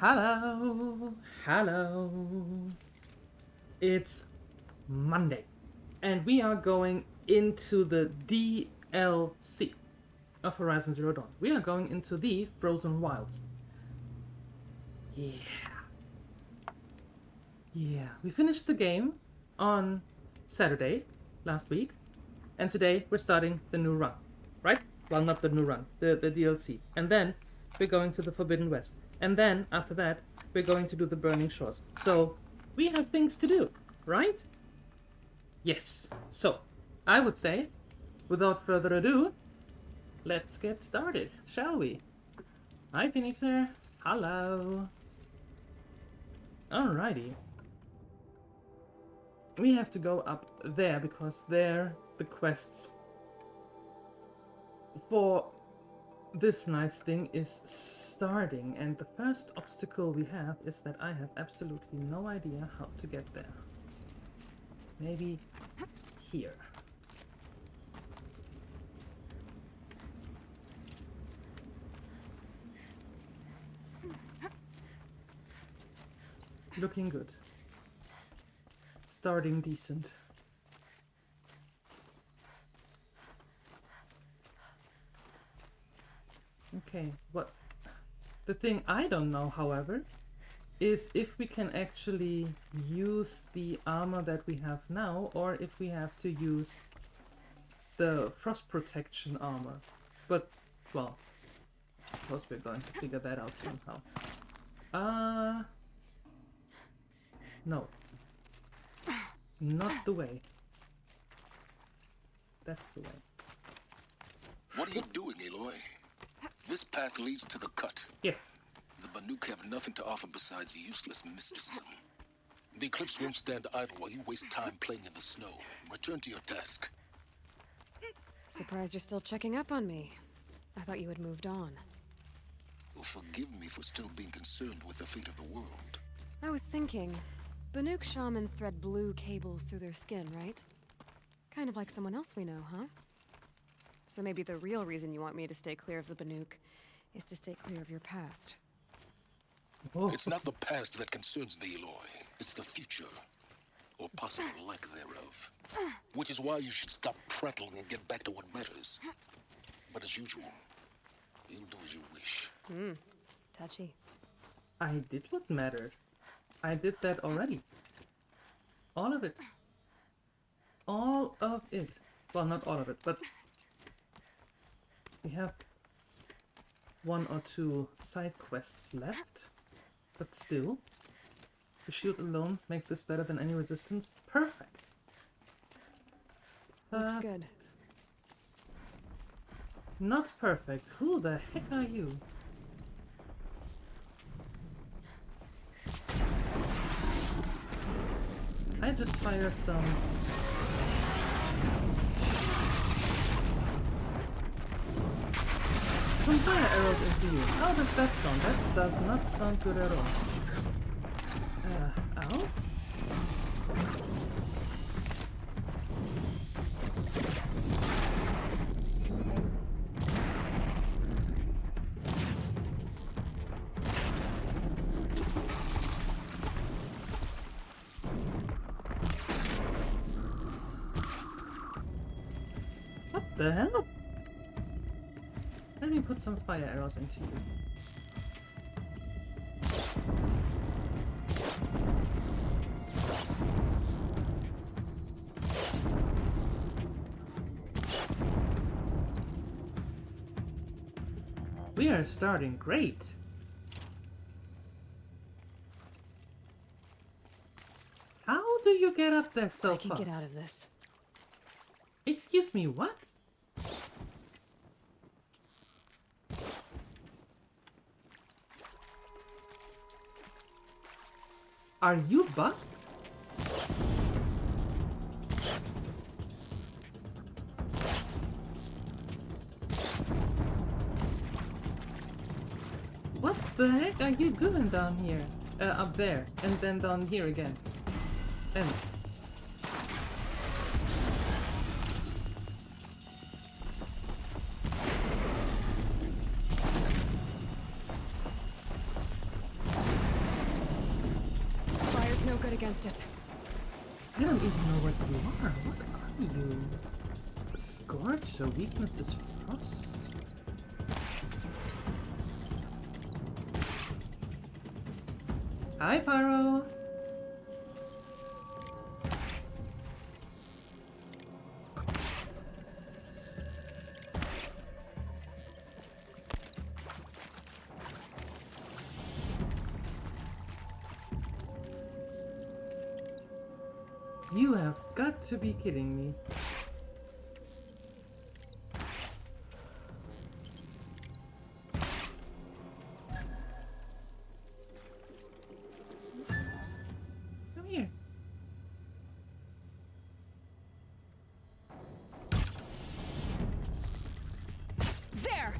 Hello, hello. It's Monday, and we are going into the DLC of Horizon Zero Dawn. We are going into the Frozen Wilds. Yeah. We finished the game on Saturday last week, and today we're starting the new run, right? Well, not the new run, the DLC. And then we're going to the Forbidden West. And then, after that, we're going to do the Burning Shores. So, we have things to do, right? Yes. So, I would say, without further ado, let's get started, shall we? Hi, Phoenixer. Hello. Alrighty. We have to go up there, because there the quests for this nice thing is starting, and the first obstacle we have is that I have absolutely no idea how to get there. Maybe here. Looking good. Starting decent. Okay, what? The thing I don't know, however, is if we can actually use the armor that we have now, or if we have to use the frost protection armor. But, well, I suppose we're going to figure that out somehow. No. Not the way. That's the way. What are you doing, Aloy? This path leads to the cut. Yes. The Banuk have nothing to offer besides useless mysticism. The Eclipse won't stand idle while you waste time playing in the snow. Return to your task. Surprised you're still checking up on me. I thought you had moved on. Well, forgive me for still being concerned with the fate of the world. I was thinking, Banuk shamans thread blue cables through their skin, right? Kind of like someone else we know, huh? So maybe the real reason you want me to stay clear of the Banuk is to stay clear of your past. Oh. It's not the past that concerns me, Aloy. It's the future. Or possible lack thereof. Which is why you should stop prattling and get back to what matters. But as usual, you'll do as you wish. Touchy. I did what mattered. I did that already. All of it. All of it. Well, not all of it, but we have one or two side quests left. But still, the shield alone makes this better than any resistance. Perfect. Looks good. Not perfect. Who the heck are you? I just fire some fire arrows into you. How does that sound? That does not sound good at all. Ow? What the hell? Let me put some fire arrows into you. We are starting great. How do you get up there so fast? I can get out of this. Excuse me, what? Are you bugged? What the heck are you doing down here? Up there, and then down here again. And no good against it. I don't even know what you are. What are you? Scorch, your weakness is frost. Hi, Pyro! You have got to be kidding me. Come here. There!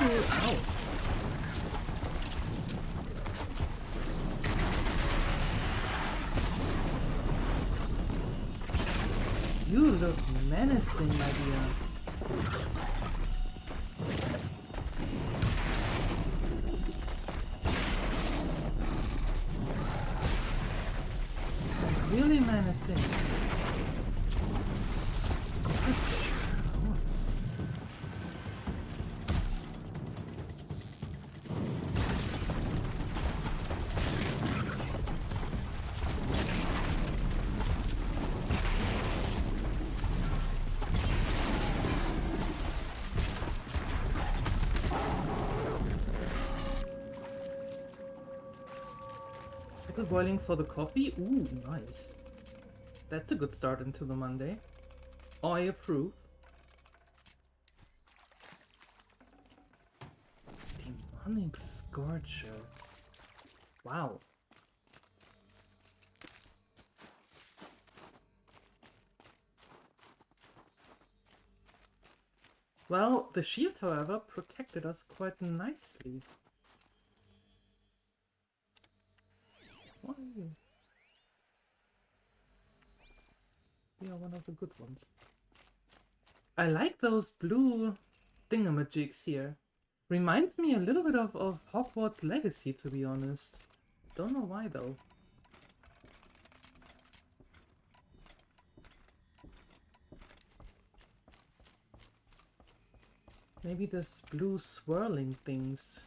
Ow. You look menacing, my dear. Really menacing. Kettle boiling for the coffee? Ooh, nice. That's a good start into the Monday. I approve. Demonic Scorcher. Wow. Well, the shield, however, protected us quite nicely. Why? We are one of the good ones. I like those blue thingamajigs here. Reminds me a little bit of Hogwarts Legacy, to be honest. Don't know why though. Maybe this blue swirling things.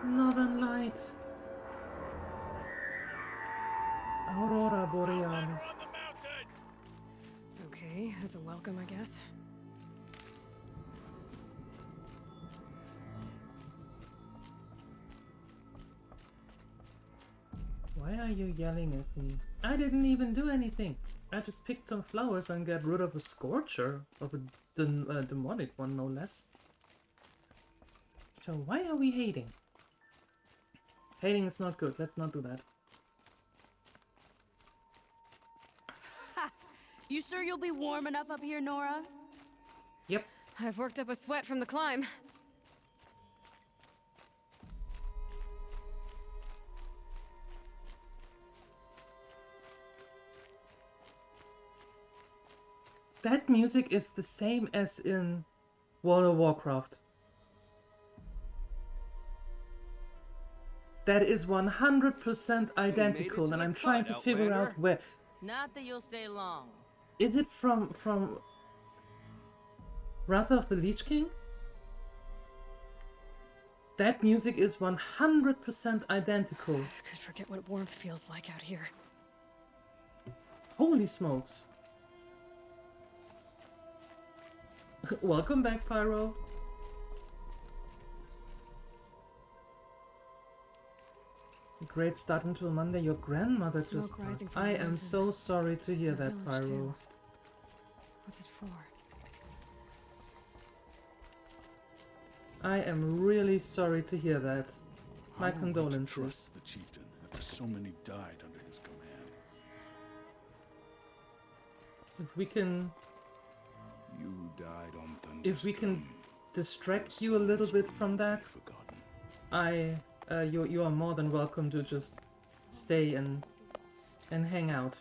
Northern Lights. Aurora Borealis. Okay, that's a welcome, I guess. Why are you yelling at me? I didn't even do anything. I just picked some flowers and got rid of a scorcher. Of a demonic one, no less. So why are we hating? Hating is not good. Let's not do that. Ha! You sure you'll be warm enough up here, Nora? Yep. I've worked up a sweat from the climb. That music is the same as in World of Warcraft. That is 100% identical, and I'm trying to figure out where. Not that you'll stay long. Is it from Wrath of the Lich King? That music is 100% identical. I could forget what warmth feels like out here. Holy smokes. Welcome back, Pyro. A great start into Monday. Your grandmother Smoke just rising passed. from I the am mountain. so sorry to hear Our that, village, Pyro. too. What's it for? I am really sorry to hear that. My How are we to condolences. trust the chieftain after so many died under his command? If we can, You died on Thunderstone. if we can distract you a little bit from that, Forgotten. you are more than welcome to just stay and hang out.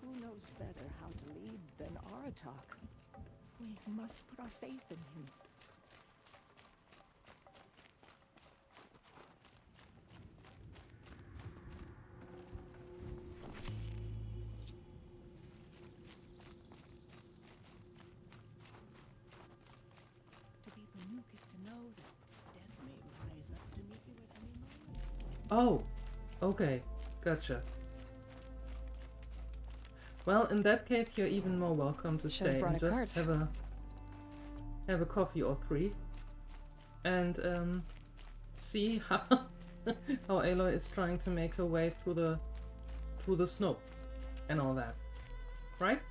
Who knows better how to lead than Aratak? We must put our faith in him. To be Banuk is to know that death may rise up to meet you at any moment. Oh, okay, gotcha. Well, in that case, you're even more welcome to Should've stay brought and a just cart. have a coffee or three, and see how how Aloy is trying to make her way through the snow and all that, right?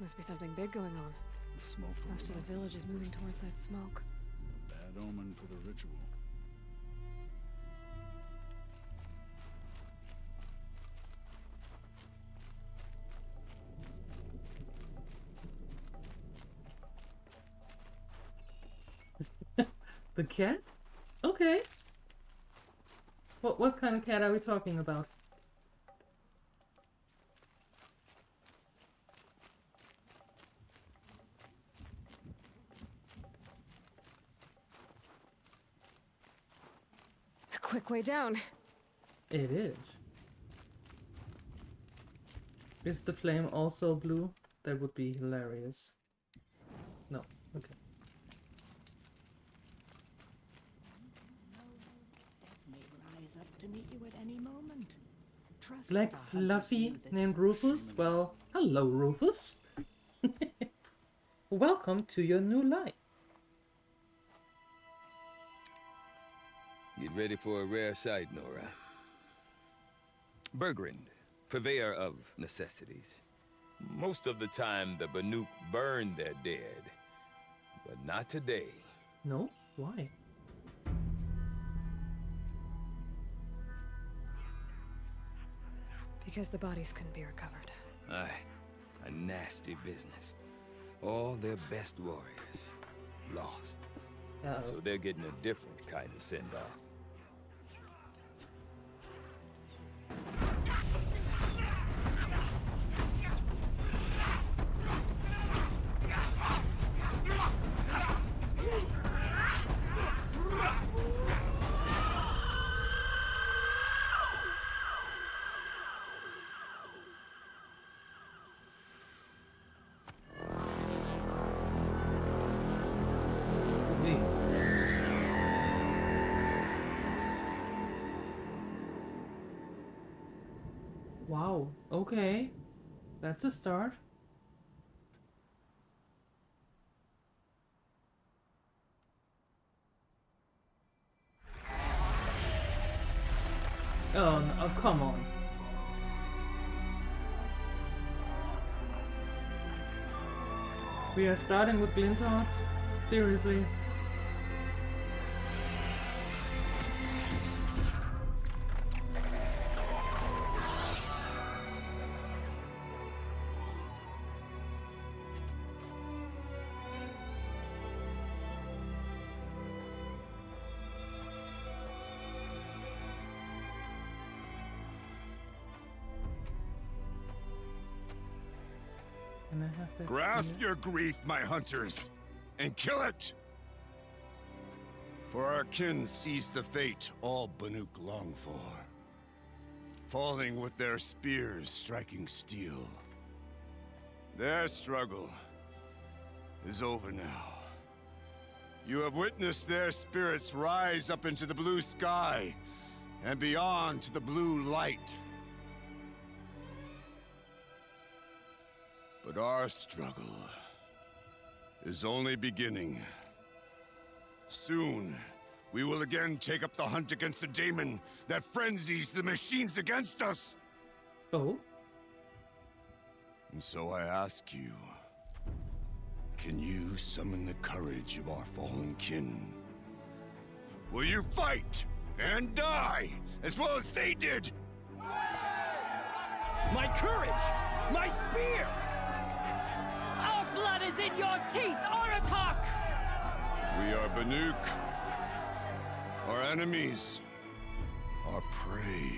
Must be something big going on. The smoke from Most of the village is moving towards that smoke. A bad omen for the ritual. The cat? Okay. What kind of cat are we talking about? A quick way down. It is. Is the flame also blue? That would be hilarious. No. Okay. Death may rise up to meet you at any moment. Trust Black that our hunters Fluffy knew this. named Rufus? Well, hello Rufus. Welcome to your new life. Get ready for a rare sight, Nora. Bergrand, purveyor of necessities. Most of the time, the Banuk burn their dead. But not today. No? Why? Because the bodies couldn't be recovered. Aye, a nasty business. All their best warriors lost. Uh-oh. So they're getting a different kind of send-off. Wow, okay. That's a start. Oh, no, oh, come on. We are starting with Glinthawks? Seriously? Can I have that Grasp spear? your grief, my hunters, and kill it! For our kin sees the fate all Banuk long for. Falling with their spears striking steel. Their struggle is over now. You have witnessed their spirits rise up into the blue sky and beyond to the blue light. But our struggle is only beginning. Soon, we will again take up the hunt against the daemon that frenzies the machines against us. Oh, And so I ask you, can you summon the courage of our fallen kin? Will you fight and die as well as they did? My courage! My spear! Our blood is in your teeth, Aratak! We are Banuk. Our enemies. Our prey.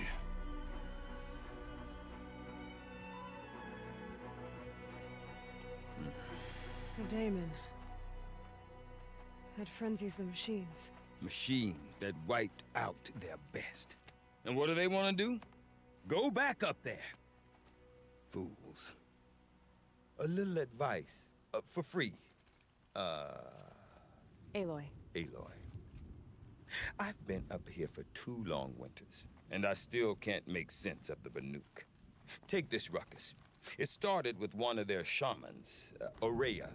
The daemon. That frenzies the machines. Machines that wiped out their best. And what do they want to do? Go back up there. Fools. A little advice, for free. Aloy. Aloy. I've been up here for 2 long winters, and I still can't make sense of the Banuk. Take this ruckus. It started with one of their shamans, Aurea,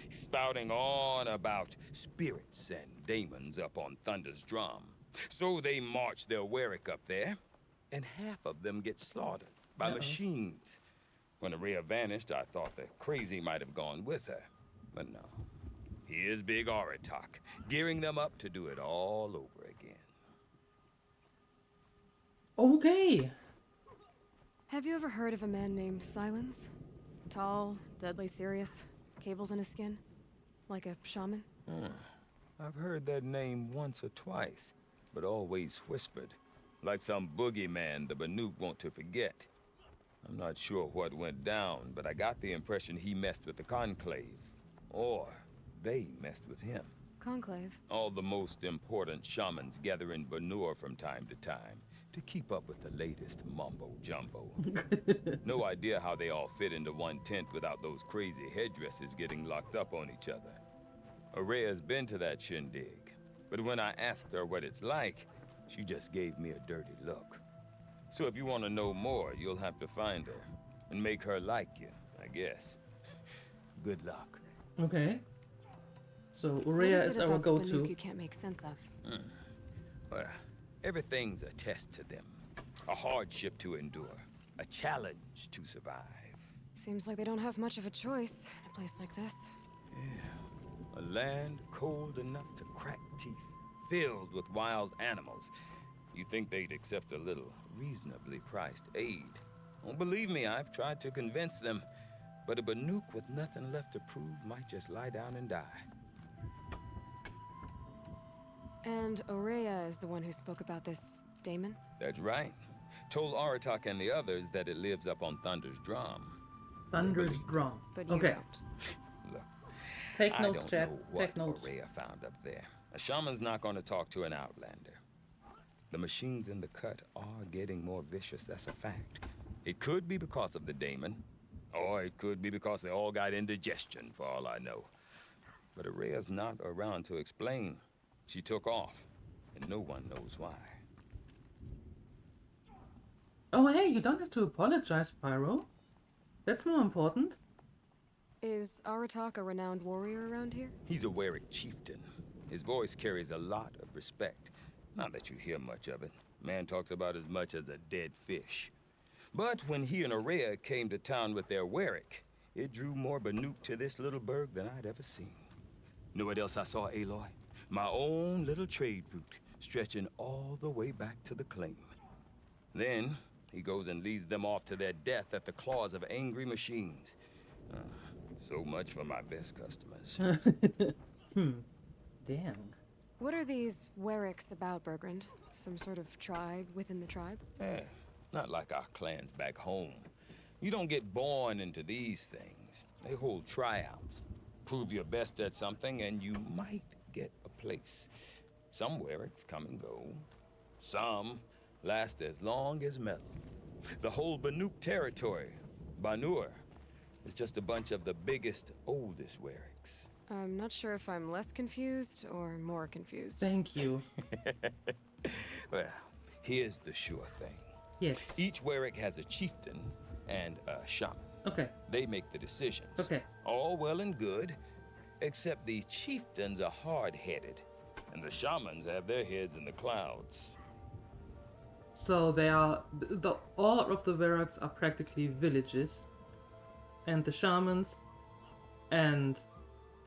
spouting on about spirits and daemons up on Thunder's drum. So they march their Warwick up there, and half of them get slaughtered by machines. When Aurea vanished, I thought the crazy might have gone with her, but no. Here's Big Aratak, gearing them up to do it all over again. okay. Have you ever heard of a man named Silence? Tall, deadly serious, cables in his skin? Like a shaman? I've heard that name once or twice, but always whispered, like some boogeyman the Banuk want to forget. I'm not sure what went down, but I got the impression he messed with the Conclave. Or they messed with him. Conclave? All the most important shamans gather in Banur from time to time to keep up with the latest mumbo-jumbo. No idea how they all fit into one tent without those crazy headdresses getting locked up on each other. Aurea's been to that shindig, but when I asked her what it's like, she just gave me a dirty look. So if you want to know more, you'll have to find her and make her like you, I guess. Good luck. Okay. So What Aurea is is it our about the go-to. Banuk you can't make sense of? Well, everything's a test to them. A hardship to endure. A challenge to survive. Seems like they don't have much of a choice in a place like this. A land cold enough to crack teeth, filled with wild animals. You think they'd accept a little reasonably priced aid. Don't believe me, I've tried to convince them. But a Banuk with nothing left to prove might just lie down and die. And Aurea is the one who spoke about this daemon? That's right. Told Aratak and the others that it lives up on Thunder's drum. Thunder's drum. But you Okay. don't. Look, Take I notes, don't chat. know Take what notes. Aurea found up there. A shaman's not going to talk to an outlander. The machines in the cut are getting more vicious, that's a fact. It could be because of the daemon, or it could be because they all got indigestion, for all I know. But Aurea's not around to explain. She took off, and no one knows why. Oh, hey, you don't have to apologize, Pyro. That's more important. Is Aratak a renowned warrior around here? He's a Warwick chieftain. His voice carries a lot of respect. Not that you hear much of it. Man talks about as much as a dead fish. But when he and Aurea came to town with their Warwick, it drew more Banuk to this little burg than I'd ever seen. Know what else I saw, Aloy? My own little trade route, stretching all the way back to the claim. Then, he goes and leads them off to their death at the claws of angry machines. So much for my best customers. Damn. What are these Warwicks about, Bergrand? Some sort of tribe within the tribe? Not like our clans back home. You don't get born into these things. They hold tryouts. Prove your best at something and you might get a place. Some Warwicks come and go. Some last as long as metal. The whole Banuk territory, Banur, is just a bunch of the biggest, oldest Warwicks. I'm not sure if I'm less confused or more confused. Thank you. Well, here's the sure thing. Yes. Each Warwick has a chieftain and a shaman. Okay. They make the decisions. Okay. All well and good, except the chieftains are hard-headed. And the shamans have their heads in the clouds. So they are all of the Veraks are practically villages, and the shamans and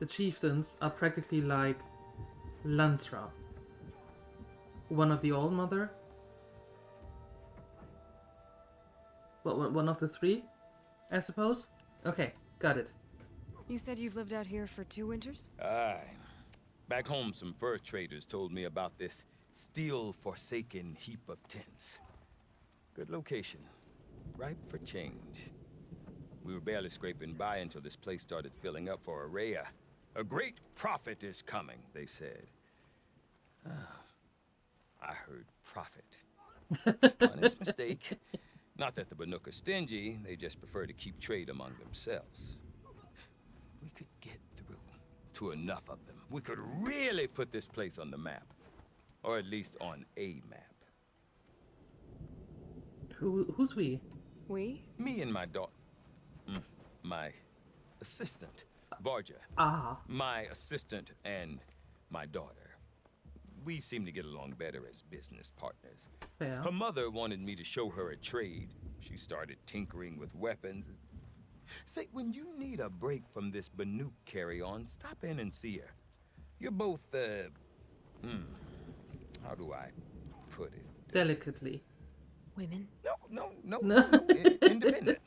the chieftains are practically like Lansra, one of the All Mother. Well, one of the three, I suppose. Okay, got it. You said you've lived out here for 2 winters? Aye. Back home, some fur traders told me about this steel-forsaken heap of tents. Good location. Ripe for change. We were barely scraping by until this place started filling up for Araya. A great prophet is coming, they said. I heard prophet. Honest mistake. Not that the Banuk are stingy, they just prefer to keep trade among themselves. We could get through to enough of them. We could really put this place on the map. Or at least on a map. Who's we? We? Me and my daughter. My assistant, Varja. Ah. My assistant and my daughter. We seem to get along better as business partners. Fair. Her mother wanted me to show her a trade. She started tinkering with weapons. Say, when you need a break from this Banuk carry-on, stop in and see her. You're both, how do I put it? Delicately. Women? No, independent.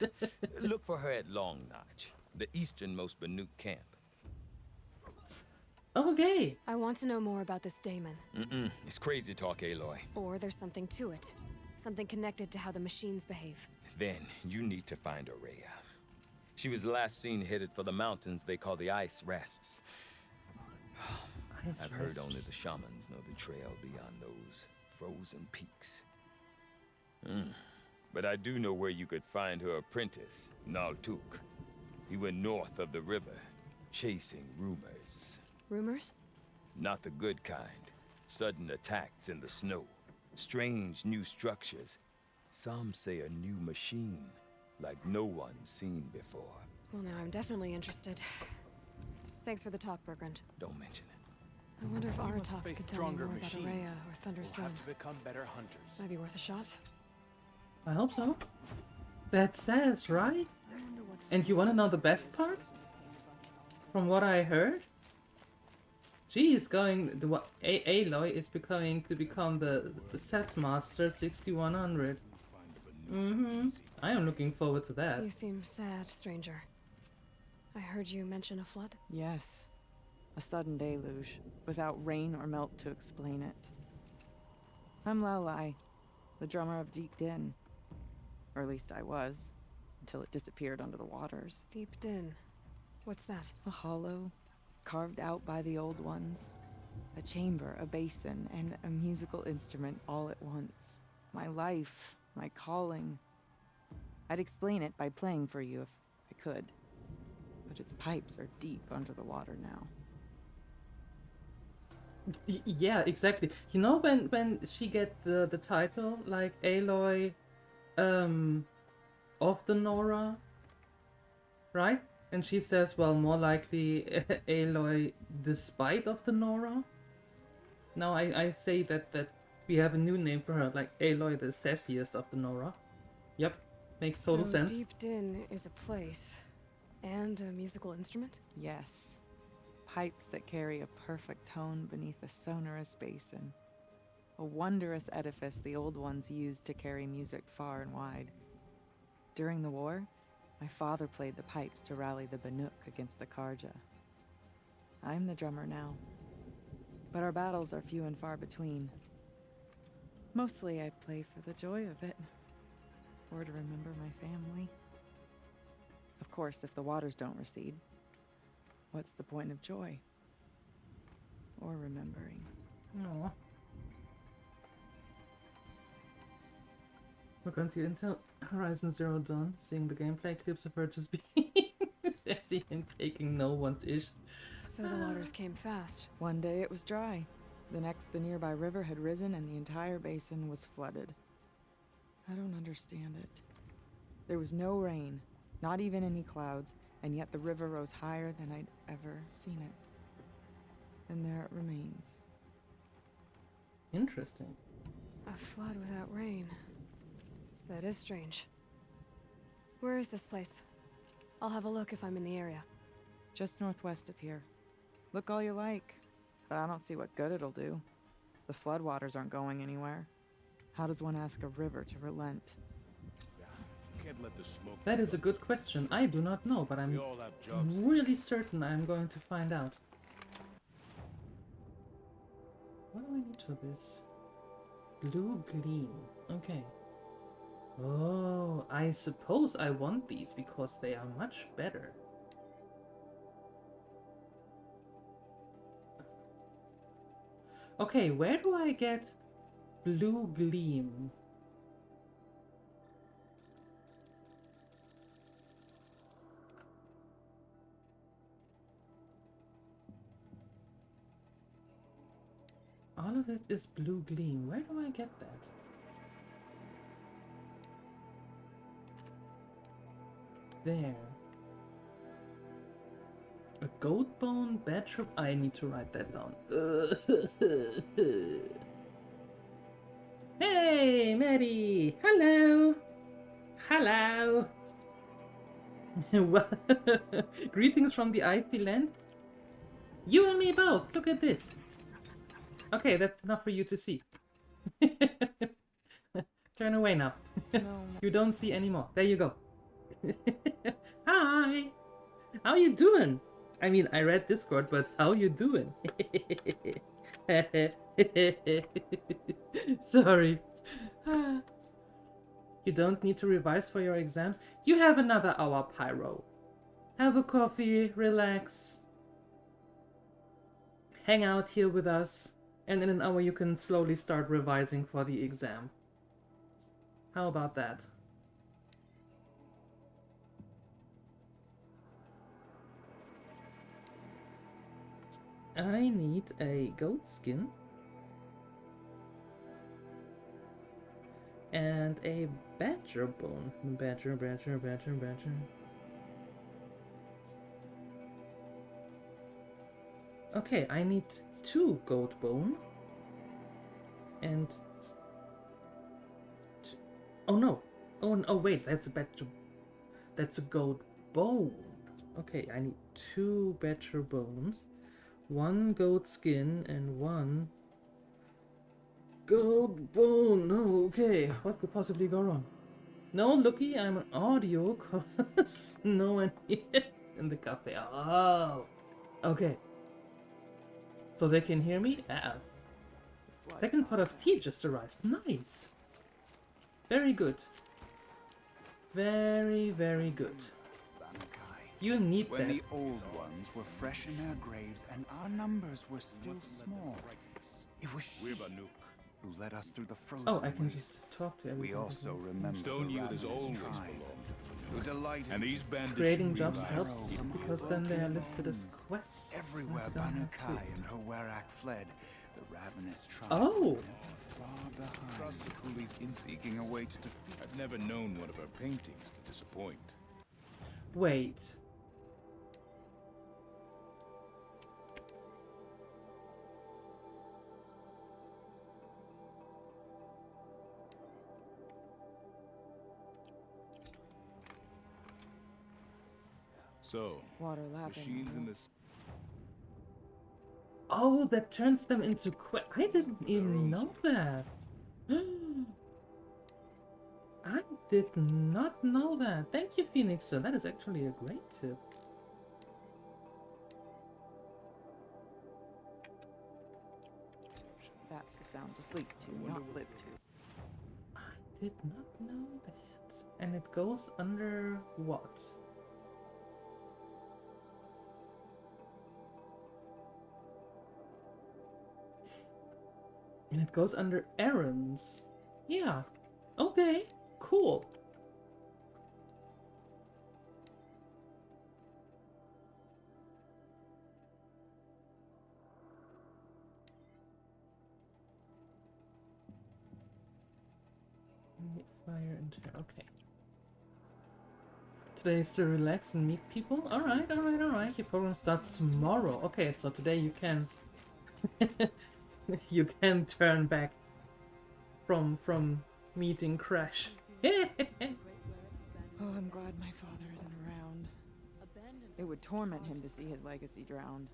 Look for her at Long Notch, the easternmost Banuk camp. Okay. I want to know more about this daemon. It's crazy talk, Aloy. Or there's something to it. Something connected to how the machines behave. Then you need to find Araya. She was last seen headed for the mountains they call the Ice Rasps. I've heard only the shamans know the trail beyond those frozen peaks. But I do know where you could find her apprentice, Naltuk. He went north of the river, chasing rumors. Rumors? Not the good kind. Sudden attacks in the snow. Strange new structures. Some say a new machine, like no one's seen before. Well, now I'm definitely interested. Thanks for the talk, Bergrand. Don't mention it. I wonder if We must Aratok face could tell me stronger more about machines. Araya or Thunderstone. We'll have to become better hunters. Might be worth a shot. I hope so. That's says, right? And you want to know the best part? From what I heard, she is going. Aloy is going to become the Seth Master 6100. I am looking forward to that. You seem sad, stranger. I heard you mention a flood. Yes. A sudden deluge, without rain or melt to explain it. I'm Aloy, the drummer of Deep Din. Or at least I was, until it disappeared under the waters. Deep Din. What's that? A hollow, carved out by the old ones. A chamber, a basin, and a musical instrument all at once. My life, my calling. I'd explain it by playing for you if I could. But its pipes are deep under the water now. Yeah, exactly. You know when she get the title like Aloy of the Nora, right? And she says, well, more likely Aloy despite of the Nora. Now I say that we have a new name for her, like Aloy the sassiest of the Nora. Yep, makes total sense. Deep Din is a place and a musical instrument? Yes. Pipes that carry a perfect tone beneath a sonorous basin. A wondrous edifice the old ones used to carry music far and wide. During the war, my father played the pipes to rally the Banuk against the Karja. I'm the drummer now, but our battles are few and far between. Mostly I play for the joy of it, or to remember my family. Of course, if the waters don't recede, what's the point of joy? Or remembering? Aw. We're going to until Horizon Zero Dawn, seeing the gameplay clips of her just being sassy and taking no one's ish. So the waters came fast. One day it was dry. The next, the nearby river had risen and the entire basin was flooded. I don't understand it. There was no rain, not even any clouds, and yet the river rose higher than I'd ever seen it. And there it remains, Interesting. A flood without rain. That is strange. Where is this place? I'll have a look if I'm in the area. Just northwest of here. Look all you like, but I don't see what good it'll do. The floodwaters aren't going anywhere. How does one ask a river to relent? Can't let the smoke. That is a good question. I do not know, but We I'm all have jobs. really certain I'm going to find out. What do I need for this? Blue gleam. Okay. Oh, I suppose I want these because they are much better. Okay, where do I get blue gleam? All of it is blue gleam. Where do I get that? There. A goat bone, badger... I need to write that down. Hey, Maddie! Hello! Hello! Greetings from the icy land. You and me both! Look at this! Okay, that's enough for you to see. Turn away now. No. You don't see anymore. There you go. Hi! How you doing? I mean, I read Discord, but how you doing? Sorry. You don't need to revise for your exams. You have another hour, Pyro. Have a coffee, relax. Hang out here with us. And in an hour you can slowly start revising for the exam. How about that? I need a goat skin. And a badger bone. Badger. Okay, I need 2 goat bone. And... oh no! Oh wait, that's a badger... that's a goat bone. Okay, I need 2 badger bones. 1 goat skin and 1 goat bone. Oh, okay, what could possibly go wrong? No, looky, I'm an audio cause no one here in the cafe. Oh, okay. So they can hear me? Second pot of tea just arrived. Nice. Very good. Very, very good. You need When that. the old ones were fresh in their graves and our numbers were still small, it was she who led us through the frozen Oh, I can wastes. just talk to everybody. We also remember Stone the Youth has ravenous always tribe belonged who delighted And in these bandits Creating should jobs be helps from our because then they are broken listed as homes. quests. Everywhere I don't have Banu Kai to- and her Werak fled, the ravenous tribe Oh! were far behind. Trust the coolies in Seeking a way to defeat. I've never known one of her paintings to disappoint. Wait. So, Water lapping. machines in this Oh, that turns them into I didn't even own know sort. that. I did not know that. Thank you, Phoenix, sir. That is actually a great tip. That's a sound to sleep to, not live to. I did not know that. And it goes under what? And it goes under errands. Yeah. Okay. Cool. Fire and tear. Okay. Today is to relax and meet people. Alright. Your program starts tomorrow. Okay, so today you can You can turn back from meeting Crash. Oh, I'm glad my father isn't around. It would torment him to see his legacy drowned.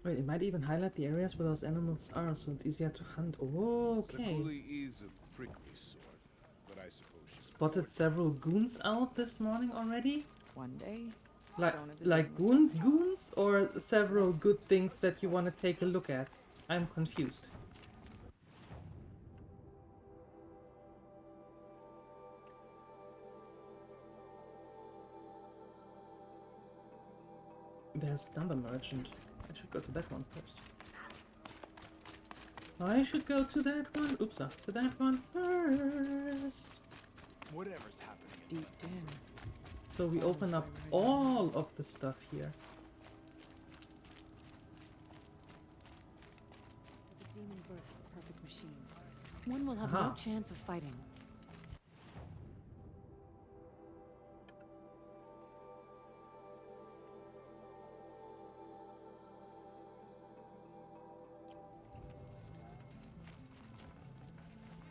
Wait, it might even highlight the areas where those animals are, so it's easier to hunt. Oh, okay. is a prickly sort, but I suppose Spotted several goons out this morning already? One day, Like goons, or several good things that you want to take a look at? I'm confused. There's another merchant. I should go to that one first. I should go to that one. Oops, to that one first. Whatever's happening. Deep in. So we open up all of the stuff here. The demon births the perfect machine. One will have Aha. no chance of fighting.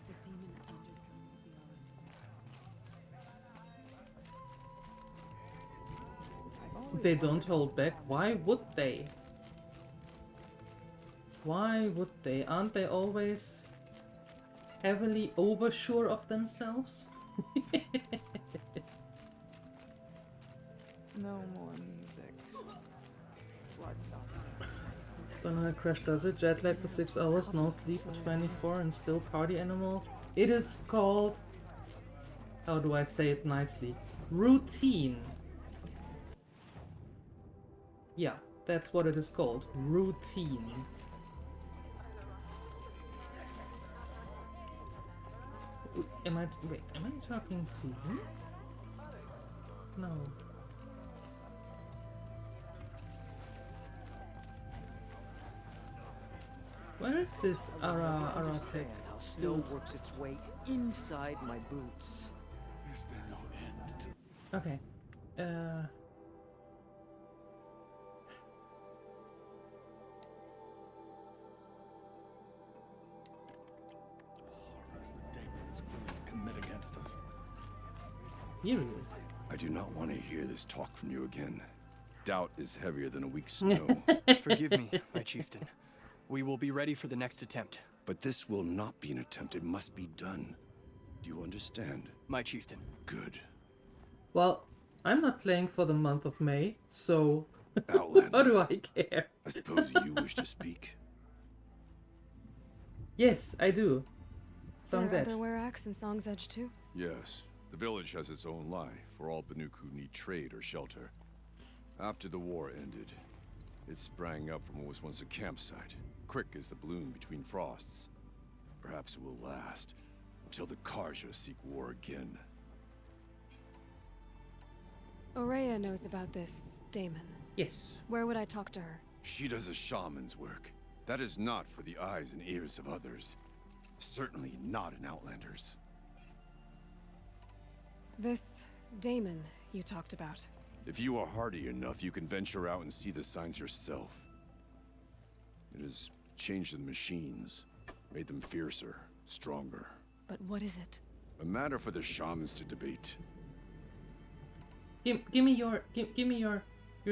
The demon avengers come beyond. They don't hold back. Why would they? Why would they? Aren't they always heavily oversure of themselves? No more music. Blood sucks. Don't know how Crash does it. Jet lag for 6 hours, no sleep for 24, and still party animal. It is called... How do I say it nicely? Routine. Yeah, that's what it is called. Routine. Am I... Wait, am I talking to you? No. Where is this Ara tech? How snow works its way inside my boots. Is there no end to... Okay. horrors the demon is willing to commit against us? Here he is. I do not want to hear this talk from you again. Doubt is heavier than a week's snow. Forgive me, my chieftain. We will be ready for the next attempt. But this will not be an attempt. It must be done. Do you understand? My chieftain. Good. Well, I'm not playing for the month of May, so Outlander. what do I care? I suppose you wish to speak. Yes, I do. Song's There Edge. other were-acts in Song's Edge too? Yes. The village has its own life for all Banuk who need trade or shelter. After the war ended, it sprang up from what was once a campsite, quick as the bloom between frosts. Perhaps it will last until the Karja seek war again. Aurea knows about this Damon. Yes. Where would I talk to her? She does a shaman's work. That is not for the eyes and ears of others. Certainly not an Outlander's. This Damon you talked about. If you are hardy enough, you can venture out and see the signs yourself. It has changed the machines, made them fiercer, stronger. But what is it? A matter for the shamans to debate. Give me your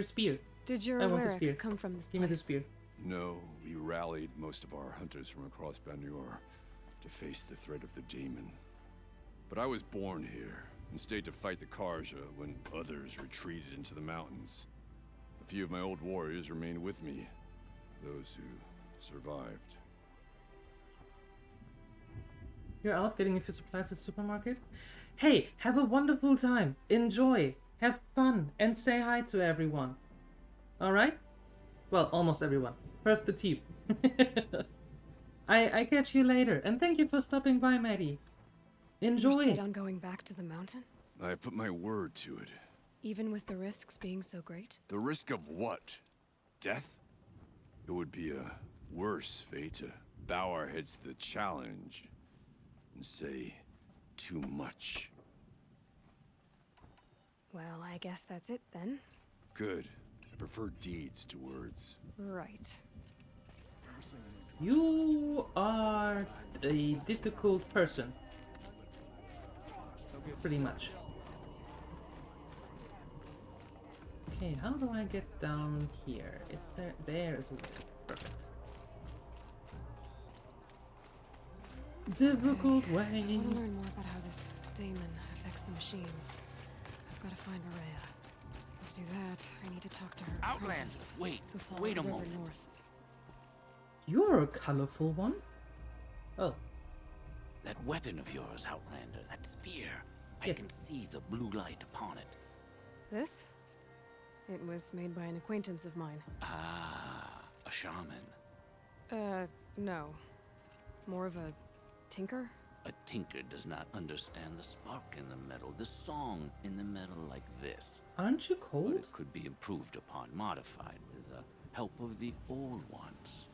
spear. Did your I want the spear. Warwick come from this Give me the place? spear. No, we rallied most of our hunters from across Banur to face the threat of the demon. But I was born here and stayed to fight the Karja when others retreated into the mountains. A few of my old warriors remained with me, those who survived. You're out getting a few supplies at the supermarket? Hey, have a wonderful time. Enjoy. Have fun. And say hi to everyone. Alright? Well, almost everyone. First the team. I catch you later. And thank you for stopping by, Maddie. Enjoy. You're set on going back to the mountain? I have put my word to it. Even with the risks being so great? The risk of what? Death? It would be a worse fate to bow our heads to the challenge and say too much. Well, I guess that's it then. Good. I prefer deeds to words. Right. You are a difficult person. Pretty much. Okay, how do I get down here? Is there... There is a way. Perfect. Difficult way. I want to learn more about how this daemon affects the machines. I've got to find Araya. To do that, I need to talk to her Outland! apprentice, Wait, who followed wait the a river moment. north. You're a colorful one. Oh. That weapon of yours, Outlander, that spear. I Yeah. can see the blue light upon it. This? It was made by an acquaintance of mine. Ah, a shaman. No. More of a tinker? A tinker does not understand the spark in the metal, the song in the metal like this. Aren't you But cold? it could be improved upon, modified with the help of the old ones.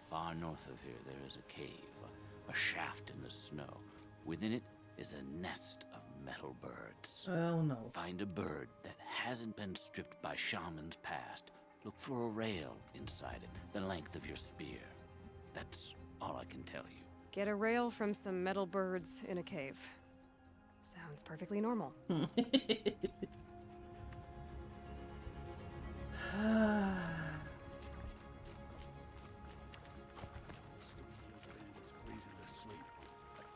Far north of here, there is a cave, a shaft in the snow. Within it is a nest of metal birds. Oh no. Find a bird that hasn't been stripped by shamans past. Look for a rail inside it, the length of your spear. That's all I can tell you. Get a rail from some metal birds in a cave. Sounds perfectly normal.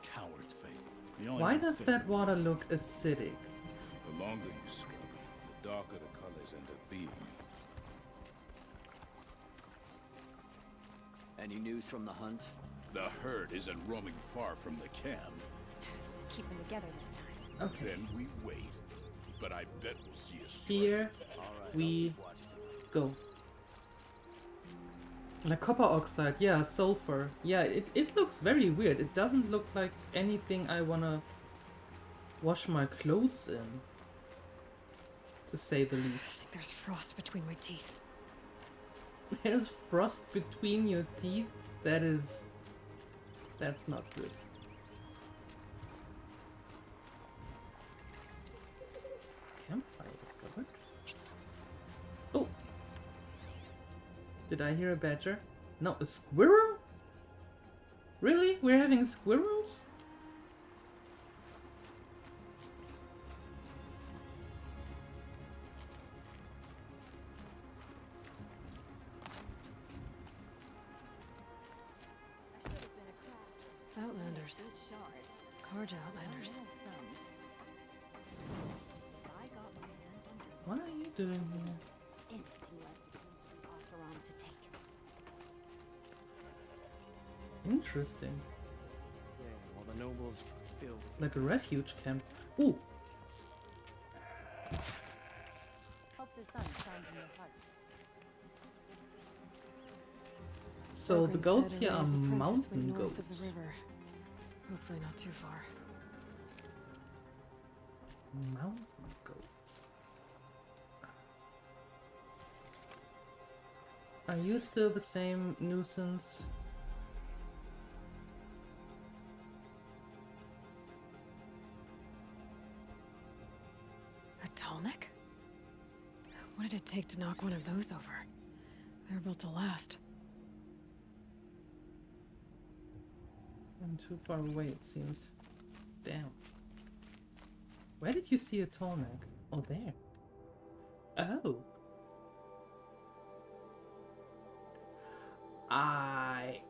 Coward's fate. The only Why good does thing- that water look acidic? The longer you scrub it, the darker the colors end up being. Any news from the hunt? The herd isn't roaming far from the camp. Keep them together this time. Okay. Then we wait. But I bet we'll see a strike. Here we go. Like copper oxide, yeah, sulfur. Yeah, it looks very weird. It doesn't look like anything I wanna wash my clothes in, to say the I least. think there's frost between my teeth. There's frost between your teeth? That's not good. Campfire discovered. Oh! Did I hear a badger? No, a squirrel? Really? We're having squirrels? Outlanders. Karja Outlanders. What are you doing here? Anything left to offer on to take. Interesting. Yeah, while the nobles feel Like a refuge camp. Ooh! Hope the sun shines in your heart. So the Ogren goats said here are Araya's apprentice went mountain north goats. of the river. Hopefully not too far. Mountain goats. Are you still the same nuisance? A tallneck? What did it take to knock one of those over? They're built to last. I'm too far away, it seems. Damn. Where did you see a tall neck? Oh, there. Oh. I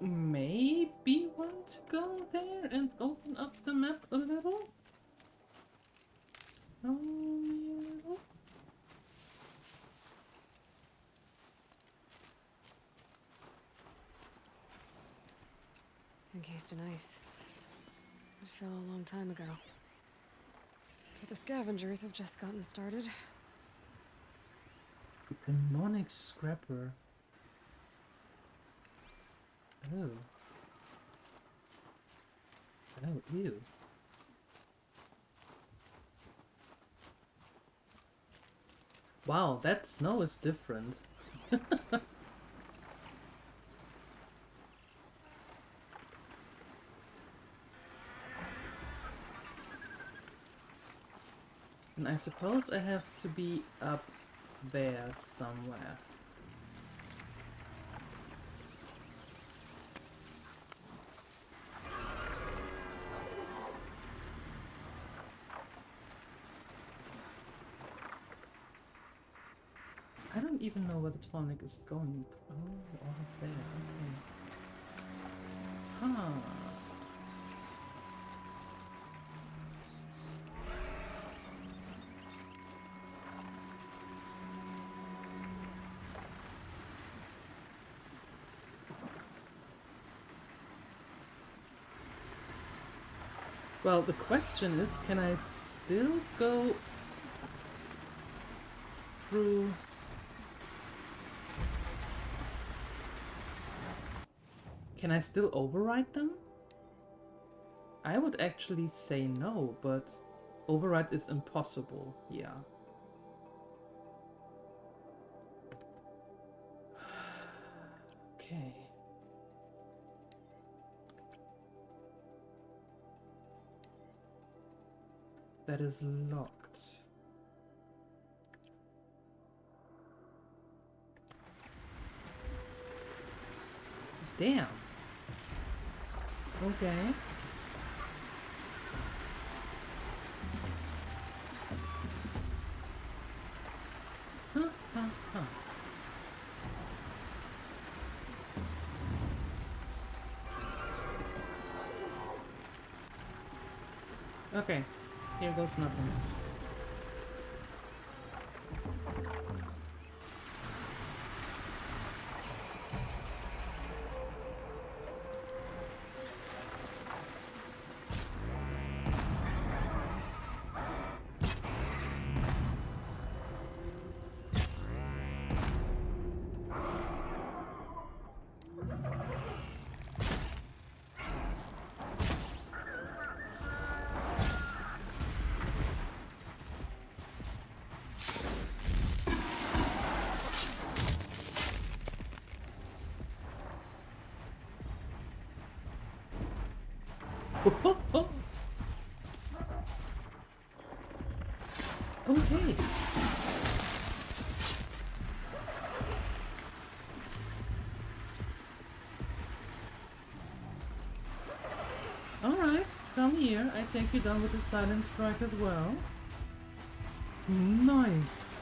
maybe want to go there and open up the map a little. Only a little. Encased in ice. It fell a long time ago. But the scavengers have just gotten started. Demonic scrapper. Oh. Oh, ew. Wow, that snow is different. And I suppose I have to be up there somewhere. I don't even know where the tonic is going. Oh, over there. Okay. Huh. Well, the question is, can I still go through... Can I still override them? I would actually say no, but override is impossible, yeah. Okay. That is locked. Damn. Okay. Huh. Okay, here goes nothing. Okay. Alright, come here. I take you down with the silent strike as well. Nice.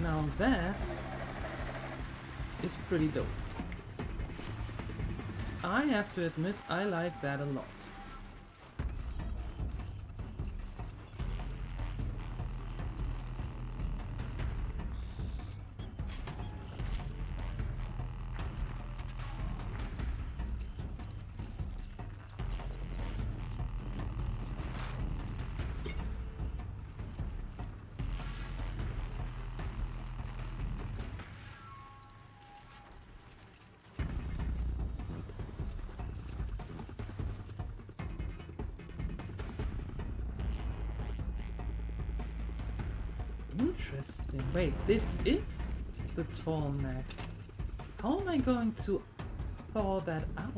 Now that is pretty dope. I have to admit, I like that a lot. Interesting. Wait, this is the tall neck. How am I going to thaw that out?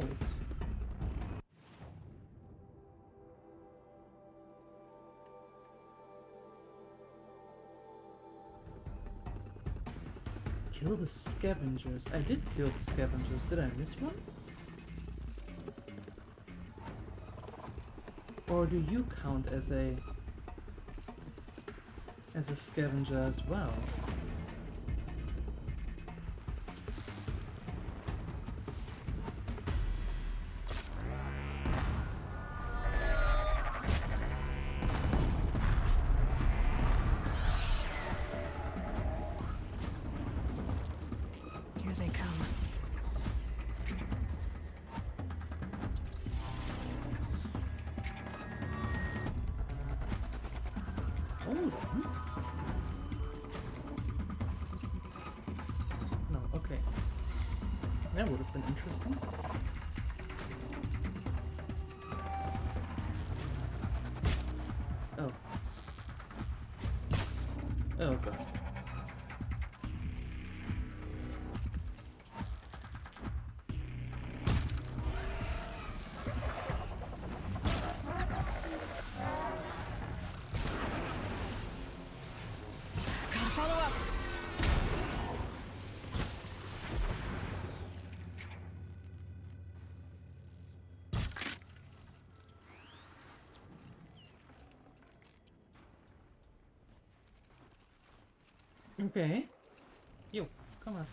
Kill the scavengers. I did kill the scavengers. Did I miss one? Or do you count as a scavenger as well? Here they come. Hold on. No, okay. That would have been interesting. Oh. Oh god. Gotta follow up. Okay. You, come at me.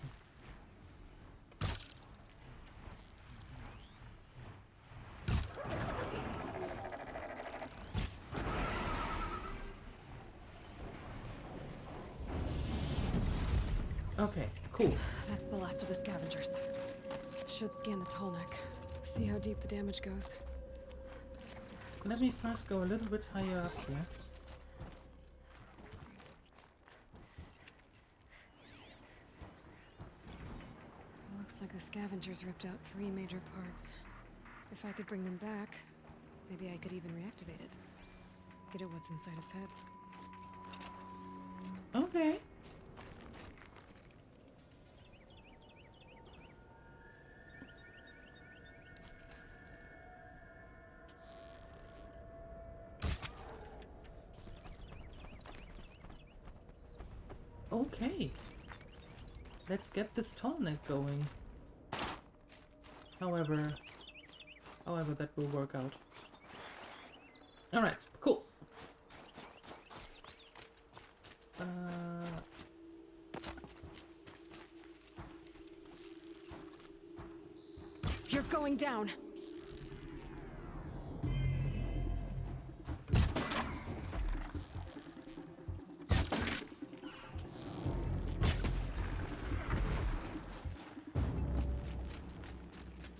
Okay, cool. That's the last of the scavengers. Should scan the tall neck. See how deep the damage goes. Let me first go a little bit higher up here. Looks like the scavengers ripped out 3 major parts. If I could bring them back, maybe I could even reactivate it. Get at what's inside its head. Okay. Okay. Let's get this tall neck going. However that will work out. Alright, cool. You're going down!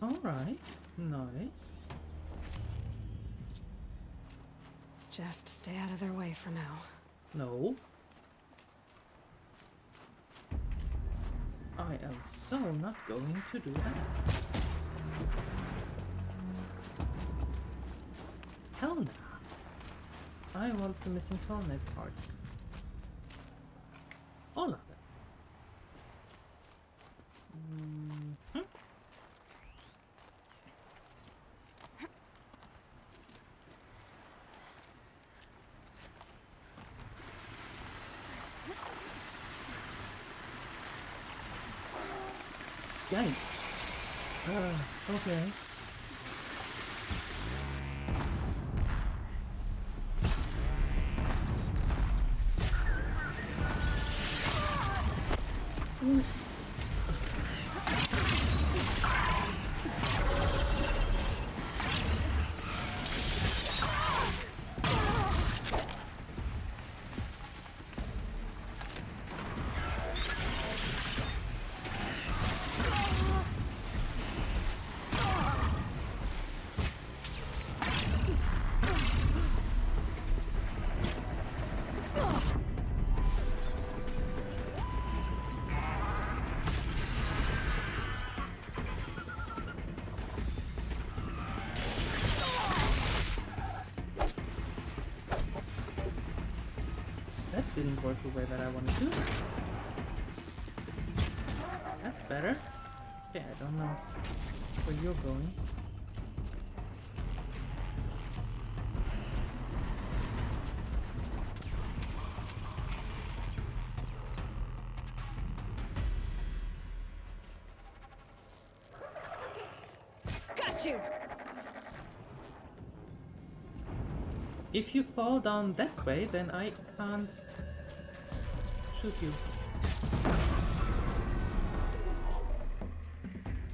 Alright, nice. Just stay out of their way for now. No. I am so not going to do that. Hell no. I want the missing tall neck parts. All of them. Yikes. Okay. Didn't work the way that I wanted to. That's better. Yeah, I don't know where you're going. Got you! If you fall down that way, then I can't shoot you.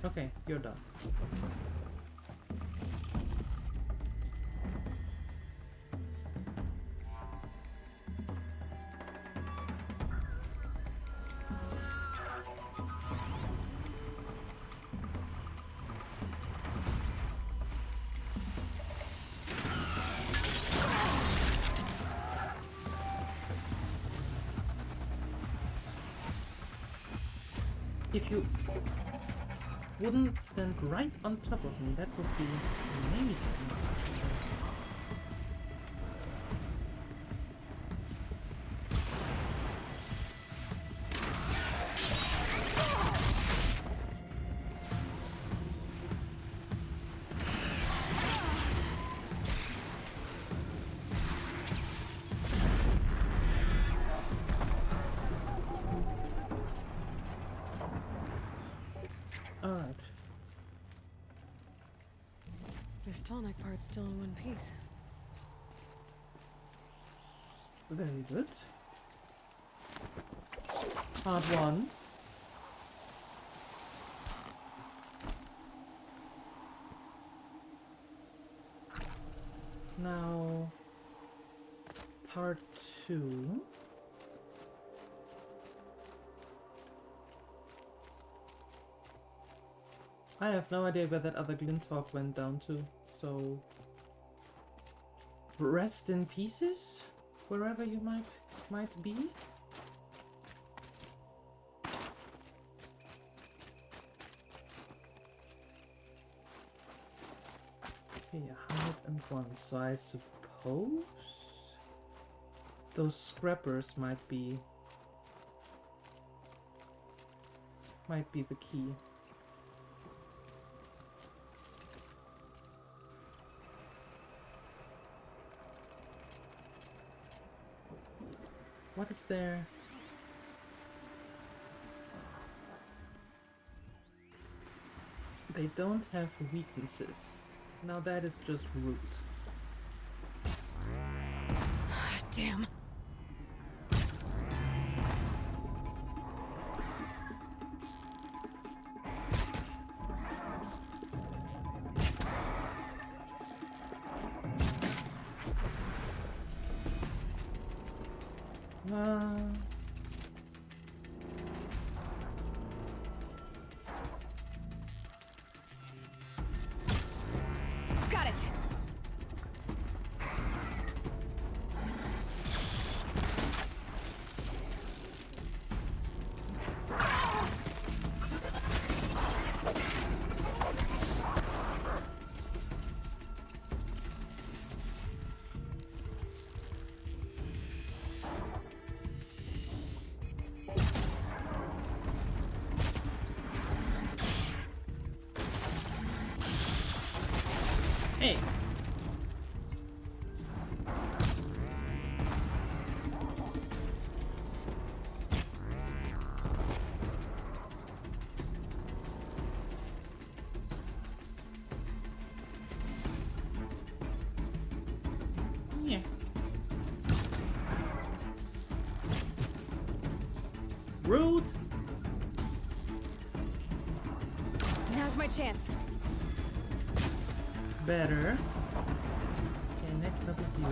Okay, you're done. If you wouldn't stand right on top of me, that would be amazing. Alright. This tall neck part's still in one piece. Very good. Part 1. Now, part 2. I have no idea where that other Glinthawk went down to, so rest in pieces, wherever you might be. Okay, 101. So I suppose those scrappers might be the key. What is there? They don't have weaknesses. Now that is just rude. Damn. Got it. Hey. Yeah. Rude. Now's my chance. Better. Okay, next up is you.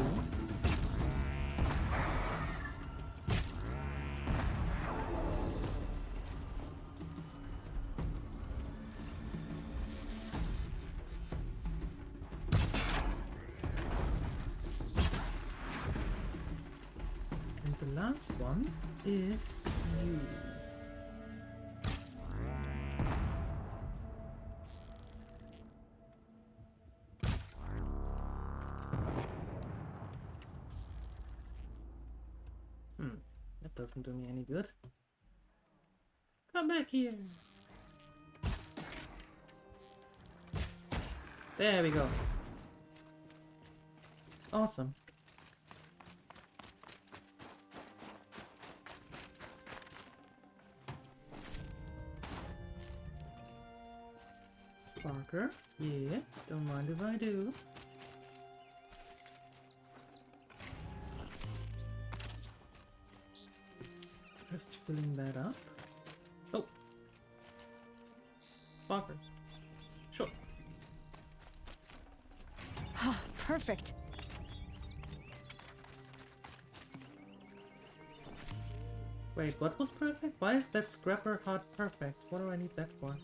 And the last one is you. That doesn't do me any good. Come back here. There we go. Awesome. Parker, yeah, don't mind if I do. Just filling that up. Oh! Parker. Sure. Perfect. Wait, what was perfect? Why is that scrapper heart perfect? What do I need that for?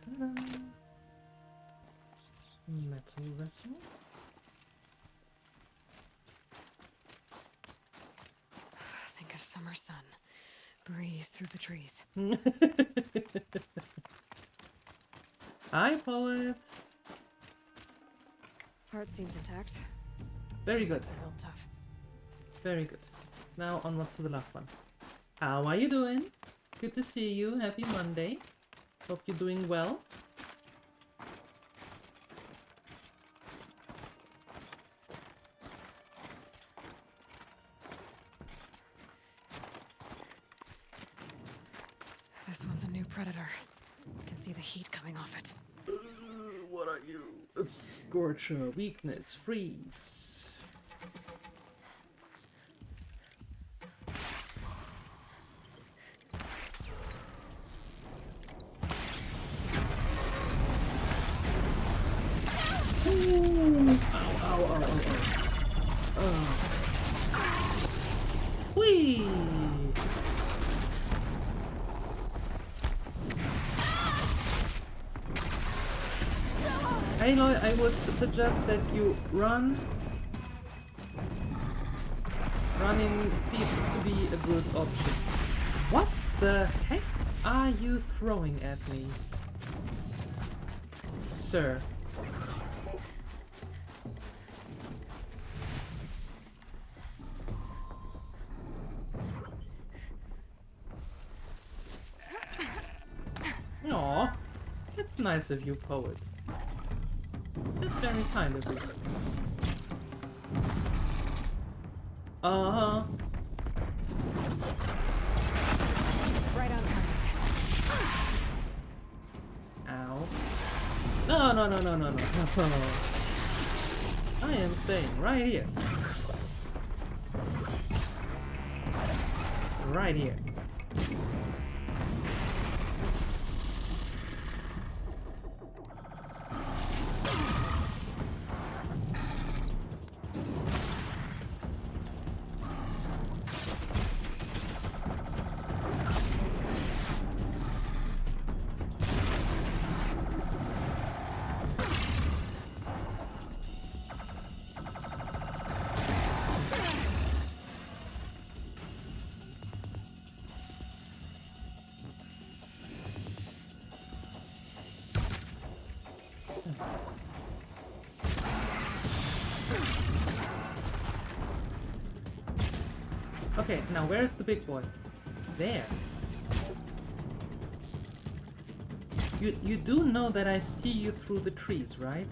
Ta-da. Metal vessel. Think of summer sun. Breeze through the trees. Hi, poet. Heart seems intact. Very good. It's a little tough. Very good. Now onwards to the last one. How are you doing? Good to see you. Happy Monday. Hope you're doing well. This one's a new predator. I can see the heat coming off it. What What are you? A Scorcher, weakness, freeze. Ooh. Ow. Whee! Aloy, I would suggest that you run. Running seems to be a good option. What the heck are you throwing at me, sir? Aw, that's nice of you, poet. That's very kind of you. Uh-huh. Right on target. Ow. No. I am staying right here. Right here. Okay, now where's the big boy? There. You do know that I see you through the trees, right?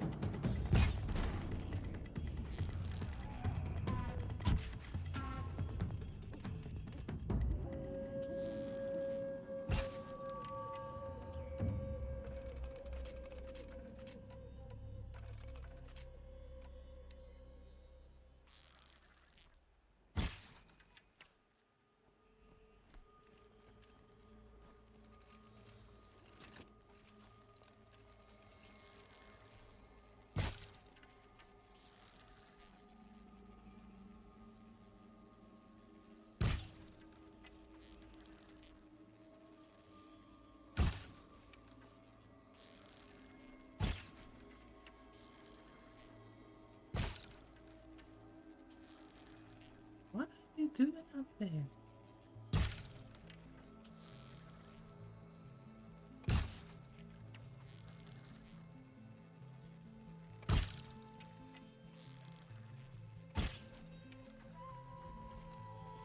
What are you doing up there?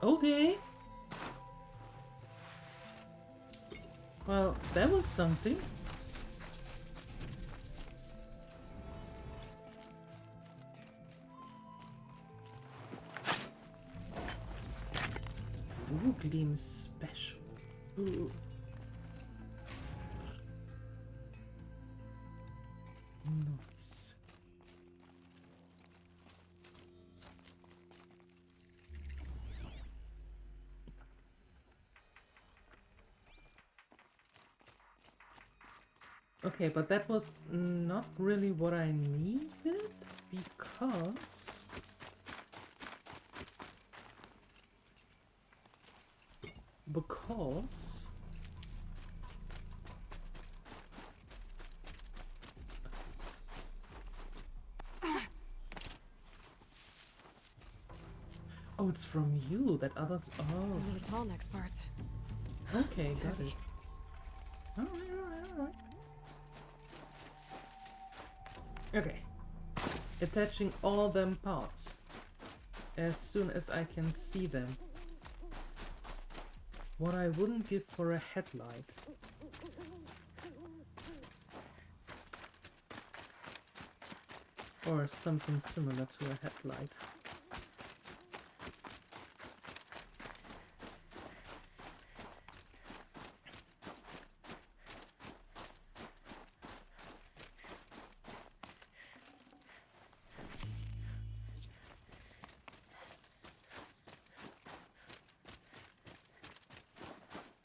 Okay. Well, that was something. Ooh, Gleam Special. Ooh. Nice. Okay, but that was not really what I needed, because oh, it's from you that others. Oh, The tall next part. okay, got it. Alright. Okay. Attaching all them parts as soon as I can see them. What I wouldn't give for a headlight. Or something similar to a headlight.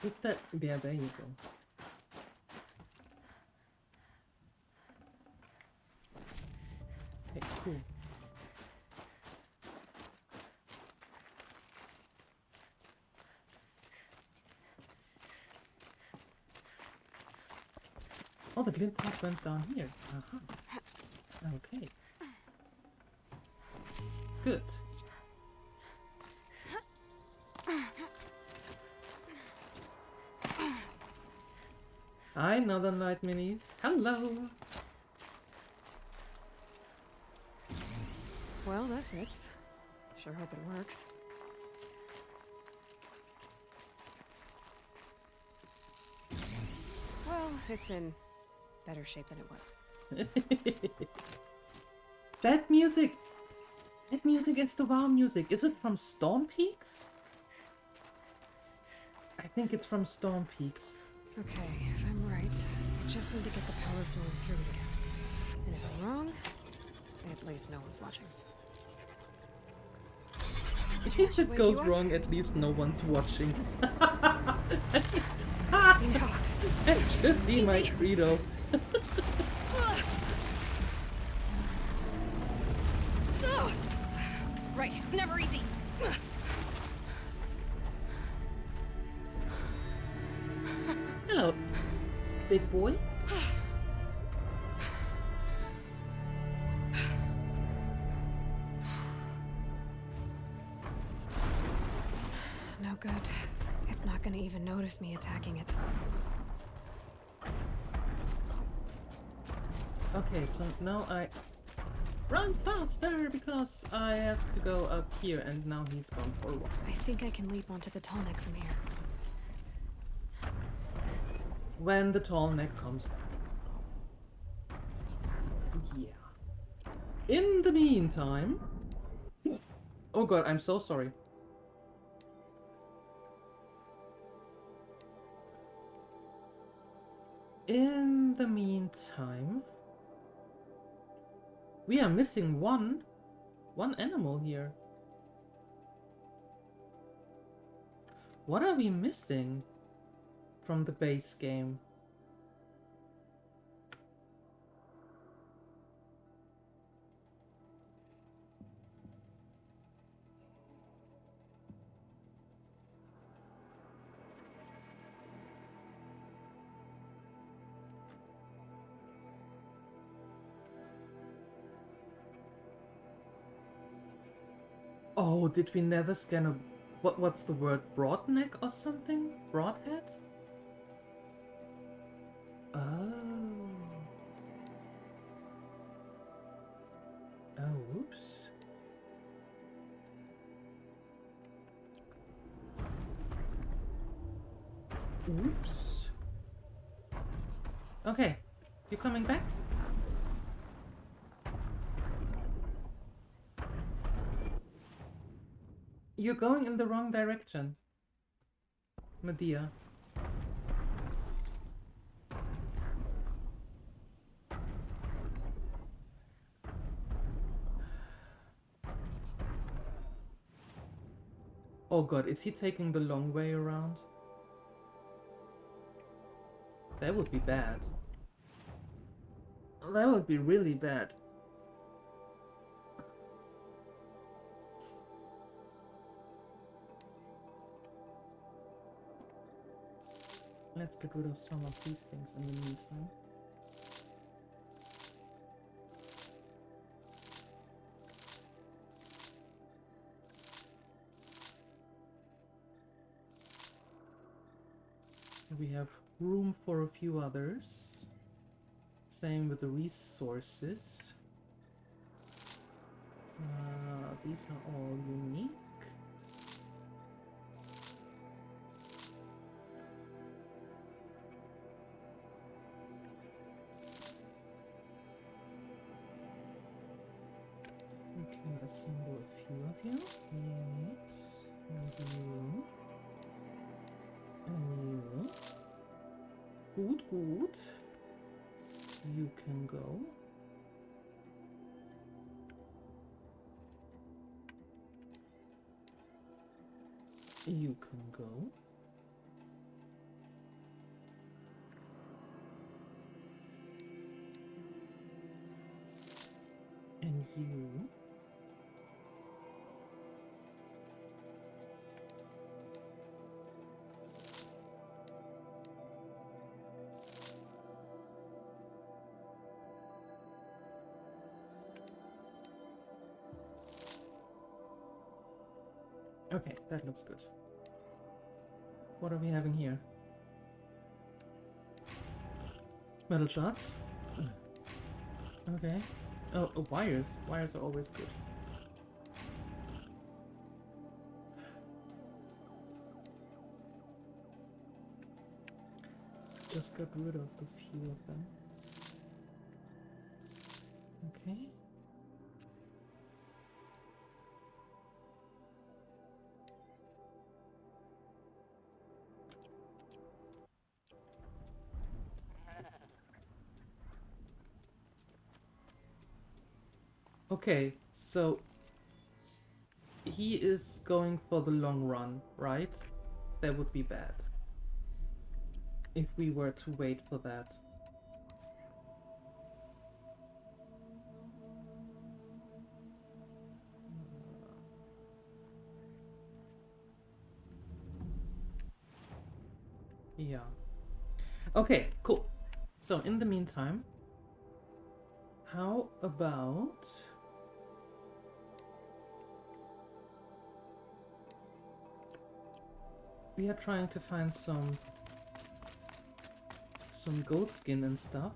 With that, yeah, there you go. Okay, cool. Oh, the glint top went down here. Okay. Good. Hi, Northern Light Minis. Hello! Well, that fits. Sure hope it works. Well, it's in better shape than it was. That music! That music is the WoW music. Is it from Storm Peaks? I think it's from Storm Peaks. Okay, if I'm right, I just need to get the power flowing through it again. And if I'm wrong, at least no one's watching. If it goes wrong, at least no one's watching. Easy now. That should be my credo. Right, it's never easy. Hello, big boy. No good. It's not gonna even notice me attacking it. Okay, so now I run faster because I have to go up here, and now he's gone for a while. I think I can leap onto the tall neck from here. When the tall neck comes back. Yeah. In the meantime... Oh god, I'm so sorry. In the meantime... We are missing one animal here. What are we missing from the base game? Oh, did we never scan a... What's the word? Broadneck or something? Broadhead? Oh. Oh, oops. Oops. Okay. You coming back? You're going in the wrong direction, Medea. Oh god, is he taking the long way around? That would be bad. That would be really bad. Let's get rid of some of these things in the meantime. We have room for a few others. Same with the resources. These are all unique. We can assemble a few of you. Yes, and you. And you. Good, good. You can go. You can go. you. Okay, that looks good. What are we having here? Metal shots? Okay. Oh, wires. Wires are always good. Just got rid of a few of them. Okay. Okay, so he is going for the long run, right? That would be bad if we were to wait for that. Yeah. Okay, cool. So in the meantime, how about we are trying to find some goat skin and stuff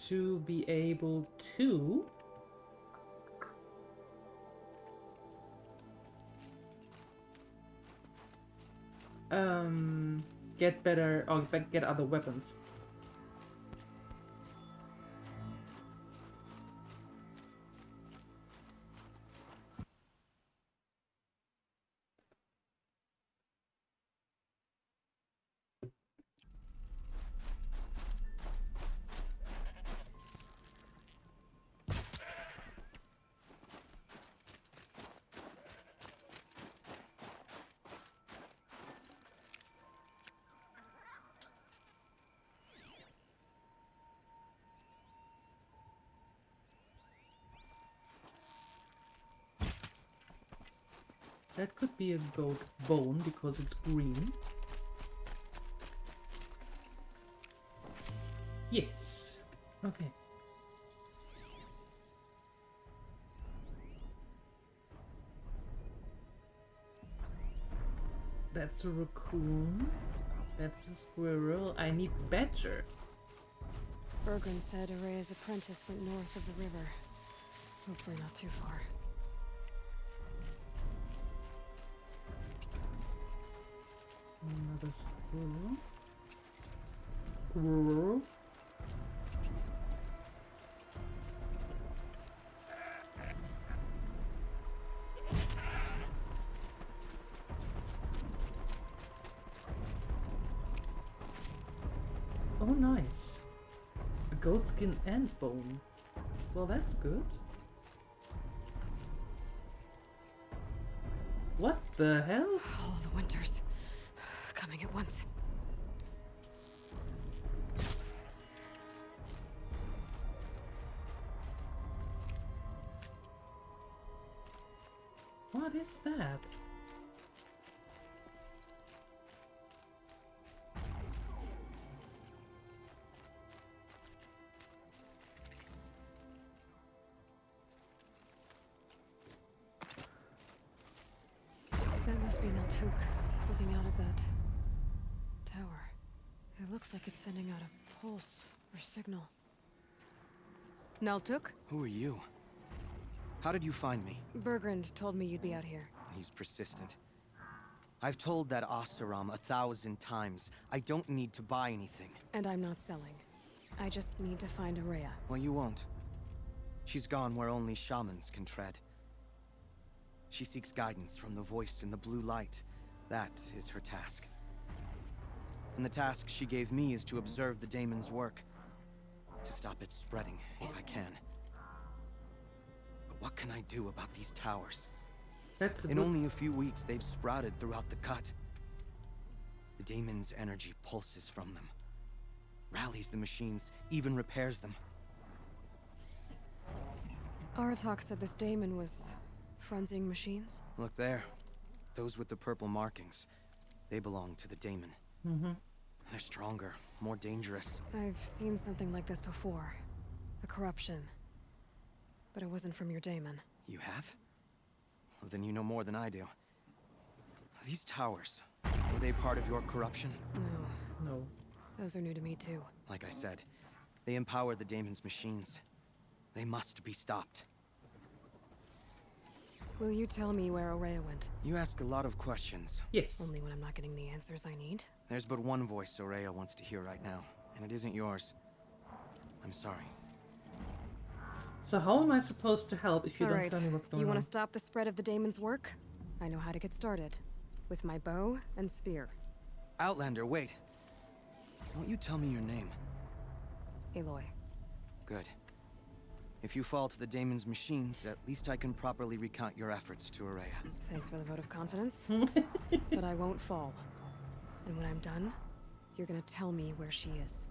to be able to get better or get other weapons. That could be a goat bone because it's green. Yes. Okay. That's a raccoon. That's a squirrel. I need badger. Bergren said Araya's apprentice went north of the river. Hopefully not too far. Another squirrel. Squirrel. Oh, nice. A goat skin and bone. Well, that's good. What the hell? All the winters coming at once. What is that? That must be Naltuk, looking out of that tower. It looks like it's sending out a pulse or signal. Naltuk? Who are you? How did you find me? Bergrand told me you'd be out here. He's persistent. I've told that Oseram 1,000 times. I don't need to buy anything. And I'm not selling. I just need to find Araya. Well, you won't. She's gone where only shamans can tread. She seeks guidance from the voice in the blue light. That is her task. And the task she gave me is to observe the daemon's work. To stop it spreading, if I can. But what can I do about these towers? In only a few weeks, they've sprouted throughout the cut. The daemon's energy pulses from them. Rallies the machines, even repairs them. Aratak said this daemon was frenzying machines. Look there. Those with the purple markings. They belong to the daemon. Mm-hmm. They're stronger, more dangerous. I've seen something like this before. A corruption. But it wasn't from your daemon. You have? Well, then you know more than I do. These towers, were they part of your corruption? No. No. Those are new to me too. Like I said, they empower the daemon's machines. They must be stopped. Will you tell me where Ourea went? You ask a lot of questions. Yes. Only when I'm not getting the answers I need. There's but one voice Ourea wants to hear right now, and it isn't yours. I'm sorry. So how am I supposed to help if you don't Alright, tell me what's going on? you want to stop the spread of the daemon's work? I know how to get started. With my bow and spear. Outlander, wait. Won't you tell me your name? Aloy. Good. If you fall to the daemon's machines, at least I can properly recount your efforts to Ourea. Thanks for the vote of confidence. But I won't fall. And when I'm done, you're gonna tell me where she is.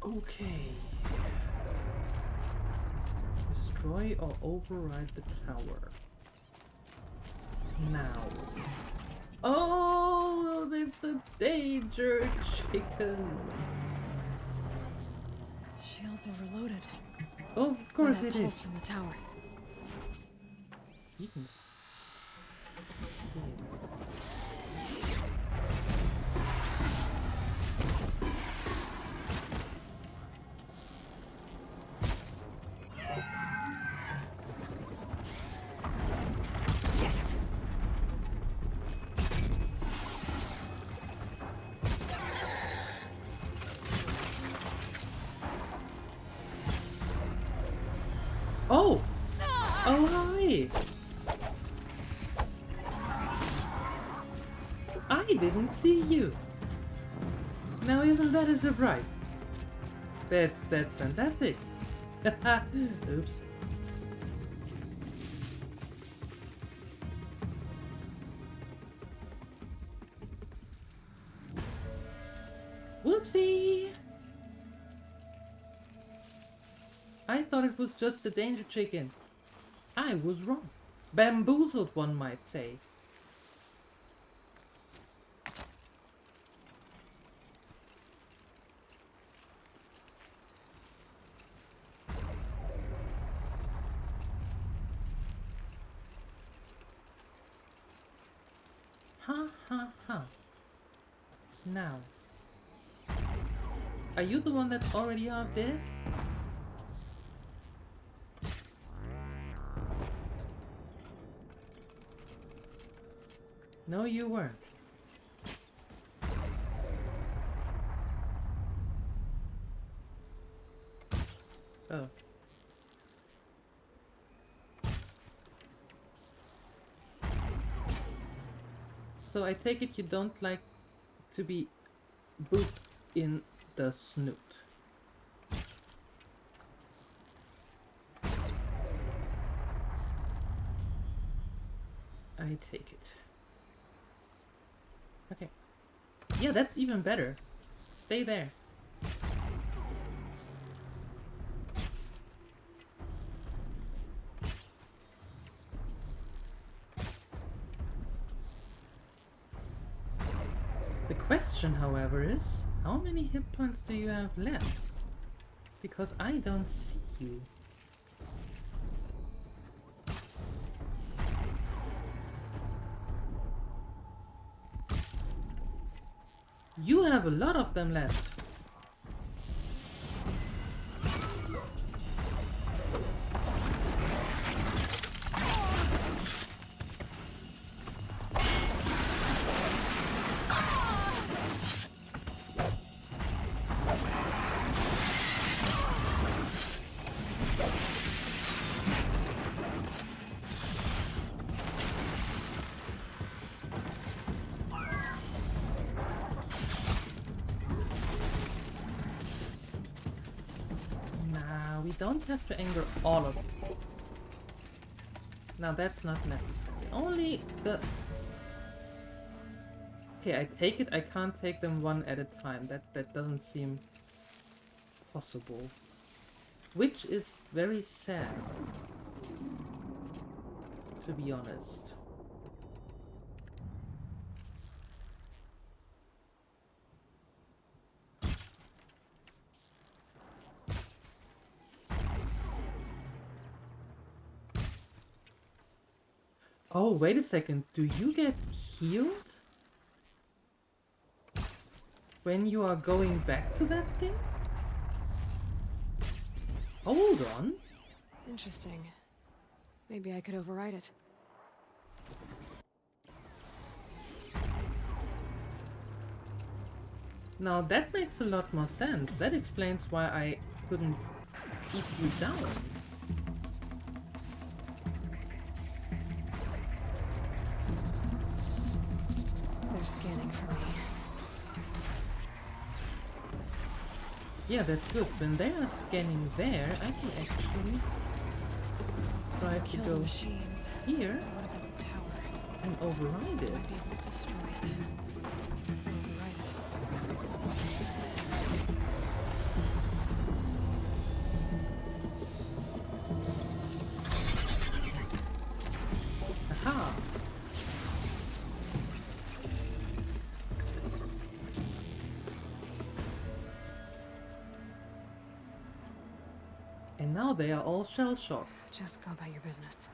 Okay. Destroy or override the tower. Now. Oh, it's a danger chicken. Shield's overloaded. Oh, of course That it pulse is. from the tower. Weaknesses. Yes. Oh! Oh, hi! I didn't see you. Now isn't that a surprise? That's fantastic. Oops. Whoopsie! I thought it was just the danger chicken. I was wrong. Bamboozled, one might say. Ha ha ha. Now. Are you the one that's already half dead? No, you weren't. Oh. So I take it you don't like to be booped in the snoot. I take it. Okay. Yeah, that's even better. Stay there. The question, however, is how many hit points do you have left? Because I don't see you. You have a lot of them left. We don't have to anger all of them. Now that's not necessary. Only the... Okay, I take it I can't take them one at a time. That doesn't seem possible. Which is very sad, to be honest. Oh, wait a second. Do you get healed when you are going back to that thing? Hold on. Interesting. Maybe I could override it. Now that makes a lot more sense. That explains why I couldn't keep you down. They're scanning for me. Yeah, that's good. When they are scanning there, I can actually try to Kill go the machines. here What about the tower? and override it. Might be able to destroy it. Override it. Aha! And now they are all shell-shocked. Just go about your business.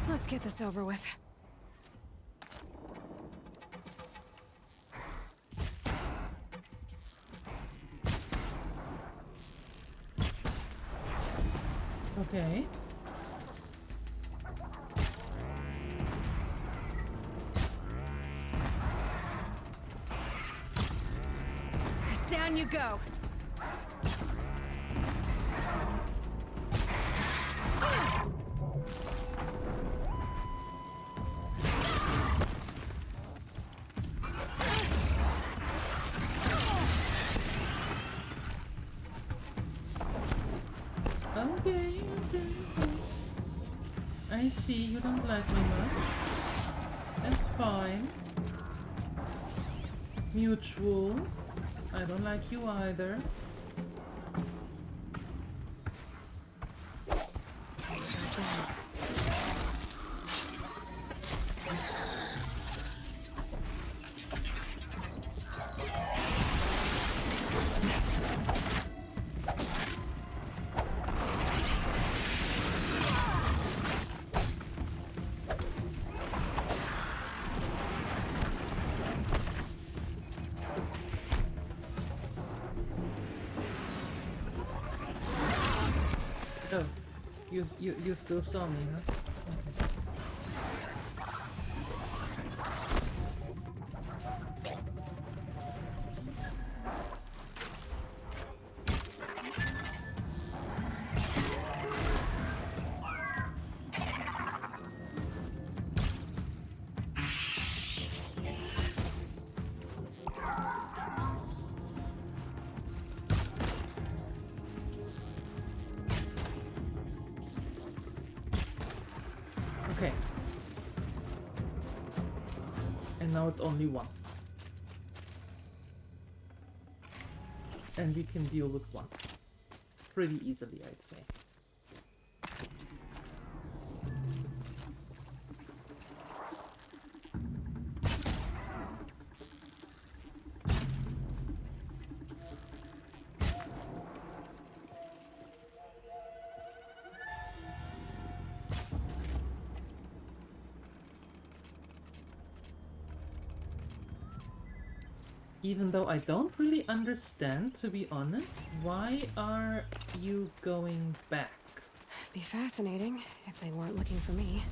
Let's get this over with. Okay. Down you go. Okay. I see you don't like me much. That's fine. Mutual. I don't like you either. Oh, you still saw me, huh? Okay. Okay. And now it's only one. And we can deal with one. Pretty easily, I'd say. Even though I don't really understand, to be honest, why are you going back? Be fascinating if they weren't looking for me.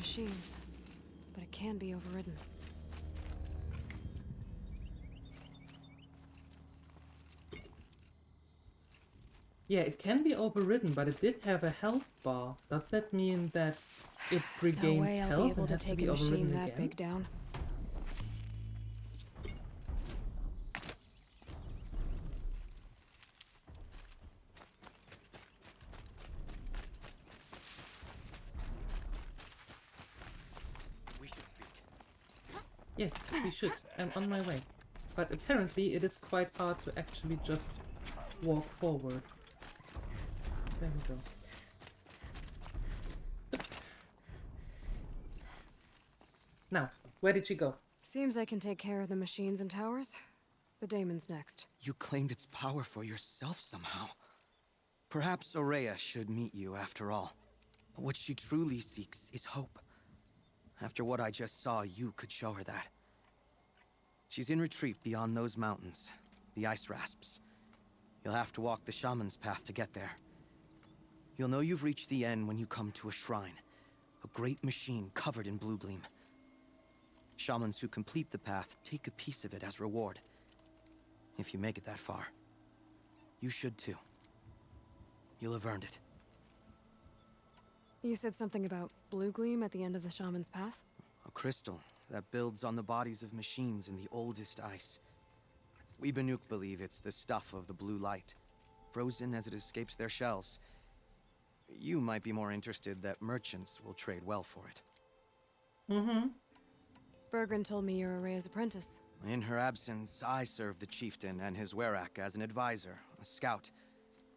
machines, but it can be overridden. Yeah, it can be overridden, but it did have a health bar. Does that mean that it No regains way I'll be health able and to has to take be a machine overridden that again? big down. We should speak. Yes, we should. I'm on my way. But apparently it is quite hard to actually just walk forward. There we go. Now, where did she go? Seems I can take care of the machines and towers. The daemon's next. You claimed its power for yourself somehow. Perhaps Aurea should meet you after all. What she truly seeks is hope. After what I just saw, you could show her that. She's in retreat beyond those mountains, the ice rasps. You'll have to walk the shaman's path to get there. You'll know you've reached the end when you come to a shrine, a great machine covered in blue gleam. Shamans who complete the path take a piece of it as reward. If you make it that far, you should too. You'll have earned it. You said something about blue gleam at the end of the shaman's path? A crystal that builds on the bodies of machines in the oldest ice. We Banuk believe it's the stuff of the blue light, frozen as it escapes their shells. You might be more interested that merchants will trade well for it. Mm-hmm. Bergren told me you're Aurea's apprentice. In her absence, I serve the chieftain and his werak as an advisor, a scout,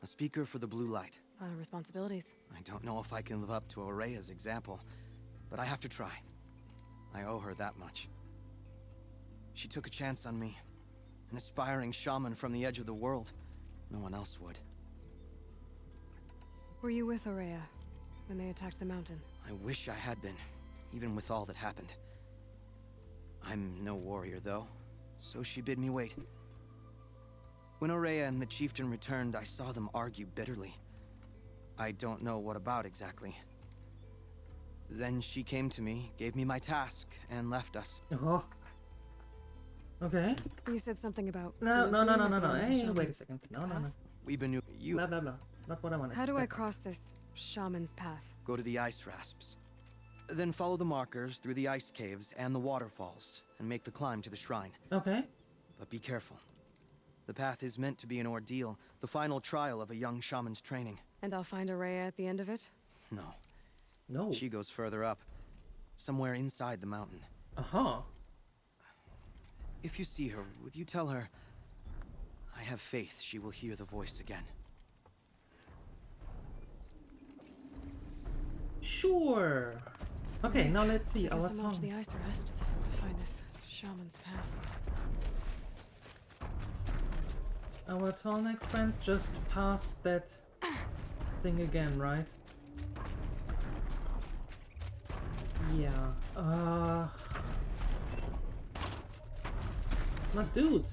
a speaker for the blue light. A lot of responsibilities. I don't know if I can live up to Aurea's example, but I have to try. I owe her that much. She took a chance on me, an aspiring shaman from the edge of the world. No one else would. Were you with Aurea when they attacked the mountain? I wish I had been, even with all that happened. I'm no warrior, though, so she bid me wait. When Aurea and the chieftain returned, I saw them argue bitterly. I don't know what about exactly. Then she came to me, gave me my task, and left us. Oh. Okay. You said something about... No. blue gleam at the end of the Hey, shaman's wait a second. No. path? We Banuk, you... Blah, blah, blah. Not what I wanted. How do I cross this shaman's path? Go to the ice rasps. Then follow the markers through the ice caves and the waterfalls, and make the climb to the shrine. Okay. But be careful. The path is meant to be an ordeal, the final trial of a young shaman's training. And I'll find Aurea at the end of it? No. No. She goes further up, somewhere inside the mountain. Uh-huh. If you see her, would you tell her, I have faith she will hear the voice again. Sure. Okay, now let's see Guess our I'm off to tongue. the ice rasps to find this shaman's path. Our tallneck friend just passed that thing again, right? Yeah. My dude.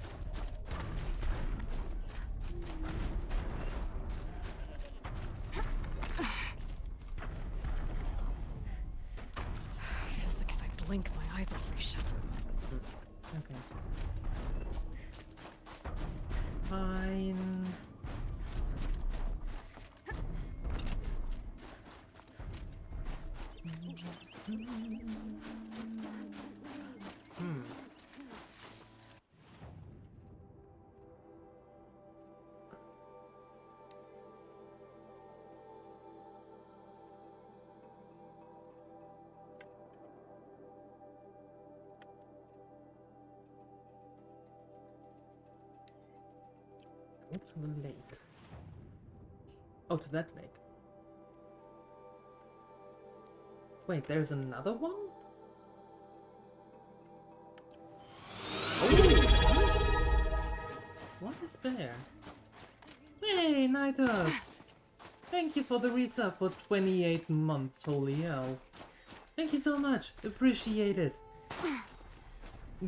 Feels like if I blink, my eyes will freeze shut. Okay. Fine. Go to the lake. Oh, to that lake. Wait, there's another one? Oh! What is there? Hey, Nitus! Thank you for the resub for 28 months, holy hell. Thank you so much, appreciate it.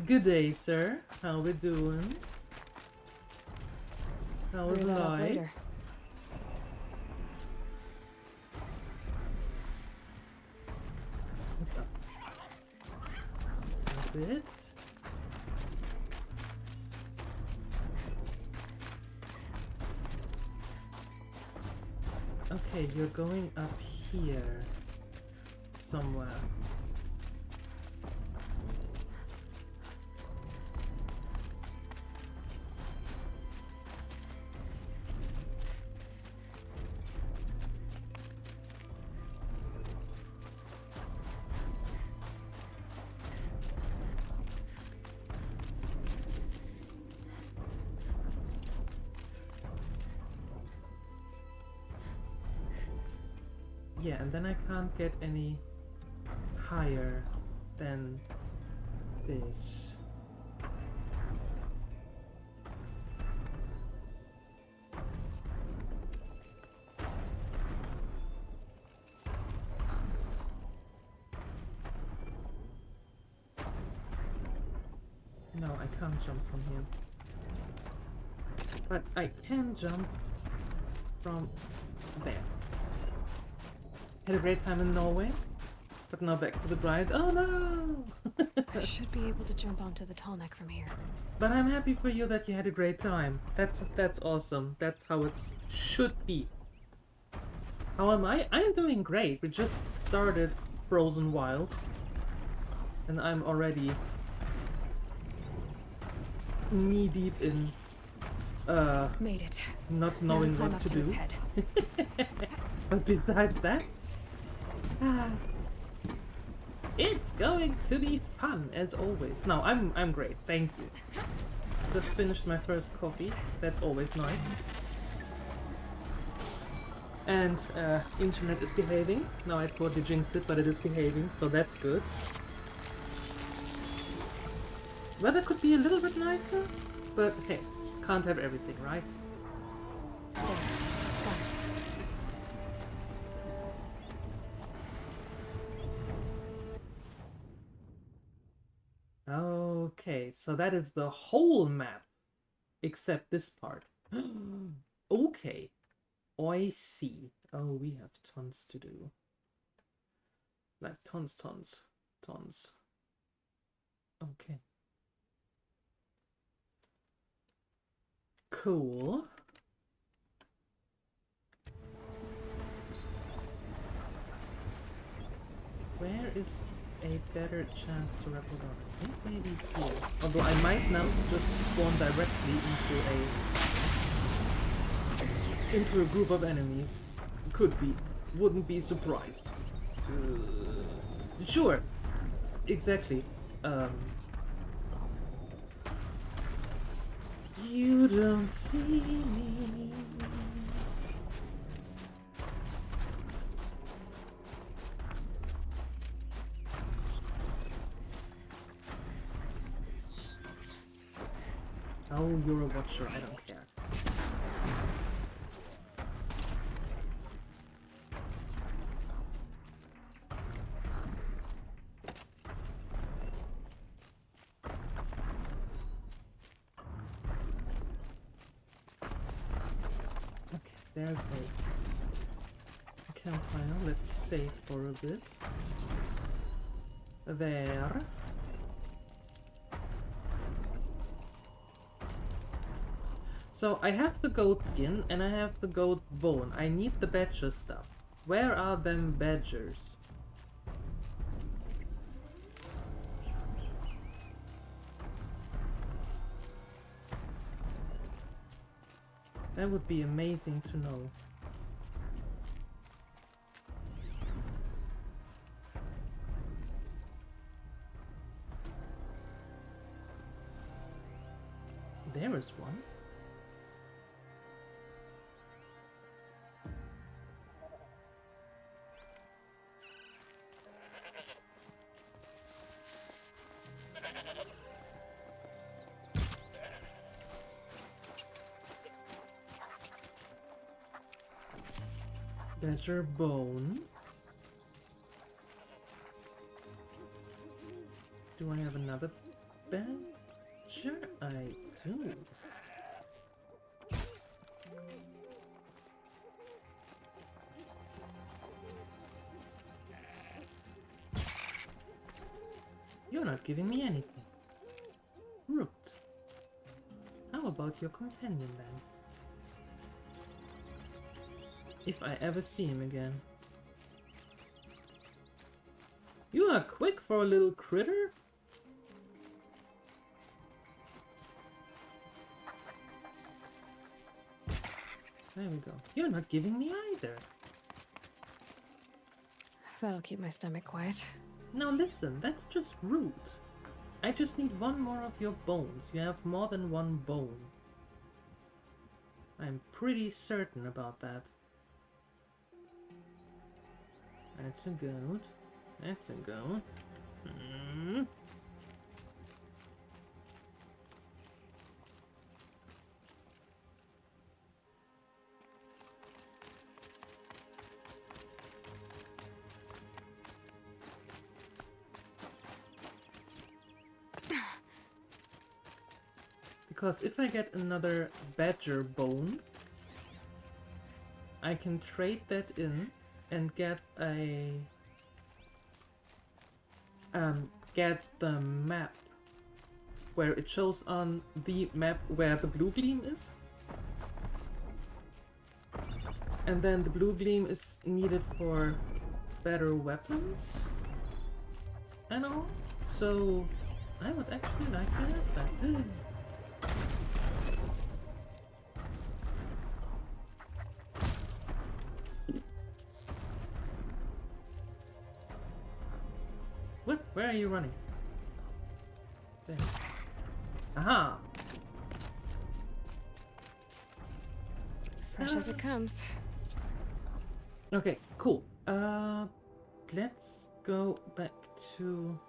Good day, sir. How we doing? How was Bring that up life? later. What's up bit. Okay, you're going up here somewhere. Yeah, and then I can't get any higher than this. No, I can't jump from here. But I can jump from there. Had a great time in Norway, but now back to the bride. Oh no! I should be able to jump onto the tall neck from here. But I'm happy for you that you had a great time. That's awesome. That's how it should be. How am I? I'm doing great. We just started Frozen Wilds, and I'm already knee deep in Made it. not knowing Now climb what up to to do. its head. But besides that, it's going to be fun as always. No, I'm great, thank you. Just finished my first coffee. That's always nice. And internet is behaving. Now I thought you jinxed it, but it is behaving, so that's good. Weather could be a little bit nicer, but hey, can't have everything, right? There. Got it. Okay, so that is the whole map, except this part. Okay, I see. Oh, we have tons to do. Like tons. Okay. Cool. Where is a better chance to rappel down? I think maybe here. Although I might now just spawn directly into a group of enemies. Could be. Wouldn't be surprised. Sure. Exactly. You don't see me. Oh, you're a watcher, I don't care. Okay, there's a campfire. Let's save for a bit. There. So I have the goat skin and I have the goat bone. I need the badger stuff. Where are them badgers? That would be amazing to know. There is one. Badger bone. Do I have another badger? I do. You're not giving me anything. Rude. How about your companion then? If I ever see him again. You are quick for a little critter? There we go. You're not giving me either. That'll keep my stomach quiet. Now listen, that's just rude. I just need one more of your bones. You have more than one bone. I'm pretty certain about that. That's a goat. That's a goat. Because if I get another badger bone, I can trade that in and get the map where it shows on the map where the blue gleam is. And then the blue gleam is needed for better weapons and all. So I would actually like to have that. What? Where are you running? There. Aha! Fresh as it comes. Okay, cool. Let's go back to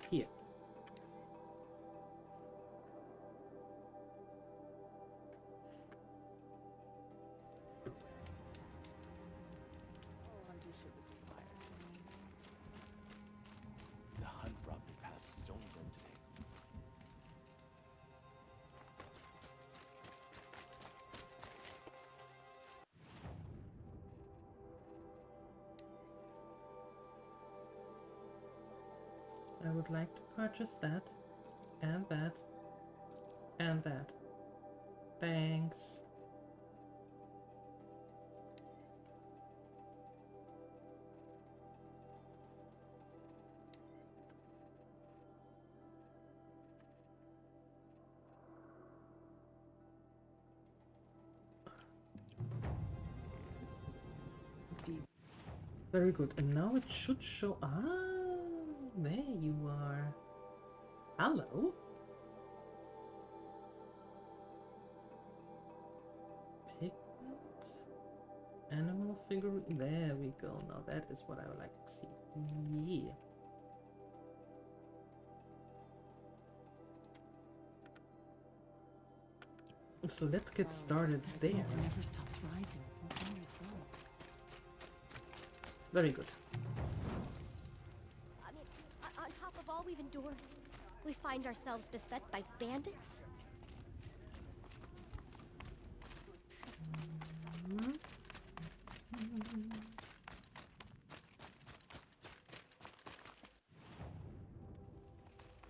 here. The hunt brought me past Stoneland today. I would like to purchase that, and that, and that. Thanks. Very good. And now it should show. Ah, there you are. Hello. Pigment. Animal figurine. There we go. Now that is what I would like to see. Yeah. So let's get started there. Never stops rising from Thunder's throne. Very good. I mean, on top of all we've endured, we find ourselves beset by bandits?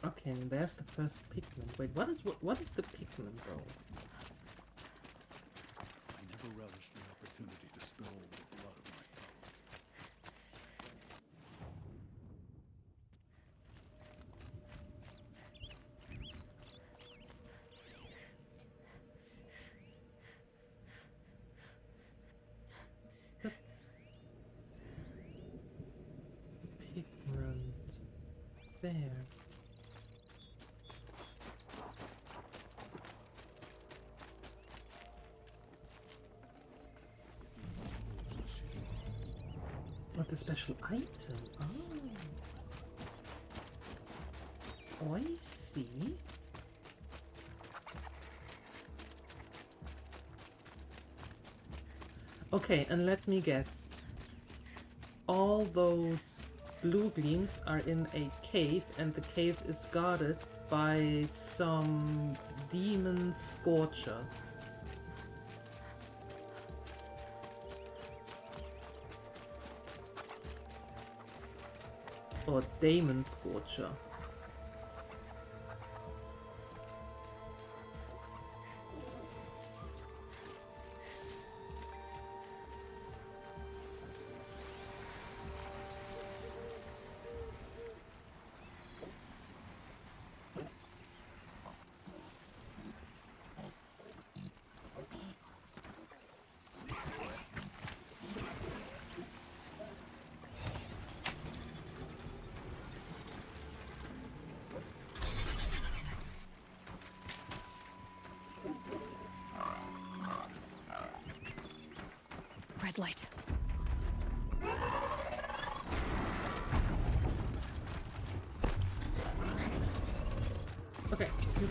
Okay, there's the first pigment. Wait, what is the pigment, bro? I never relished the opportunity to spill the blood of my fellows. Pigment. There. What the special item? Oh, I see. Okay, and let me guess. All those blue gleams are in a cave, and the cave is guarded by some demon scorcher. or Damon Scorcher. Red light. Okay, you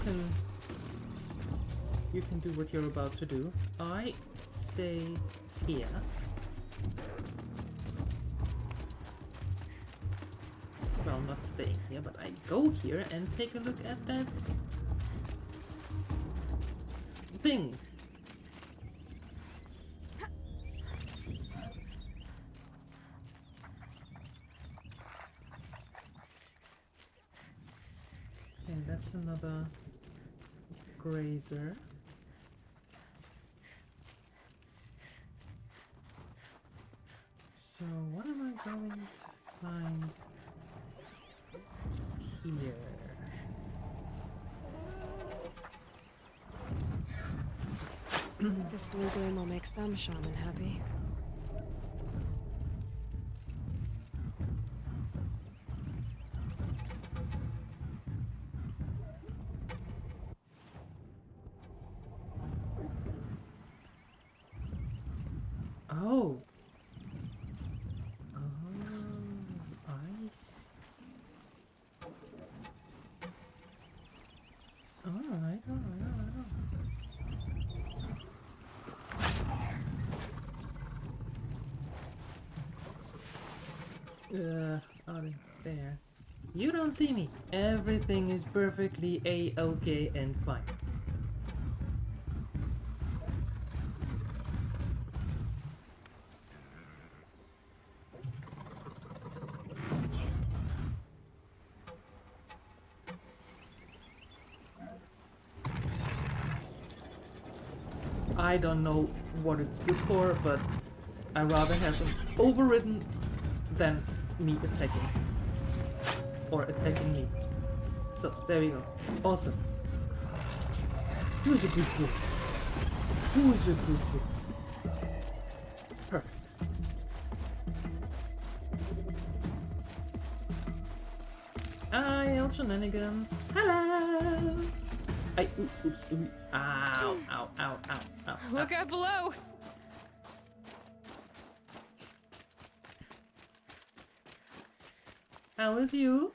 can do what you're about to do. I stay here. Well, not staying here, but I go here and take a look at that thing. Okay, that's another grazer. So what am I going to find here? This blue gleam will make some shaman happy. Oh. Ice. Alright. Out of there. You don't see me. Everything is perfectly A-okay and fine. I don't know what it's good for, but I'd rather have him overridden than me attacking. Or attacking me. So, there we go. Awesome. Who's a good book? Who's a good book? Perfect. I'll shenanigans. Hello! Oops, ow, ow, ow, ow, ow. Look out below! How is you?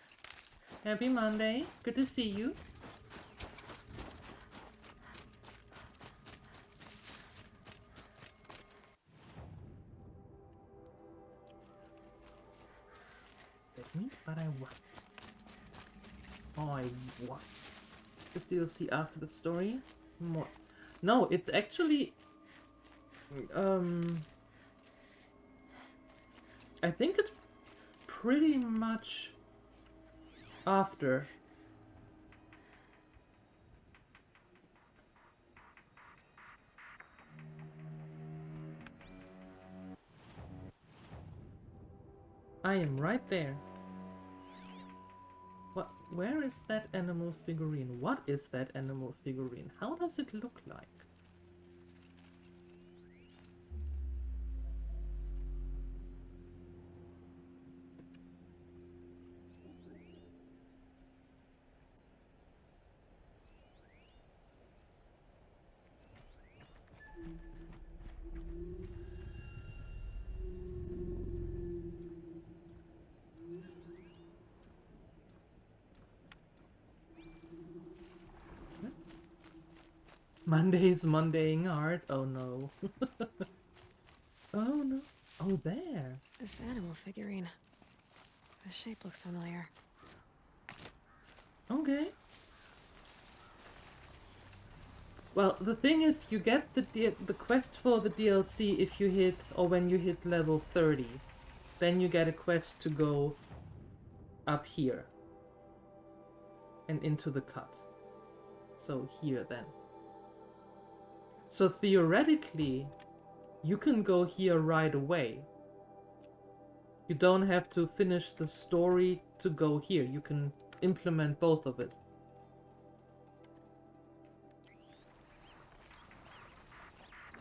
Happy Monday. Good to see you. Let me, but I want. I want. This DLC after the story? More. No, it's actually... I think it's pretty much after. I am right there. What? Where is that animal figurine? What is that animal figurine? How does it look like? Monday's Mondaying hard. Oh no. Oh no. Oh, there. This animal figurine. The shape looks familiar. Okay. Well, the thing is, you get the quest for the DLC if you hit, or when you hit level 30. Then you get a quest to go up here and into the cut. So here then. So theoretically, you can go here right away. You don't have to finish the story to go here. You can implement both of it.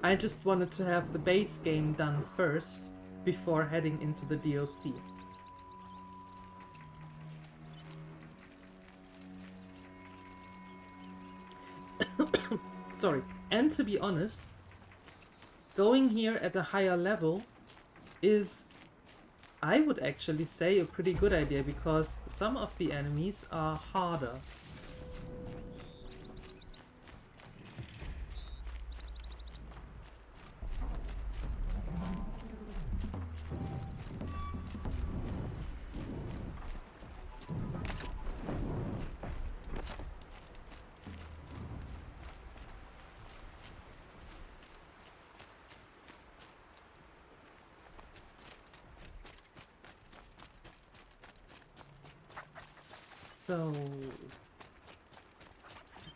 I just wanted to have the base game done first before heading into the DLC. Sorry. And to be honest, going here at a higher level is, I would actually say, a pretty good idea, because some of the enemies are harder. So,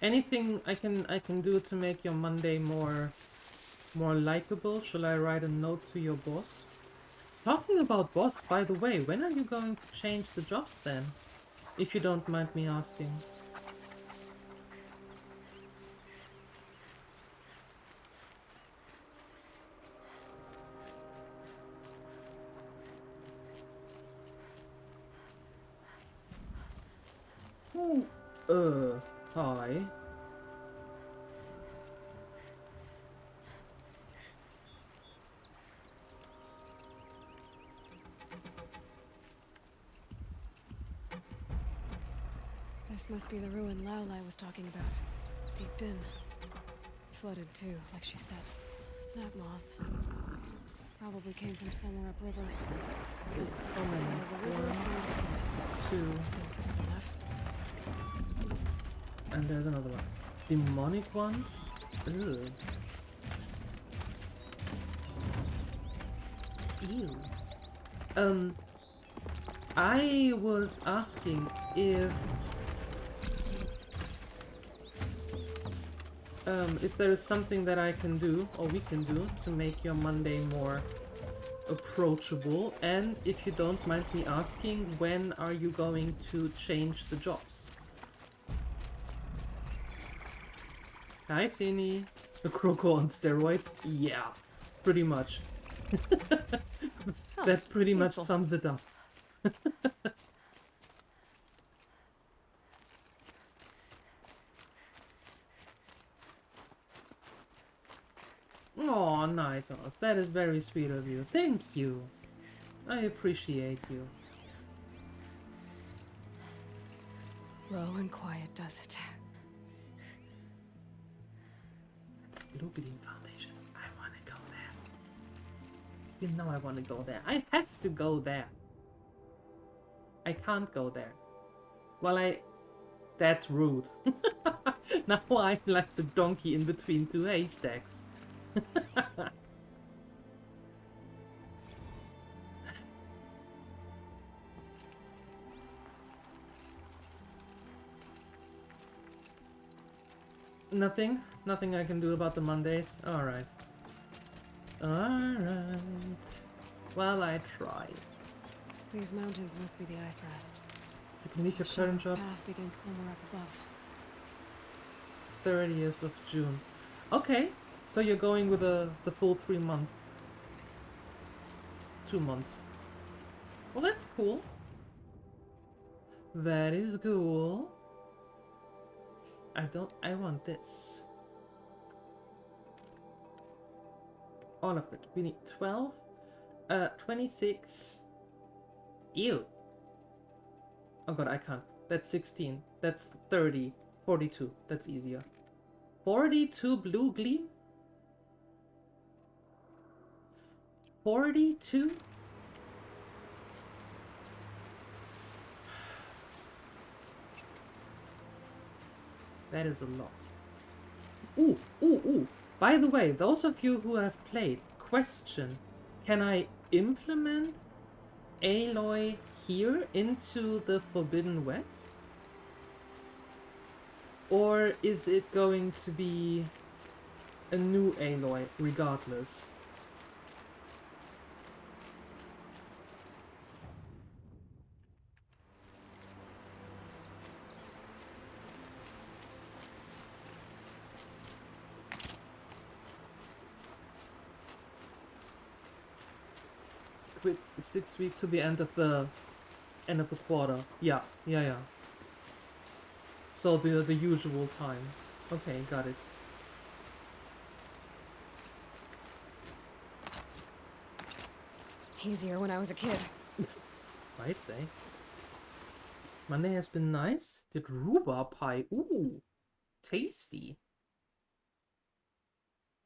anything I can do to make your Monday more likable? Shall I write a note to your boss? Talking about boss, by the way, when are you going to change the jobs then? If you don't mind me asking. Hi. This must be the ruin Aloy was talking about. Leaked in. Flooded too, like she said. Snap moss. Probably came from somewhere upriver. Two. Seems simple enough. And there's another one. Demonic ones? Ugh. Ew. I was asking if there is something that I can do, or we can do, to make your Monday more approachable, and if you don't mind me asking, when are you going to change the jobs? Hi, Sini. A croco on steroids? Yeah, pretty much. That pretty much sums it up. Aw, Nightos, that is very sweet of you. Thank you. I appreciate you. Low and quiet does it. Blue Beam Foundation. I want to go there. You know I want to go there. I have to go there. I can't go there. Well, that's rude. Now I'm like the donkey in between two haystacks. Nothing? Nothing I can do about the Mondays? Alright. Alright. Well, I tried. These mountains must be the ice rasps. You can leave your current job. Path begins somewhere up above. 30th of June. Okay, so you're going with the full 3 months. 2 months. Well, that's cool. That is cool. I want this. All of it. We need 12. 26. Ew. Oh god, I can't. That's 16. That's 30. 42. That's easier. 42 blue gleam? 42? That is a lot. Ooh, ooh, ooh. By the way, those of you who have played, question. Can I implement Aloy here into the Forbidden West? Or is it going to be a new Aloy regardless? Quit 6 weeks to the end of the quarter. Yeah. So the usual time. Okay, got it. Easier when I was a kid. I'd say. Monday has been nice. Did rhubarb pie. Ooh, tasty.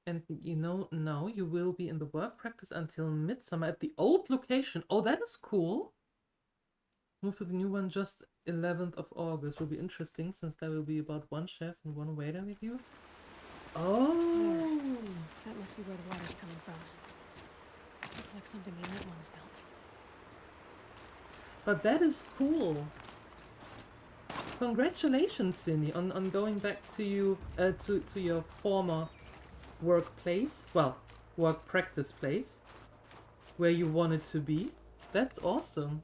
And you know, now you will be in the work practice until midsummer at the old location. Oh, that is cool. Move to the new one just 11th of August. Will be interesting since there will be about one chef and one waiter with you. Oh. There. That must be where the water's coming from. Looks like something the old ones built. But that is cool. Congratulations, Cindy, on going back to you to your former workplace. Well, work practice place where you wanted to be. That's awesome.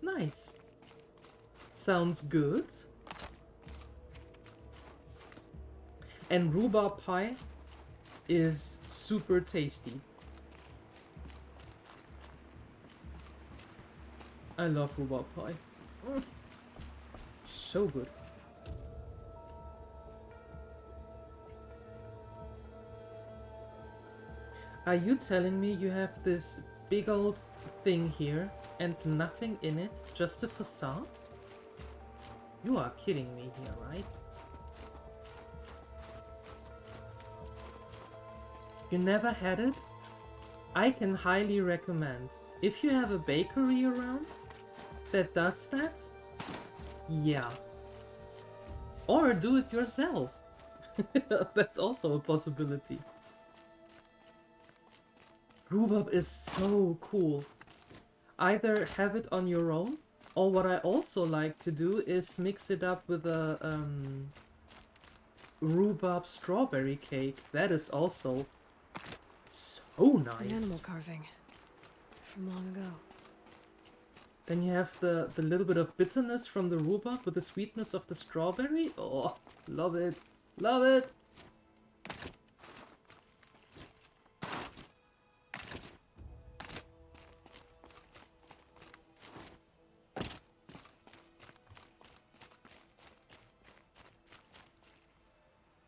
Nice. Sounds good. And rhubarb pie is super tasty. I love rhubarb pie. So good. Are you telling me you have this big old thing here and nothing in it, just a facade? You are kidding me here, right? You never had it? I can highly recommend. If you have a bakery around that does that, yeah. Or do it yourself. That's also a possibility. Rhubarb is so cool. Either have it on your own, or what I also like to do is mix it up with a rhubarb strawberry cake. That is also so nice. An animal carving from long ago. Then you have the little bit of bitterness from the rhubarb with the sweetness of the strawberry. Oh, love it. Love it.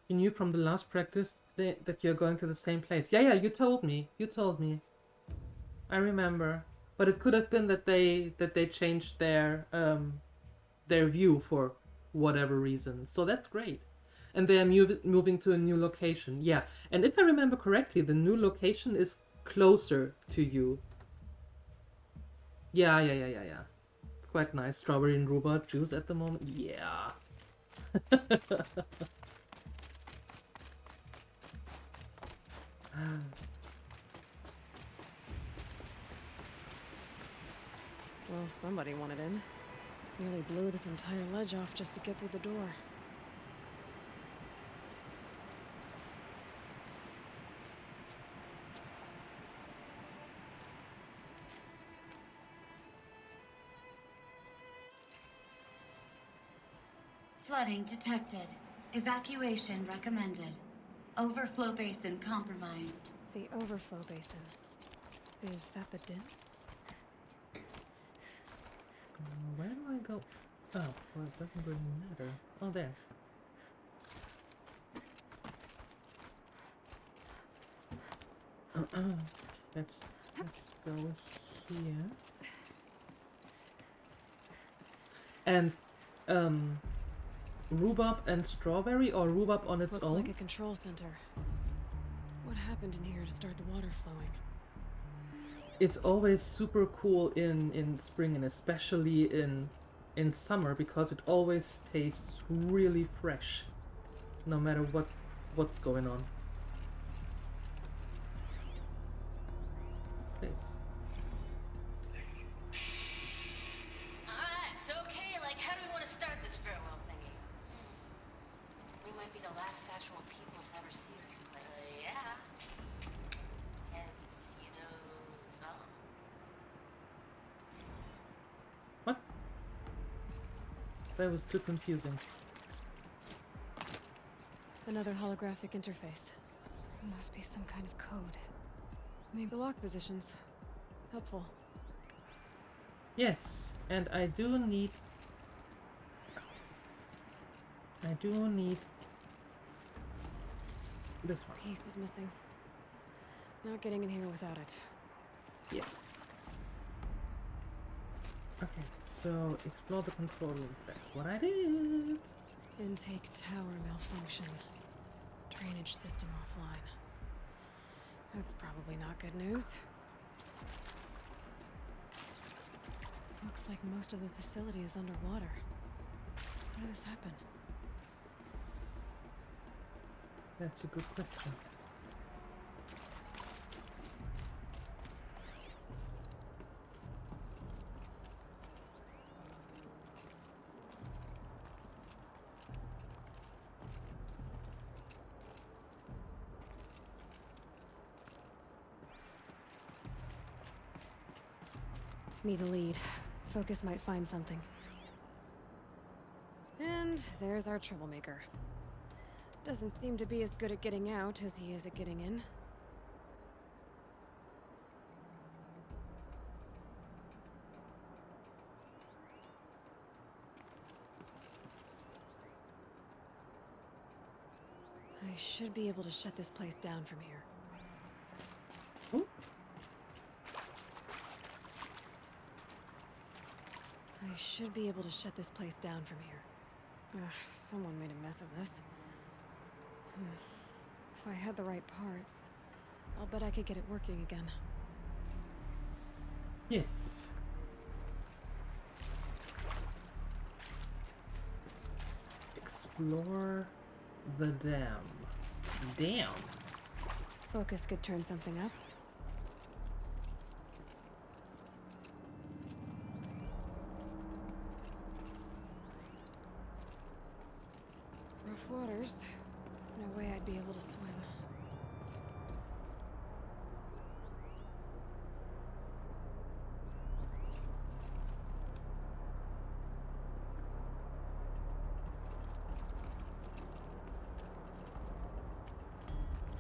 You knew from the last practice that you're going to the same place. Yeah, you told me. You told me. I remember. But it could have been that they changed their view for whatever reason. So that's great. And they are moving to a new location. Yeah. And if I remember correctly, the new location is closer to you. Yeah. Quite nice. Strawberry and rhubarb juice at the moment. Yeah. Well, somebody wanted in. Nearly blew this entire ledge off just to get through the door. Flooding detected. Evacuation recommended. Overflow basin compromised. The overflow basin. Is that the den? Where do I go? Oh, well, it doesn't really matter. Oh, there. Let's go here. And rhubarb and strawberry, or rhubarb on its own? Looks like a control center. What happened in here to start the water flowing? It's always super cool in spring and especially in summer because it always tastes really fresh, no matter what's going on. What's this? That was too confusing. Another holographic interface. Must be some kind of code. Maybe the lock positions. Helpful. Yes, and I do need this one. Piece is missing. Not getting in here without it. Yes. Okay, so explore the control room. That's what I did. Intake tower malfunction. Drainage system offline. That's probably not good news. Looks like most of the facility is underwater. How did this happen? That's a good question. Need a lead. Focus might find something. And there's our troublemaker. Doesn't seem to be as good at getting out as he is at getting in. I should be able to shut this place down from here. Ooh. I should be able to shut this place down from here. Ugh, someone made a mess of this. If I had the right parts, I'll bet I could get it working again. Yes. Explore the dam. Damn. Focus could turn something up. Rough waters. No way I'd be able to swim.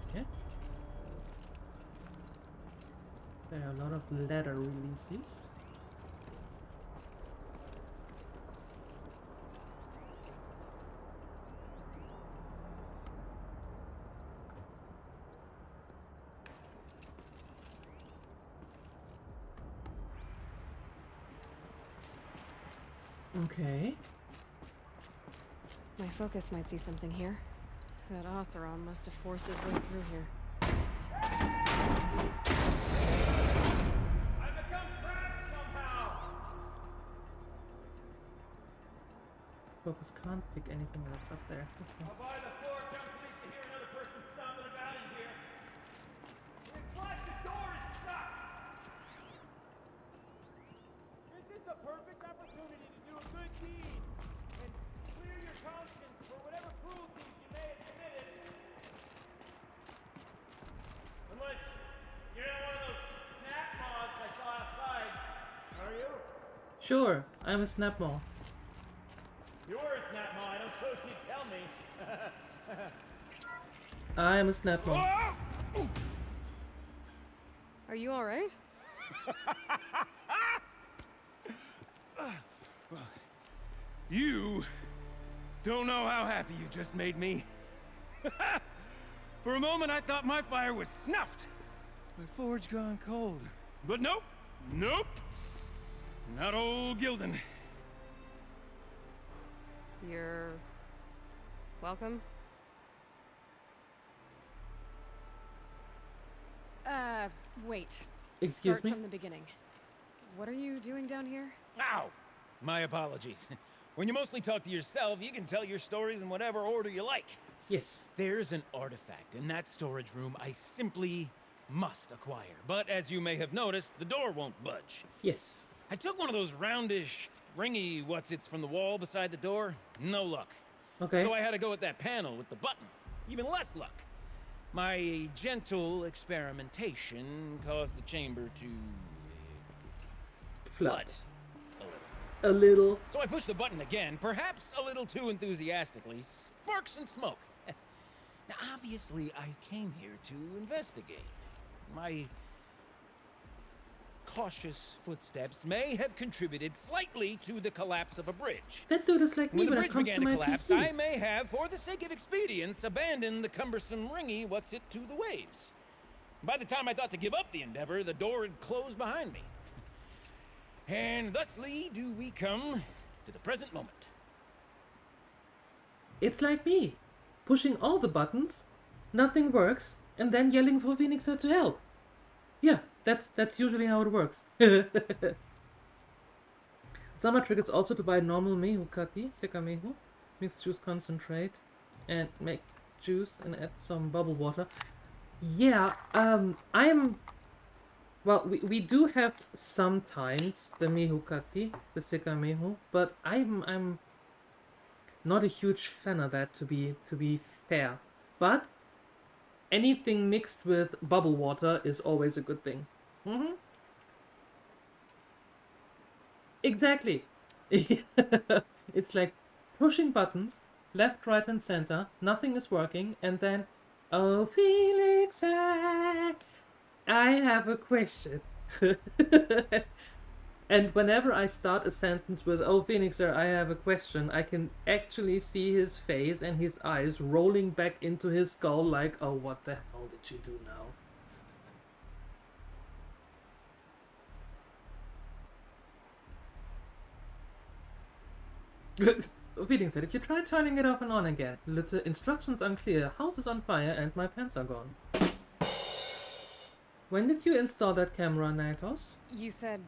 Okay. There are a lot of ladder releases. Okay. My focus might see something here. That Oseram must have forced his way through here. I've become trapped somehow! Focus can't pick anything else up there. Okay. I'll buy the floor, come please to hear another person stomping about in here. Reflect, the door is stuck! This is a perfect opportunity to do a good deed and clear your conscience for whatever cruelties you may have committed. Unless you're not one of those snap mods I saw outside, are you? Sure, I'm a snap mall. You were a snap mod, I don't suppose you'd tell me. I am a snap mall. Are you alright? You don't know how happy you just made me. For a moment, I thought my fire was snuffed. My forge gone cold. But nope, nope. Not old Gildan. You're... welcome? Wait. Excuse Start me? from the beginning. What are you doing down here? Ow! My apologies. When you mostly talk to yourself, you can tell your stories in whatever order you like. Yes. There's an artifact in that storage room I simply must acquire. But as you may have noticed, the door won't budge. Yes. I took one of those roundish, ringy what's-its from the wall beside the door. No luck. Okay. So I had to go with that panel with the button. Even less luck. My gentle experimentation caused the chamber to... flood. A little. A little. So I push the button again, perhaps a little too enthusiastically. Sparks and smoke. Now, obviously, I came here to investigate. My cautious footsteps may have contributed slightly to the collapse of a bridge. That dude is like me When the when bridge it comes began to to my collapse, PC. I may have, for the sake of expedience, abandoned the cumbersome ringy what's-it to the waves. By the time I thought to give up the endeavor, the door had closed behind me. And thusly do we come to the present moment. It's like me, pushing all the buttons, nothing works, and then yelling for Phoenixer to help. Yeah, that's usually how it works. Summer triggers also to buy normal mehu kati, seka mehu, mix juice concentrate, and make juice and add some bubble water. Yeah, well, we do have sometimes the mehu kati, the seka mehu, but I'm not a huge fan of that, to be fair. But anything mixed with bubble water is always a good thing. Mm-hmm. Exactly. It's like pushing buttons, left, right, and center, nothing is working, and then, oh, Felix, I have a question. And whenever I start a sentence with, oh, Phoenixer, I have a question, I can actually see his face and his eyes rolling back into his skull like, oh, what the hell did you do now? Phoenixer, if you try turning it off and on again, the instructions unclear, house is on fire and my pants are gone. When did you install that camera, Natos? You said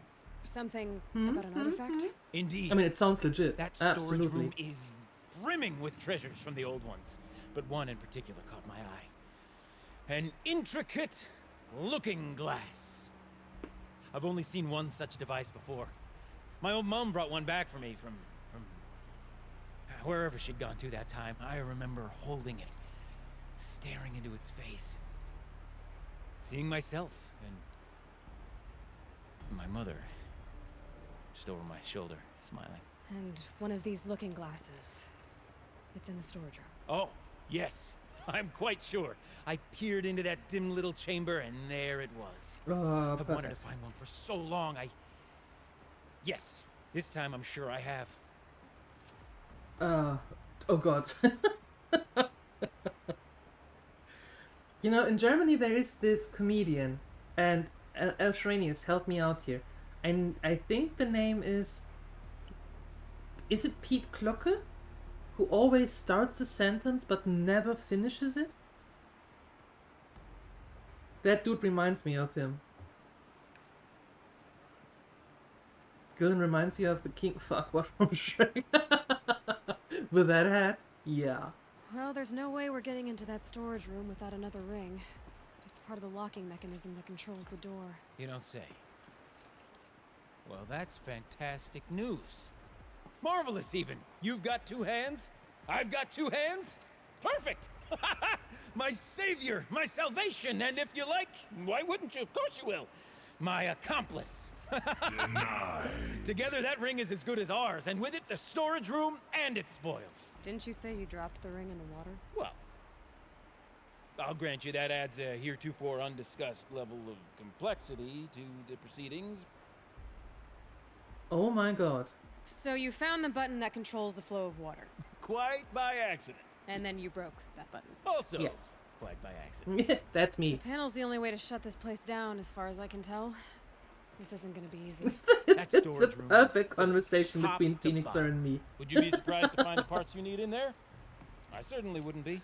something about an artifact? Indeed. I mean, it sounds legit. That storage Absolutely. room is brimming with treasures from the old ones, but one in particular caught my eye. An intricate looking glass. I've only seen one such device before. My old mom brought one back for me from wherever she'd gone to that time. I remember holding it, staring into its face, seeing myself and my mother just over my shoulder, smiling. And one of these looking glasses. It's in the storage room. Oh, yes. I'm quite sure. I peered into that dim little chamber, and there it was. Oh, I've wanted to find one for so long. Yes, this time I'm sure I have. Oh god. You know, in Germany there is this comedian, and Elshranius, help me out here. And I think the name is it Pete Glocke? Who always starts a sentence but never finishes it? That dude reminds me of him. Gillen reminds you of the king fuck from Shrek. With that hat? Yeah. Well, there's no way we're getting into that storage room without another ring. It's part of the locking mechanism that controls the door. You don't say. Well, that's fantastic news. Marvelous, even. You've got two hands. I've got two hands. Perfect. My savior, my salvation, and if you like, why wouldn't you? Of course you will. My accomplice. Denied. Together, that ring is as good as ours, and with it, the storage room and its spoils. Didn't you say you dropped the ring in the water? Well, I'll grant you that adds a heretofore undiscussed level of complexity to the proceedings. Oh my god. So you found the button that controls the flow of water. Quite by accident. And then you broke that button. Also, Yeah. quite by accident. That's me. The panel's the only way to shut this place down, as far as I can tell. This isn't gonna be easy. That It's the storage room is perfect filled conversation top between to Phoenixer bottom. and me. Would you be surprised to find the parts you need in there? I certainly wouldn't be.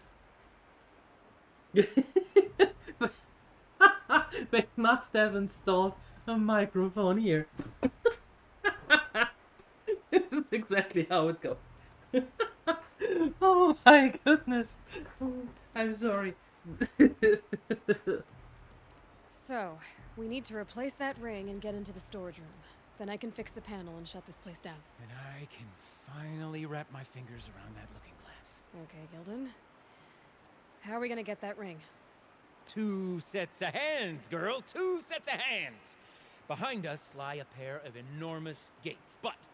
They must have installed a microphone here. This is exactly how it goes. Oh my goodness. I'm sorry. So, we need to replace that ring and get into the storage room. Then I can fix the panel and shut this place down. And I can finally wrap my fingers around that looking glass. Okay, Gilden. How are we gonna get that ring? 2 sets of hands, girl. 2 sets of hands. Behind us lie a pair of enormous gates, but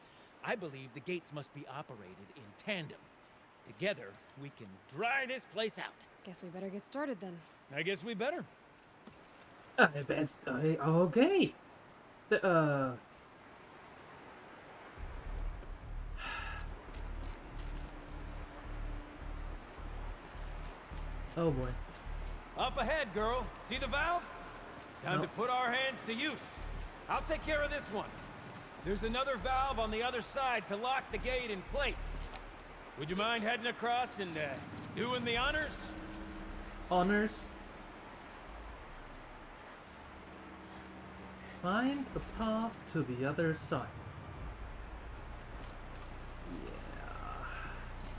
I believe the gates must be operated in tandem. Together, we can dry this place out. Guess we better get started then. I guess we better. Okay. Oh boy. Up ahead, girl. See the valve? Time to put our hands to use. I'll take care of this one. There's another valve on the other side to lock the gate in place. Would you mind heading across and doing the honors? Honors? Find a path to the other side.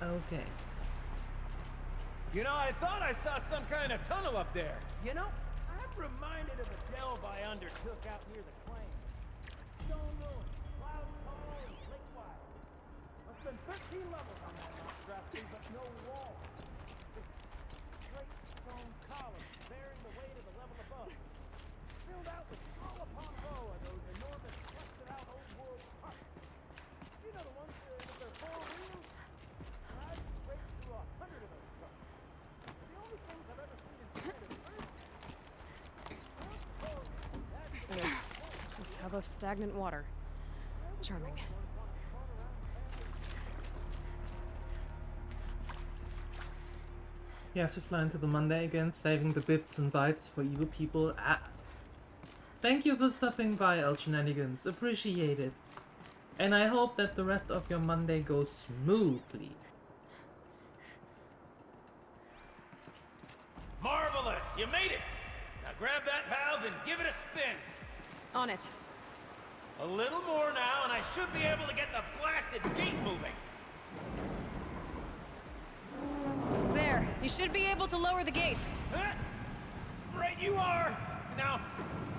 Yeah. Okay. You know, I thought I saw some kind of tunnel up there. You know, I'm reminded of a delve I undertook out near the claim. Stone ruins, cloud tall and lake wide. Must have been 13 levels on that monstrosity, but no wall. Just straight stone columns bearing the weight of the level above. Filled out with row upon row of those enormous rusted out old world parts. You know the ones with their four wheels? I've scraped through 100 of those trucks. The only things I've ever seen in planet Earth. A tub of stagnant water. Charming. You have to fly into the Monday again, saving the bits and bytes for evil people. Thank you for stopping by, El Shenanigans. Appreciate it. And I hope that the rest of your Monday goes smoothly. Marvelous! You made it! Now grab that valve and give it a spin. On it. A little more now, and I should be able to get the blasted gate moving. There. You should be able to lower the gate. Right you are! Now,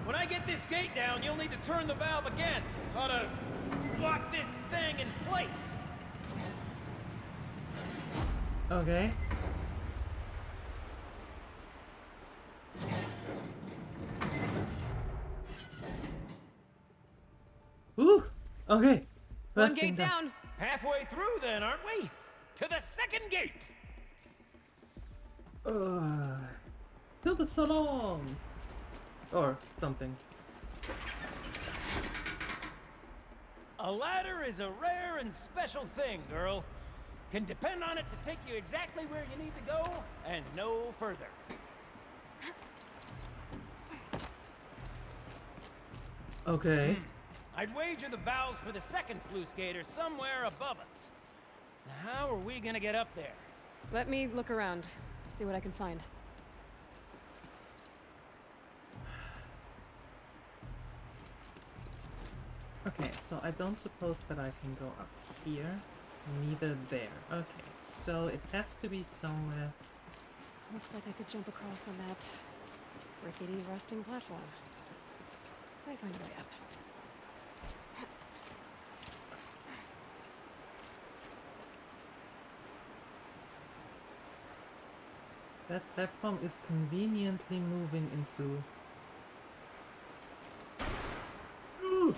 when I get this gate down, you'll need to turn the valve again. Ought to lock this thing in place. Okay. Woo! Okay. One First gate thing down. Halfway through then, aren't we? To the second gate! Build it so long! Or something. A ladder is a rare and special thing, girl. Can depend on it to take you exactly where you need to go, and no further. Okay. I'd wager the valves for the second sluice gate are somewhere above us. Now, how are we gonna get up there? Let me look around. See what I can find. Okay, so I don't suppose that I can go up here. Neither there. Okay, so it has to be somewhere. Looks like I could jump across on that rickety rusting platform. I find a way up. That platform is conveniently moving into... Ooh!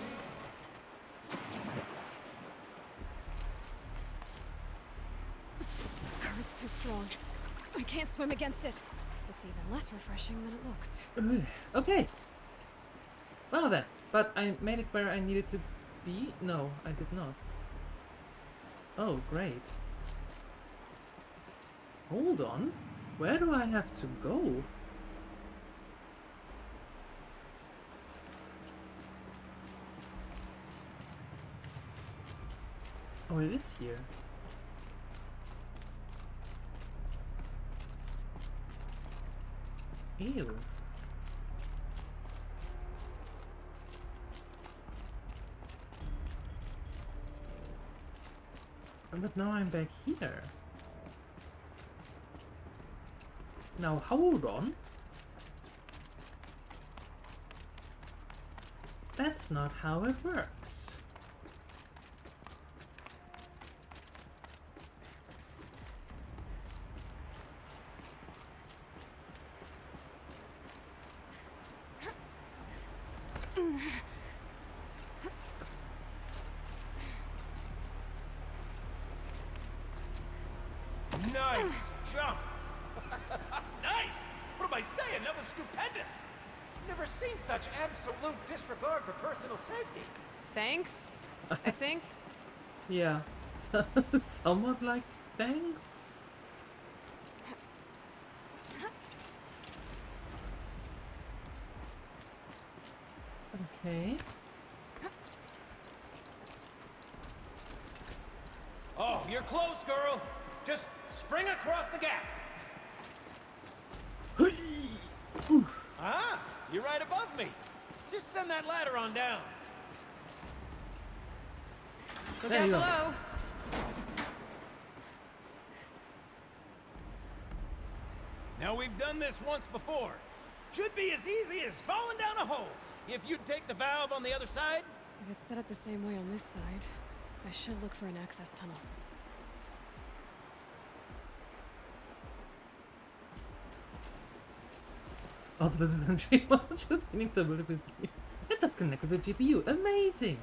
Current's too strong. I can't swim against it. It's even less refreshing than it looks. Okay. Well then, but I made it where I needed to be? No, I did not. Oh, great. Hold on. Where do I have to go? Oh, it is here. Ew. But now I'm back here. Now hold on. That's not how it works. Nice jump. Nice. What am I saying? That was stupendous. Never seen such absolute disregard for personal safety. Thanks, I think. Yeah. Somewhat like thanks. Okay. Oh, you're close, girl. Just spring across the gap. Ah, you're right above me. Just send that ladder on down. Look There out you go. below. Now we've done this once before. Should be as easy as falling down a hole. If you take the valve on the other side. If it's set up the same way on this side, I should look for an access tunnel. Also, this eventually was just meaning to it just connected the GPU. Amazing.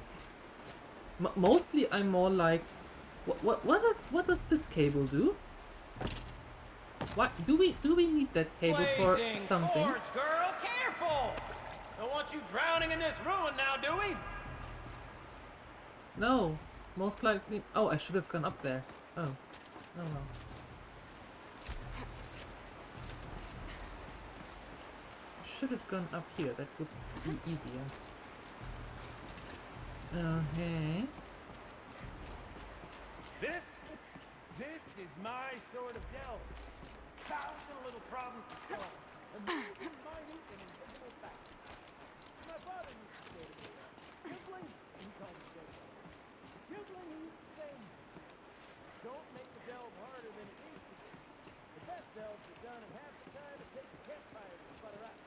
Mostly, I'm more like, what does this cable do? What do we need that cable for Blazing something? Forge, girl, careful! Don't want you drowning in this ruin now, do we? No, most likely. Oh, I should have gone up there. Oh, oh well. Should have gone up here. That would be easier. Okay. This is my sort of delve. Thousand little problems to solve. A million minute and invisible facts. My father used to say to me, Kibling, he called me Dave. Kibling, he used to say, don't make the delve harder than it needs to be. The best delves are done in half the time it takes a campfire to sputter out.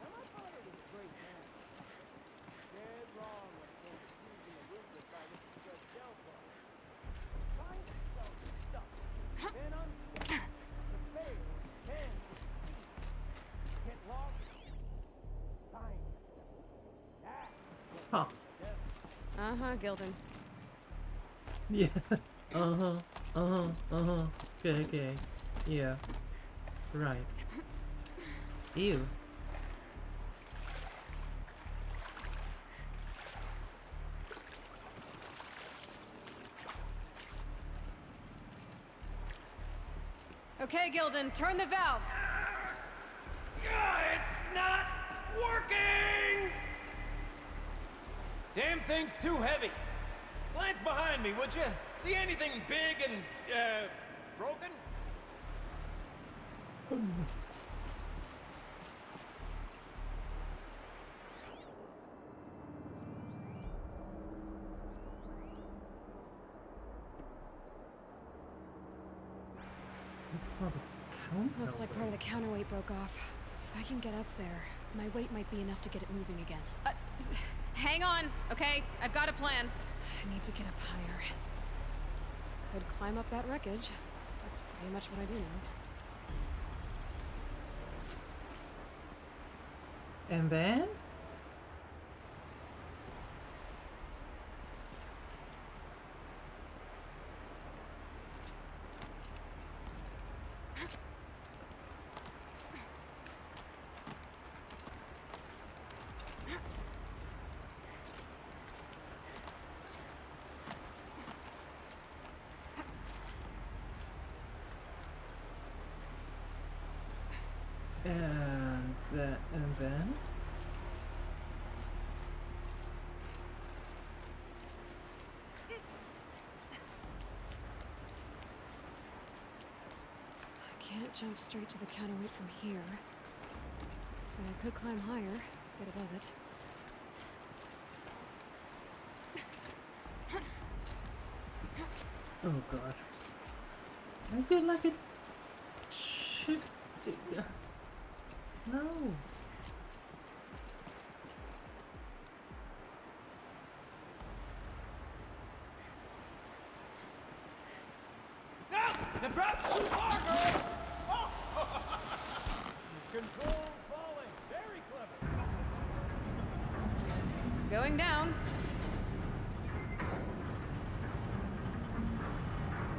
Now my father was a great man. Dead wrong when it came to choosing a route that by Mr. Fred delve was. Find yourself stuck. Then unstuck. To fail can succeed. Get lost. Find yourself. Huh. Uh-huh, Gildan. Yeah. Okay. Yeah. Right. Ew. Okay, Gildan, turn the valve. It's not working! Damn thing's too heavy. Glance behind me, would you? See anything big and, broken? Oh, the counter. Looks like part of the counterweight broke off. If I can get up there, my weight might be enough to get it moving again. Hang on, okay? I've got a plan. I need to get up higher. Could climb up that wreckage. That's pretty much what I do now. And then? And then? I can't jump straight to the counterweight from here. But I could climb higher, get above it. Oh god. I feel like it should... No. No! The drop's too far, girl! Oh! Control falling. Very clever. Going down.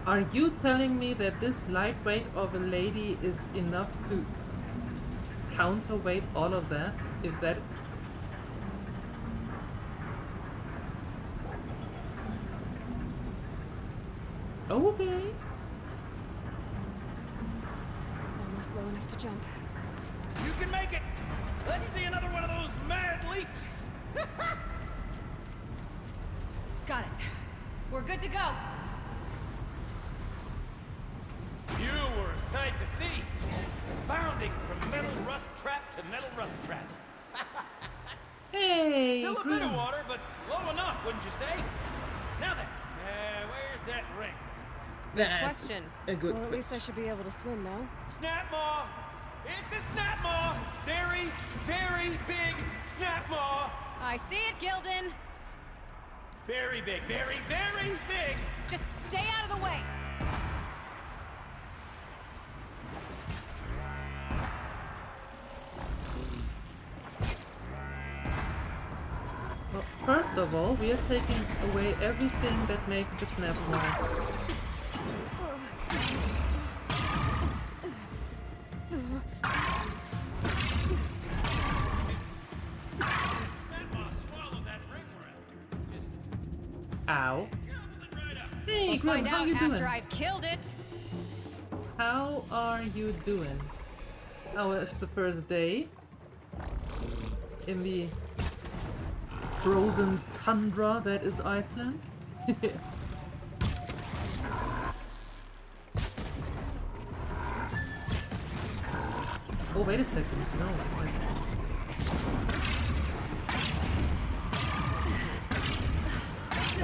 Are you telling me that this lightweight of a lady is enough to counterweight all of that? If that... Okay. Almost low enough to jump. You can make it! Let's see another one of those mad leaps! Got it. We're good to go. You were a sight to see. Bounding from metal rust trap to metal rust trap. Hey! Still a bit of water, but low enough, wouldn't you say? Now then, where's that ring? That's Question. a good Well, at least I should be able to swim now. Snap maw! It's a snap maw! Very, very big snap maw! I see it, Gildan. Very big, very, very big! Just stay out of the way. Well, first of all, we are taking away everything that makes the snap more. Ow. Hey, We'll Grim, find how out you after doing? I've killed it. How are you doing? How is the first day in the frozen tundra that is Iceland? Oh, wait a second. No,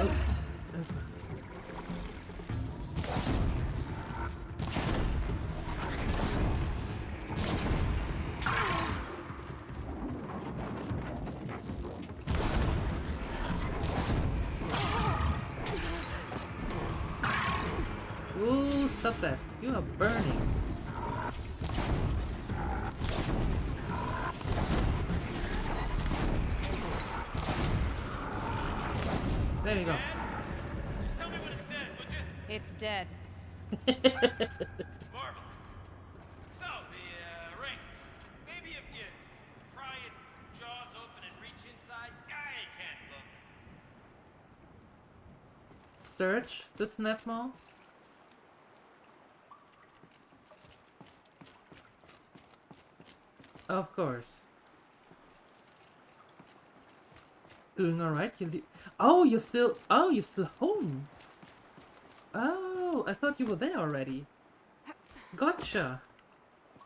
oh. Ooh, stop that. You are burning. There you go. Tell me when it's dead, would you? It's dead. Marvelous. So, the ring. Maybe if you pry its jaws open and reach inside, I can't look. Search the snap maw. Of course. Doing alright? Oh, you're still home. Oh, I thought you were there already. Gotcha.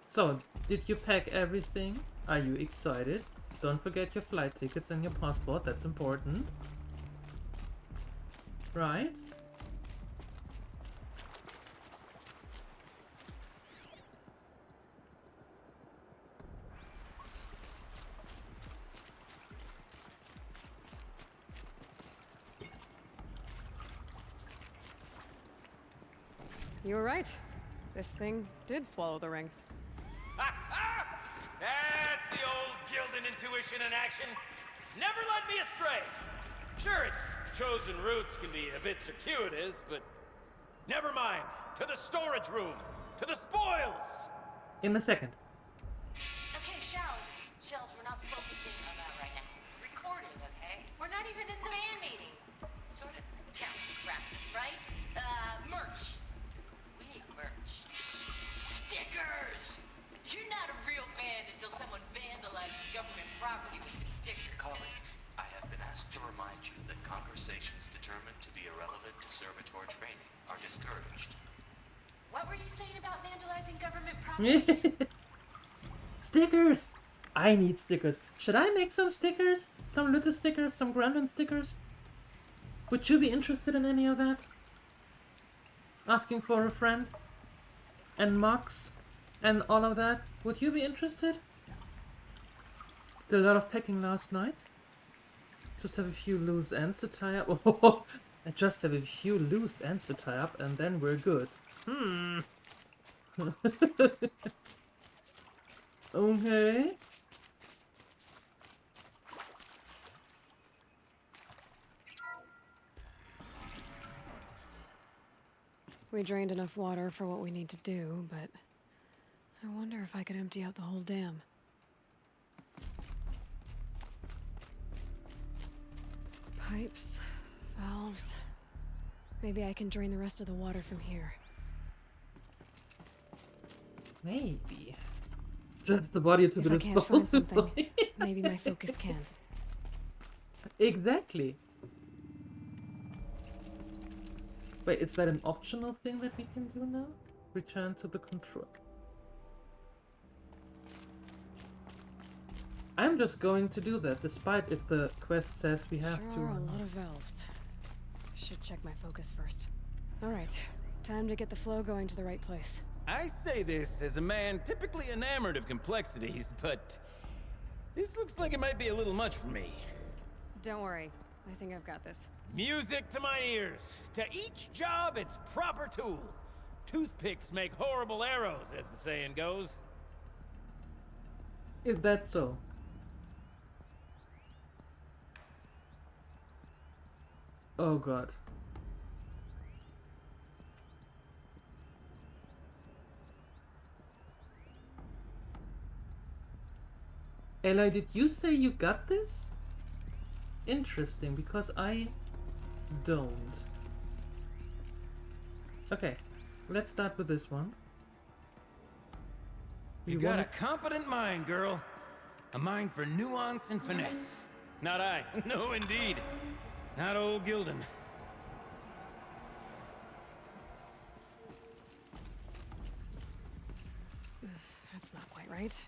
So, did you pack everything? Are you excited? Don't forget your flight tickets and your passport, that's important. Right? You were right. This thing did swallow the ring. That's the old Gildan intuition in action. It's never led me astray. Sure, its chosen routes can be a bit circuitous, but never mind. To the storage room. To the spoils. In a second. Okay, Shells, we're not focusing on that right now. Recording, okay? We're not even in the band meeting. Sort of counts as practice, right? Merch. We need merch. Stickers! You're not a real band until someone vandalizes government property with your sticker. Colleagues, I have been asked to remind you that conversations determined to be irrelevant to servitor training are discouraged. What were you saying about vandalizing government property? Stickers! I need stickers. Should I make some stickers? Some little stickers? Some gremlin stickers? Would you be interested in any of that? Asking for a friend? And mugs? And all of that? Would you be interested? Did a lot of packing last night. Just have a few loose ends to tie up. Oh, I just have a few loose ends to tie up and then we're good. Okay. We drained enough water for what we need to do, but I wonder if I could empty out the whole dam. Pipes, valves. Maybe I can drain the rest of the water from here. Maybe. Just the body to If the I can't find responsible. something, maybe my focus can. Exactly. Wait, is that an optional thing that we can do now? Return to the control. I'm just going to do that, despite if the quest says we have Sure to. are a lot of valves. Should check my focus first. All right, time to get the flow going to the right place. I say this as a man typically enamored of complexities, but this looks like it might be a little much for me. Don't worry, I think I've got this. Music to my ears. To each job, its proper tool. Toothpicks make horrible arrows, as the saying goes. Is that so? Oh god. Aloy, did you say you got this? Interesting, because I don't. Okay, let's start with this one. You got a competent mind, girl. A mind for nuance and finesse. Not I. No, indeed. Not old Gildan. That's not quite right.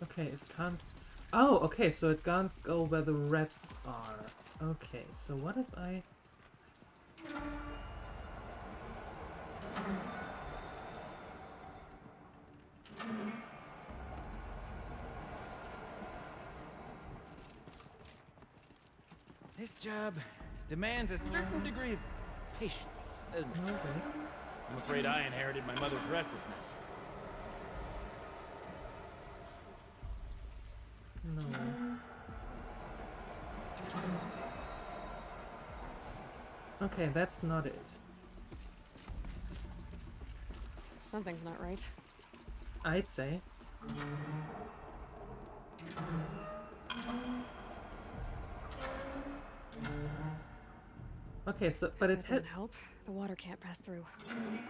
Okay, it can't... Oh, okay, so it can't go where the reds are. Okay, so what if I... This job demands a certain degree of patience, doesn't it? Okay. I'm afraid I inherited my mother's restlessness. No. Okay, that's not it. Something's not right. I'd say. Okay, so, but it That didn't help. The water can't pass through. You've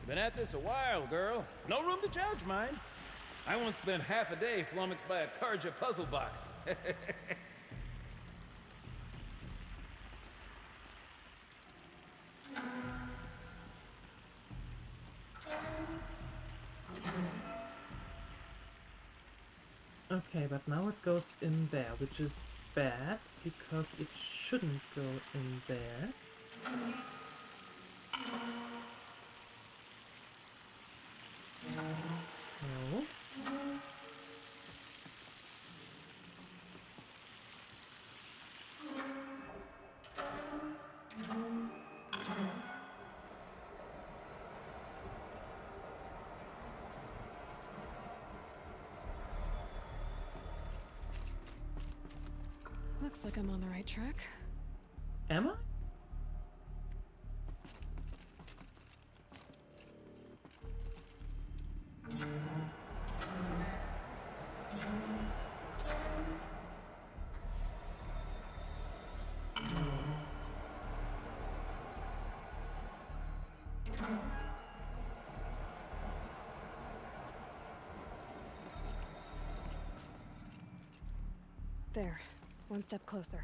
been at this a while, girl. No room to judge, mind. I once spent half a day flummoxed by a Karja puzzle box. Okay, but now it goes in there, which is bad, because it shouldn't go in there. No. Looks like I'm on the right track. Am I? There. One step closer.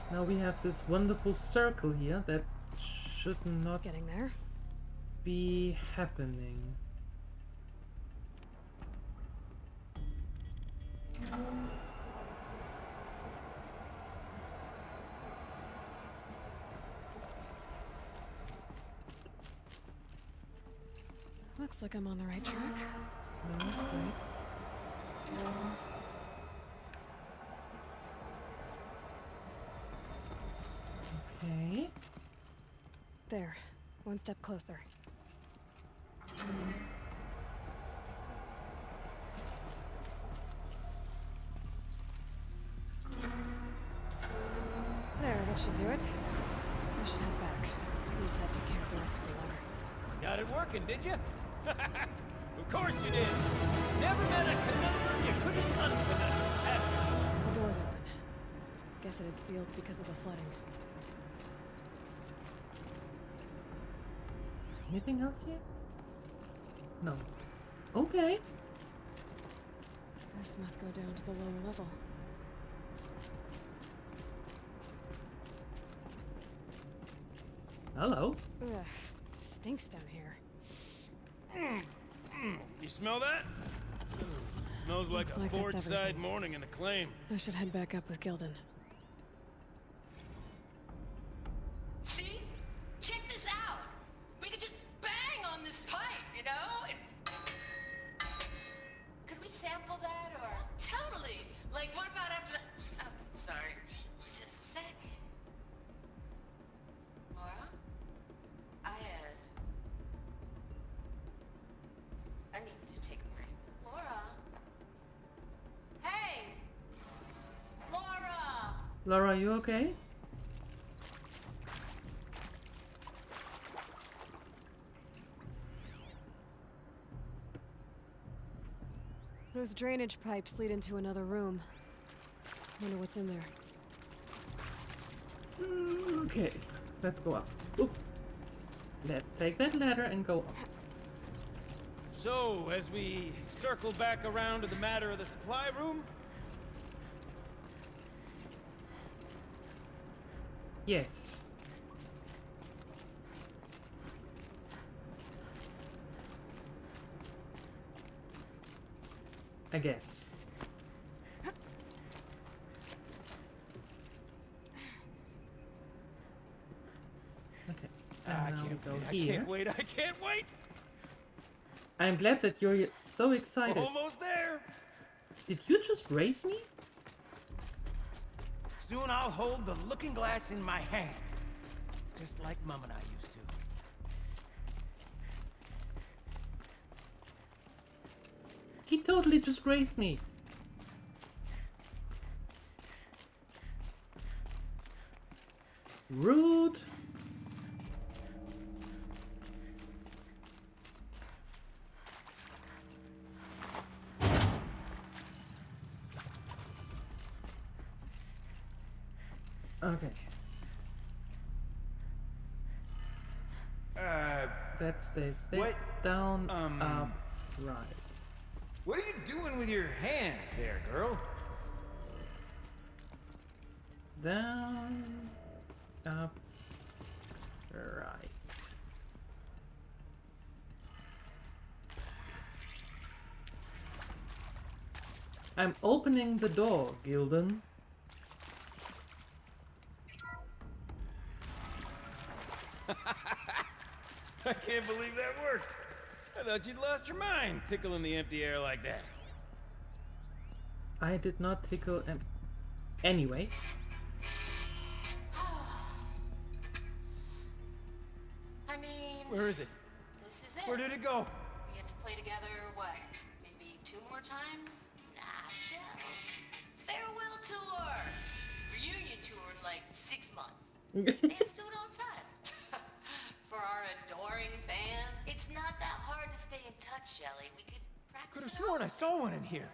Now we have this wonderful circle here that should not Getting there. be happening. Looks like I'm on the right track. No, wait. There. One step closer. There, that should do it. I should head back. See if that took care of the rest of the water. Got it working, did you? Of course you did. Never met a conundrum you couldn't unconundrum, have you? The door's open. Guess it had sealed because of the flooding. Anything else here? No. Okay. This must go down to the lower level. Hello. Ugh, it stinks down here. You smell that? Smells like Looks a like that's forge-side everything. morning in the claim. I should head back up with Gildan. See? Check this out. We could just bang on this pipe, you know? Could we sample that or? Totally. Like, what about after the? Oh, sorry. Just a sec. Laura? I need to take a break. Laura? Hey! Laura! Laura, you okay? Those drainage pipes lead into another room. Wonder what's in there. Okay, let's go up. Oop. Let's take that ladder and go up. So, as we circle back around to the matter of the supply room, Yes. I guess. Okay. And now we go I here. can't wait, I can't wait! I'm glad that you're so excited. Almost there! Did you just race me? Soon I'll hold the looking glass in my hand. Just like Mom and I used to. He totally just raced me. Rude. Okay. That stays there. what? Down, up, right. What are you doing with your hands there, girl? Down, up, right. I'm opening the door, Gildan. I can't believe that worked. I thought you'd lost your mind, tickling the empty air like that. I did not tickle him. Anyway. I mean... Where is it? This is it. Where did it go? We get to play together, what? Maybe 2 more times? Nah, shells. Farewell tour! Reunion tour in like 6 months. Let's do it all the time. For our adoring fans. It's not that hard to stay in touch, Shelly. We could practice. Could have sworn I saw one in here.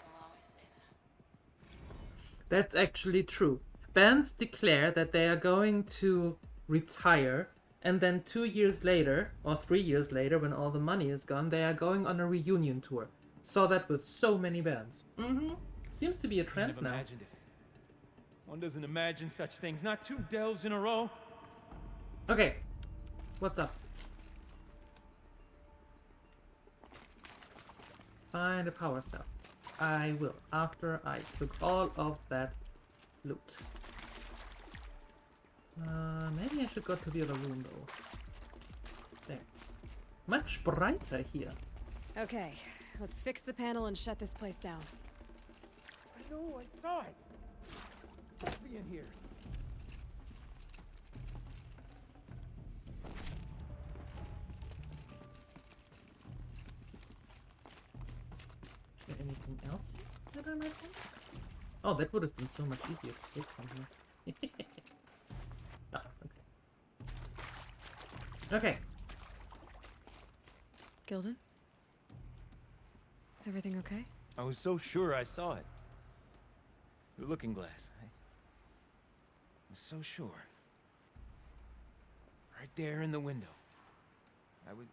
That's actually true. Bands declare that they are going to retire, and then 2 years later, or 3 years later, when all the money is gone, they are going on a reunion tour. Saw that with so many bands. Seems to be a trend Couldn't now. have imagined it. One doesn't imagine such things. Not 2 delves in a row. Okay, what's up? Find a power cell. I will, after I took all of that loot. Maybe I should go to the other room though. There. Much brighter here. Okay, let's fix the panel and shut this place down. I know, I saw it. Must be in here. else that I might want? Oh, that would have been so much easier to take from here. Ah, okay. Okay. Gildan? Everything okay? I was so sure I saw it. The looking glass. I was so sure. Right there in the window. I was...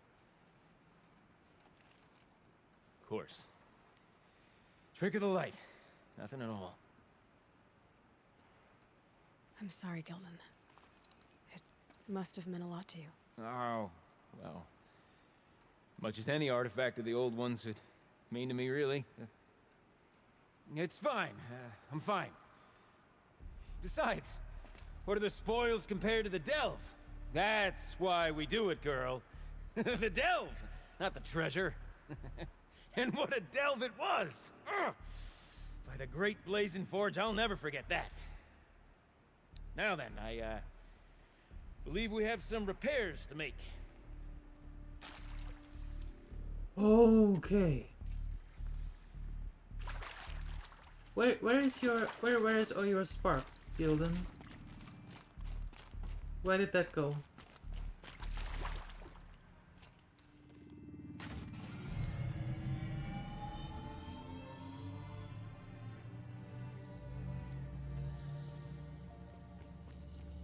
Of course. Trick of the light. Nothing at all. I'm sorry, Gildan. It must have meant a lot to you. Oh, well. Much as any artifact of the old ones would mean to me, really. It's fine. I'm fine. Besides, what are the spoils compared to the delve? That's why we do it, girl. The delve, not the treasure. And what a delve it was! Ugh. By the great blazing forge, I'll never forget that. Now then, I believe we have some repairs to make. Okay. Where is all your spark, Gildan? Where did that go?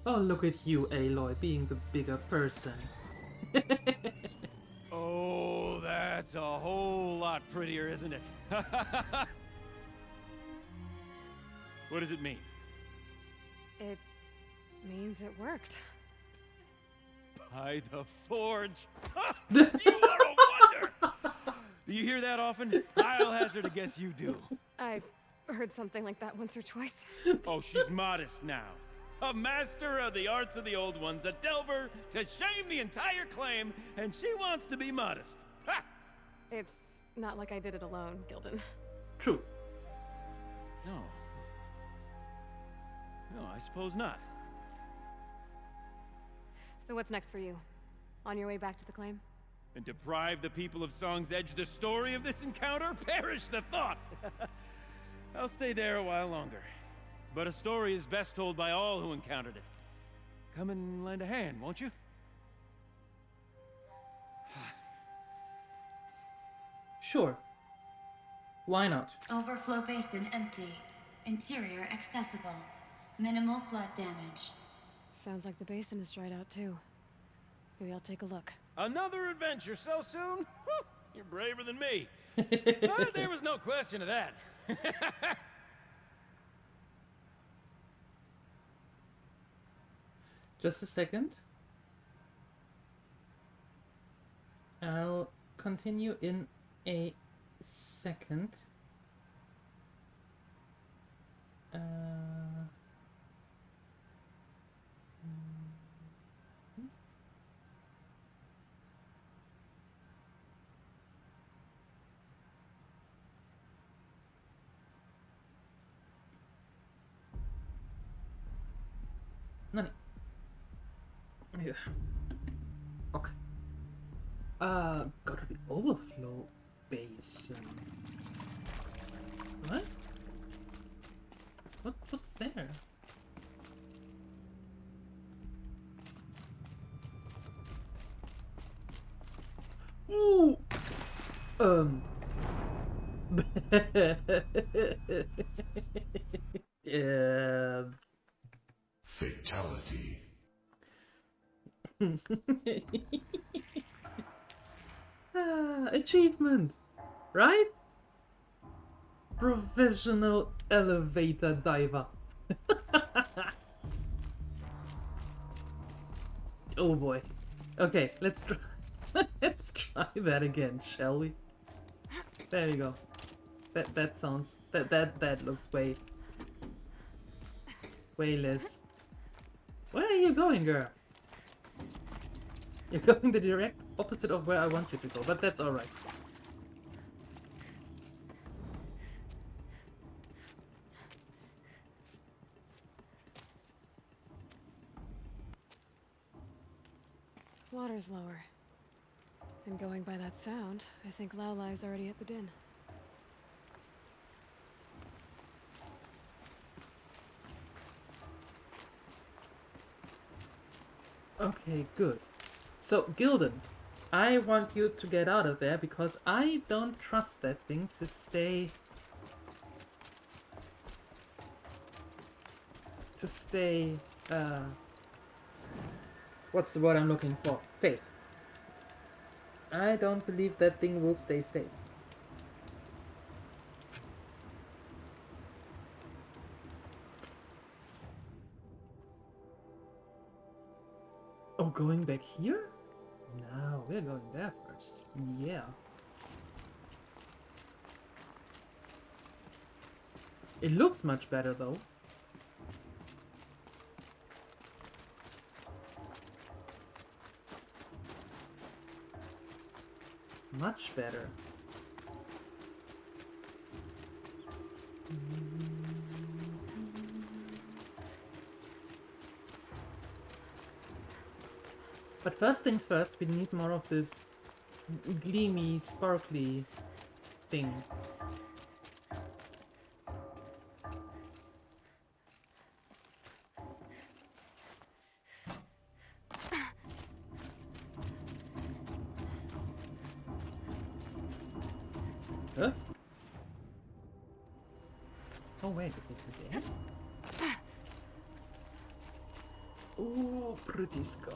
Oh, look at you, Aloy, being the bigger person. Oh, that's a whole lot prettier, isn't it? What does it mean? It means it worked. By the forge! You are a wonder! Do you hear that often? I'll hazard a guess you do. I've heard something like that once or twice. Oh, she's modest now. A master of the arts of the old ones, a delver to shame the entire claim, and she wants to be modest. Ha! It's not like I did it alone, Gildan. True. No. No, I suppose not. So what's next for you? On your way back to the claim? And deprive the people of Song's Edge the story of this encounter? Perish the thought! I'll stay there a while longer. But a story is best told by all who encountered it. Come and lend a hand, won't you? Sure. Why not? Overflow basin empty. Interior accessible. Minimal flood damage. Sounds like the basin is dried out too. Maybe I'll take a look. Another adventure so soon? Whew, you're braver than me. There was no question of that. Just a second. I'll continue in a second. Nani? Yeah. Okay. Go to the overflow basin. What? What's there? Ooh! Fatality. Achievement, right? Professional elevator diver. Oh boy. Okay, let's try. Let's try that again, shall we? There you go. That sounds that looks way less. Where are you going, girl? You're going the direct opposite of where I want you to go, but that's alright. Water's lower. And going by that sound, I think Laolai's already at the din. Okay, good. So, Gildan, I want you to get out of there because I don't trust that thing to stay... what's the word I'm looking for? Safe. I don't believe that thing will stay safe. Oh, going back here? No, we're going there first. Yeah. It looks much better though. Much better. But first things first, we need more of this gleamy, sparkly thing. Huh? Oh wait, is it there? Oh, pretty sky.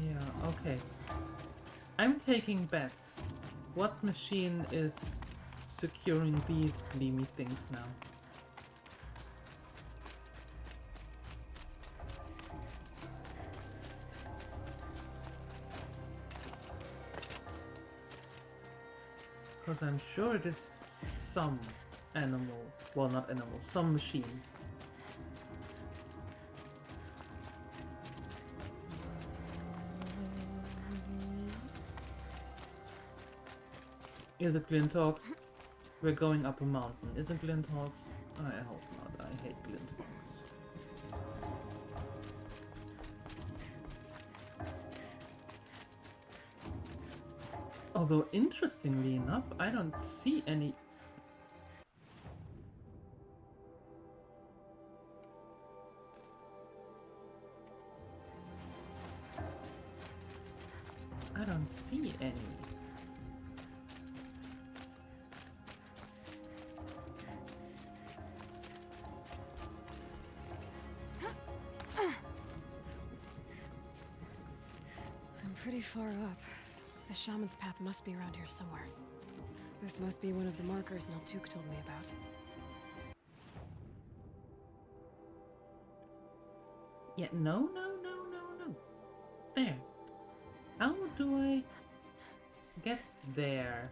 Yeah, okay. I'm taking bets. What machine is securing these gleamy things now? Because I'm sure it is some animal. Well, not animal, some machine. Is it Glinthawks? We're going up a mountain. Is it Glinthawks? I hope not. I hate Glinthawks. Although, interestingly enough, I don't see any... I don't see any. I'm pretty far up. The shaman's path must be around here somewhere. This must be one of the markers Naltuk told me about. Yeah, no. There. How do I get there?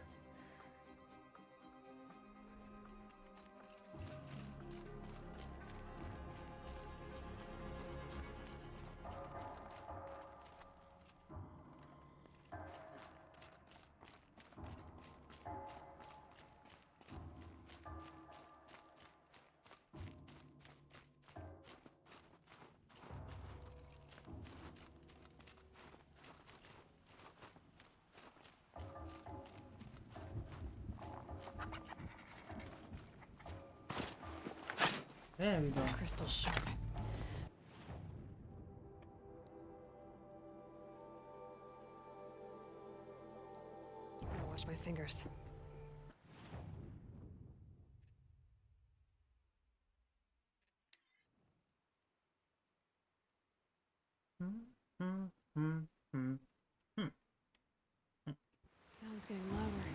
There we go. Crystal sharp. Gotta watch my fingers. Sounds getting louder.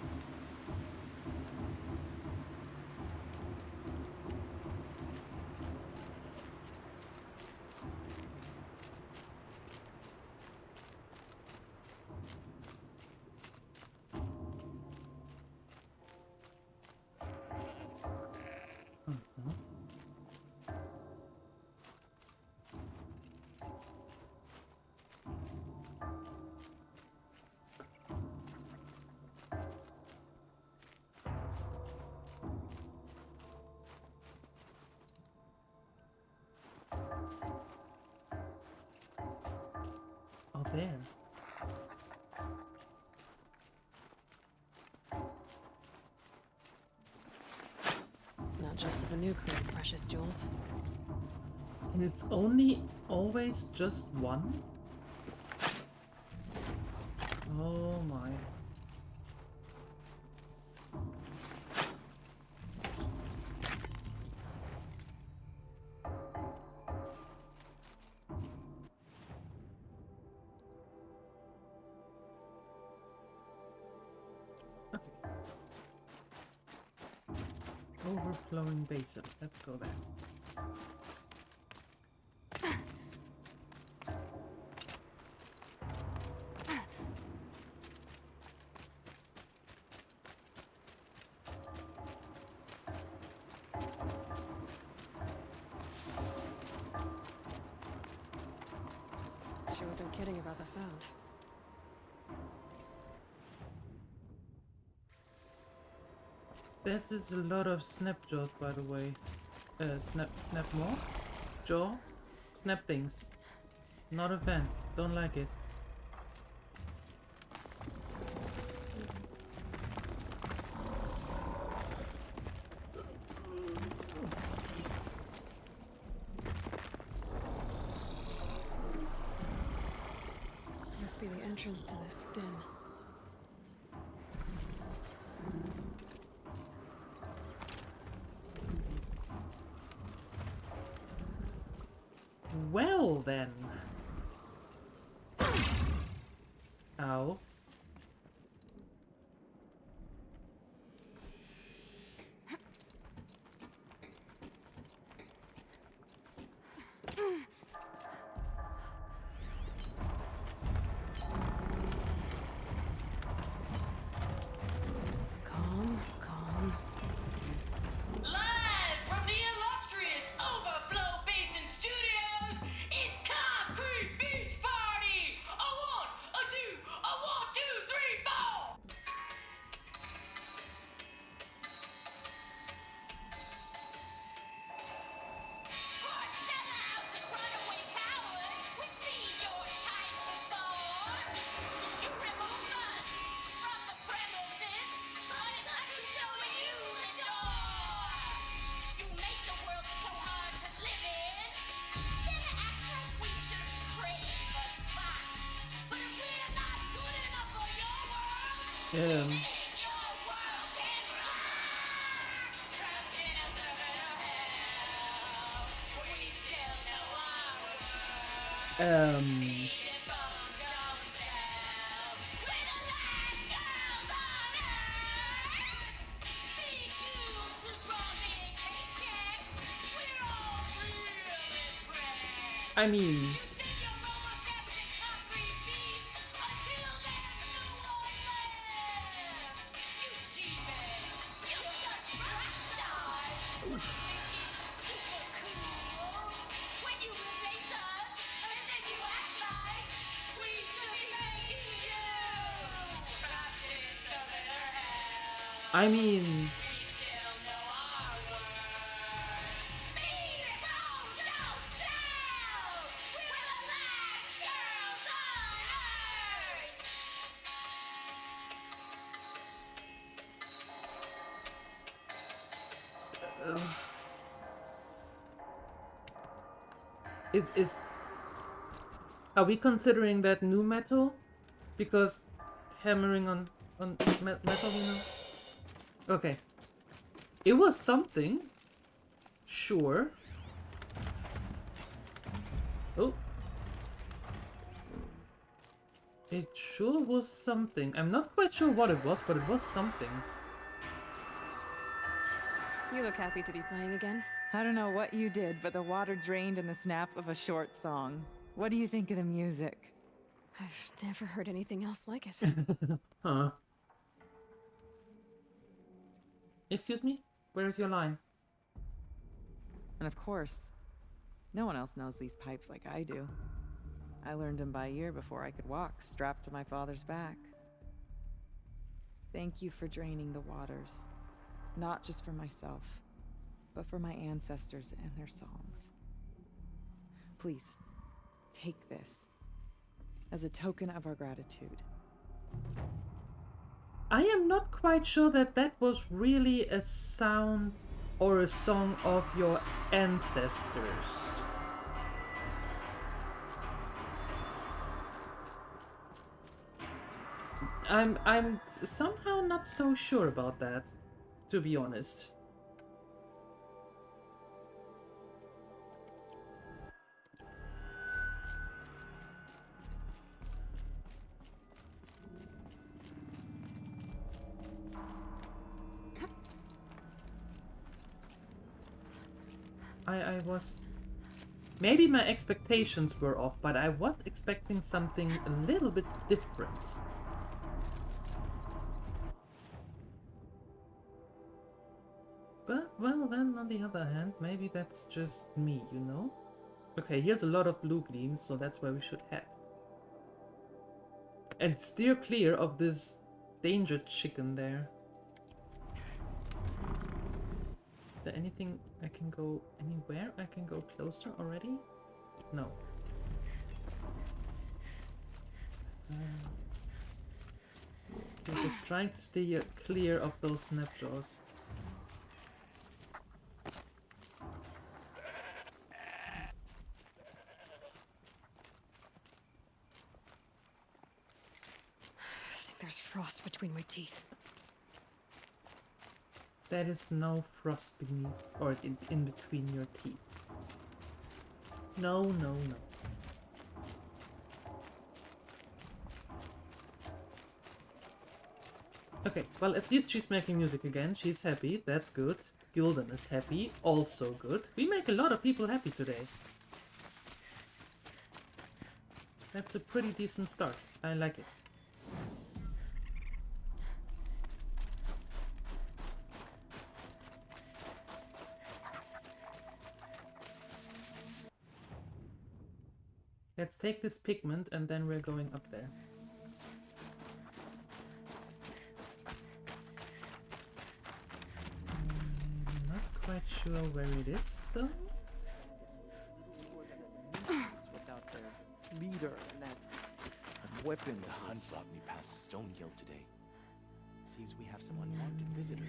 Oh, there. Banuk create precious jewels. And it's only always just one? Oh my. Overflowing basin. Let's go there. She wasn't kidding about the sound. This is a lot of snap jaws, by the way. Snap more? Jaw? Snap things. Not a fan. Don't like it. Must be the entrance to this den. Well then. Ow. Calm, calm. Live from the illustrious Overflow Basin Studios, it's Concrete Beach Party! A one, a two, a 1, 2, 3, 4! Hard sellouts and runaway cowards, we've seen your type before. You remove us from the premises, but it's us who's showing you the door. You make the world so hard to live in. Then act like we should crave a spot. But if we're not good enough for your world, think your world can rock. Trapped in a circuit of hell, we still know our world. I mean, I mean, are we considering that new metal? Because hammering on metal, you know? Okay. It was something. Sure. Oh. It sure was something. I'm not quite sure what it was, but it was something. You look happy to be playing again. I don't know what you did, but the water drained in the snap of a short song. What do you think of the music? I've never heard anything else like it. Huh. Excuse me? Where is your line? And of course, no one else knows these pipes like I do. I learned them by ear before I could walk, strapped to my father's back. Thank you for draining the waters. Not just for myself, but for my ancestors and their songs. Please, take this as a token of our gratitude. I am not quite sure that that was really a sound or a song of your ancestors? I'm somehow not so sure about that, to be honest. I was... Maybe my expectations were off, but I was expecting something a little bit different. But, well, then, on the other hand, maybe that's just me, you know? Okay, here's a lot of blue gleams, so that's where we should head. And steer clear of this danger chicken there. Is there anything I can go anywhere? I can go closer already? No. Okay, just trying to stay clear of those snapjaws. I think there's frost between my teeth. There is no frost beneath or in between your teeth. No, no, no. Okay, well, at least she's making music again. She's happy. That's good. Gildan is happy. Also good. We make a lot of people happy today. That's a pretty decent start. I like it. Let's take this pigment and then we're going up there. Not quite sure where it is though. Without their leader and that weapon. The hunt brought me past Stone Hill today. Seems we have some unwanted visitors.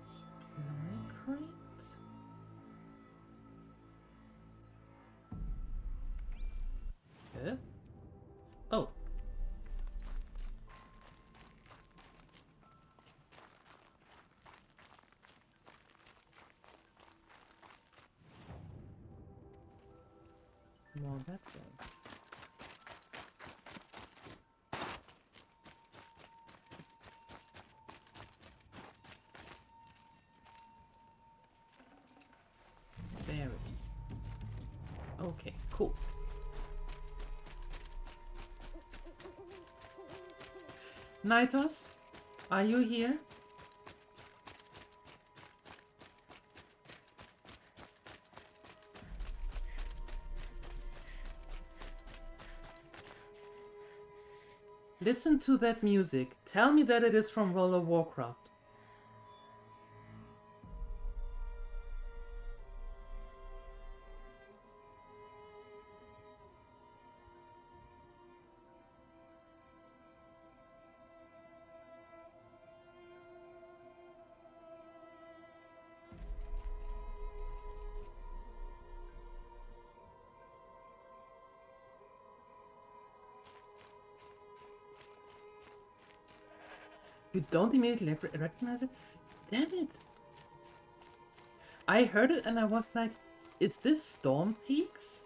Supply crate? Oh. More that way. There it is. Okay, cool. Nitos, are you here? Listen to that music. Tell me that it is from World of Warcraft. You don't immediately recognize it? Damn it! I heard it and I was like, is this Storm Peaks?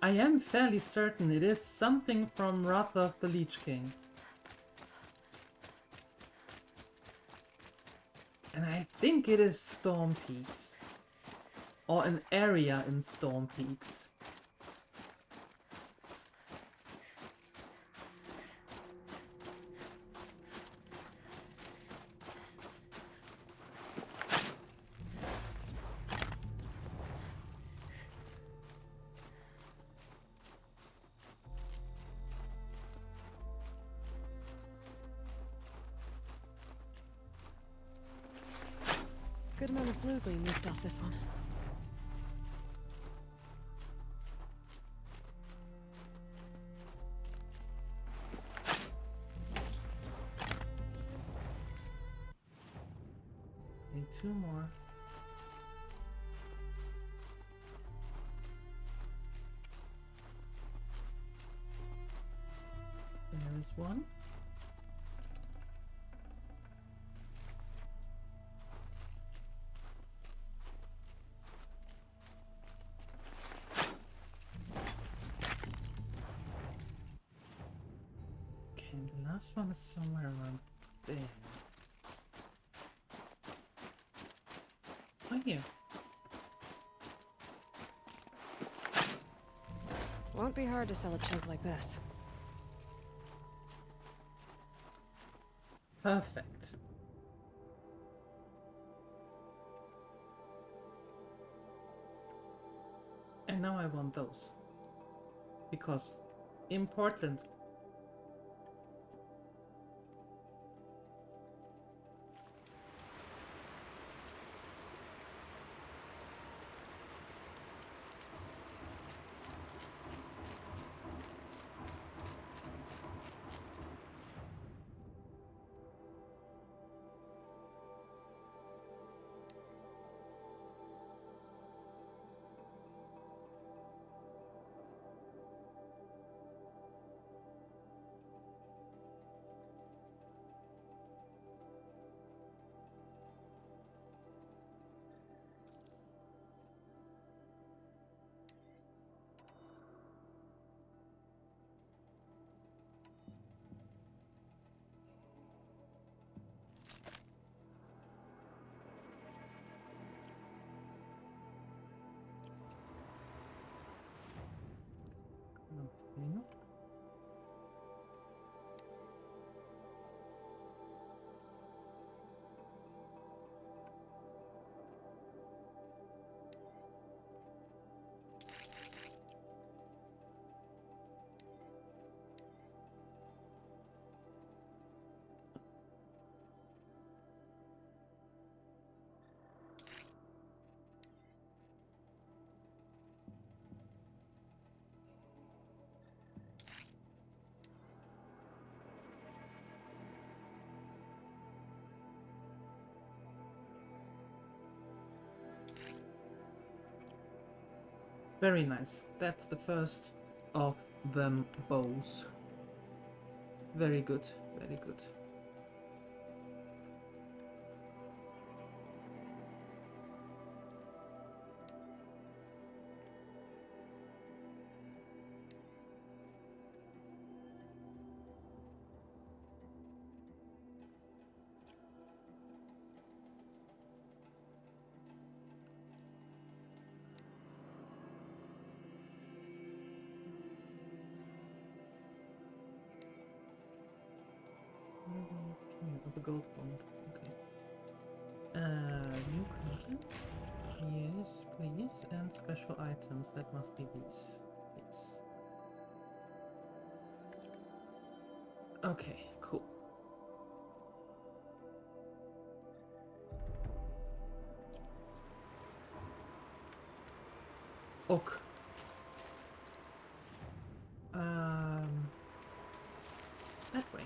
I am fairly certain it is something from Wrath of the Lich King. And I think it is Storm Peaks. Or an area in Storm Peaks. Good amount of blue gleam leaked off this one. Need 2 more. There is 1. Okay, and the last one is somewhere around there. Oh, here. Won't be hard to sell a chunk like this. Perfect. And now I want those. Because in Portland, nothing. Very nice. That's the first of them bows. Very good, very good. Okay, the gold bond. Okay. New content. Yes, please. And special items. That must be these. Yes. Okay, cool. Ok. That way.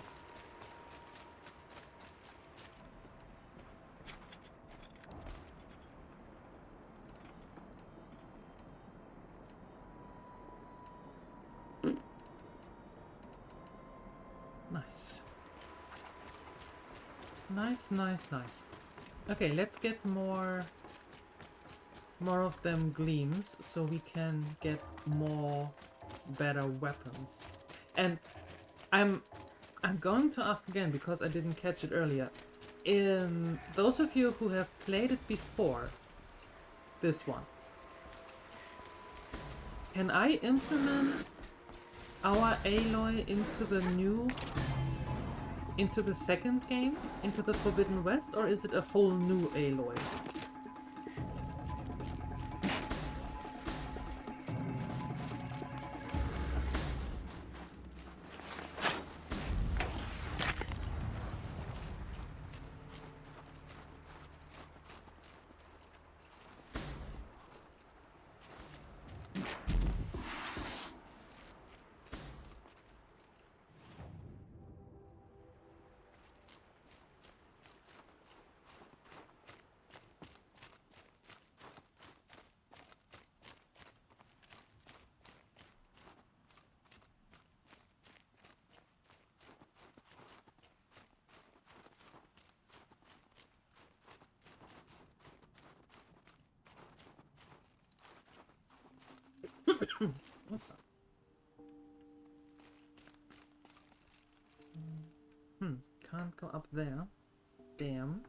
Nice. Nice, nice, nice. Okay, let's get more of them gleams so we can get more better weapons. And I'm going to ask again because I didn't catch it earlier. Those of you who have played it before this one, can I implement our Aloy into the second game, into the Forbidden West, or is it a whole new Aloy? Oops. Can't go up there. Damn.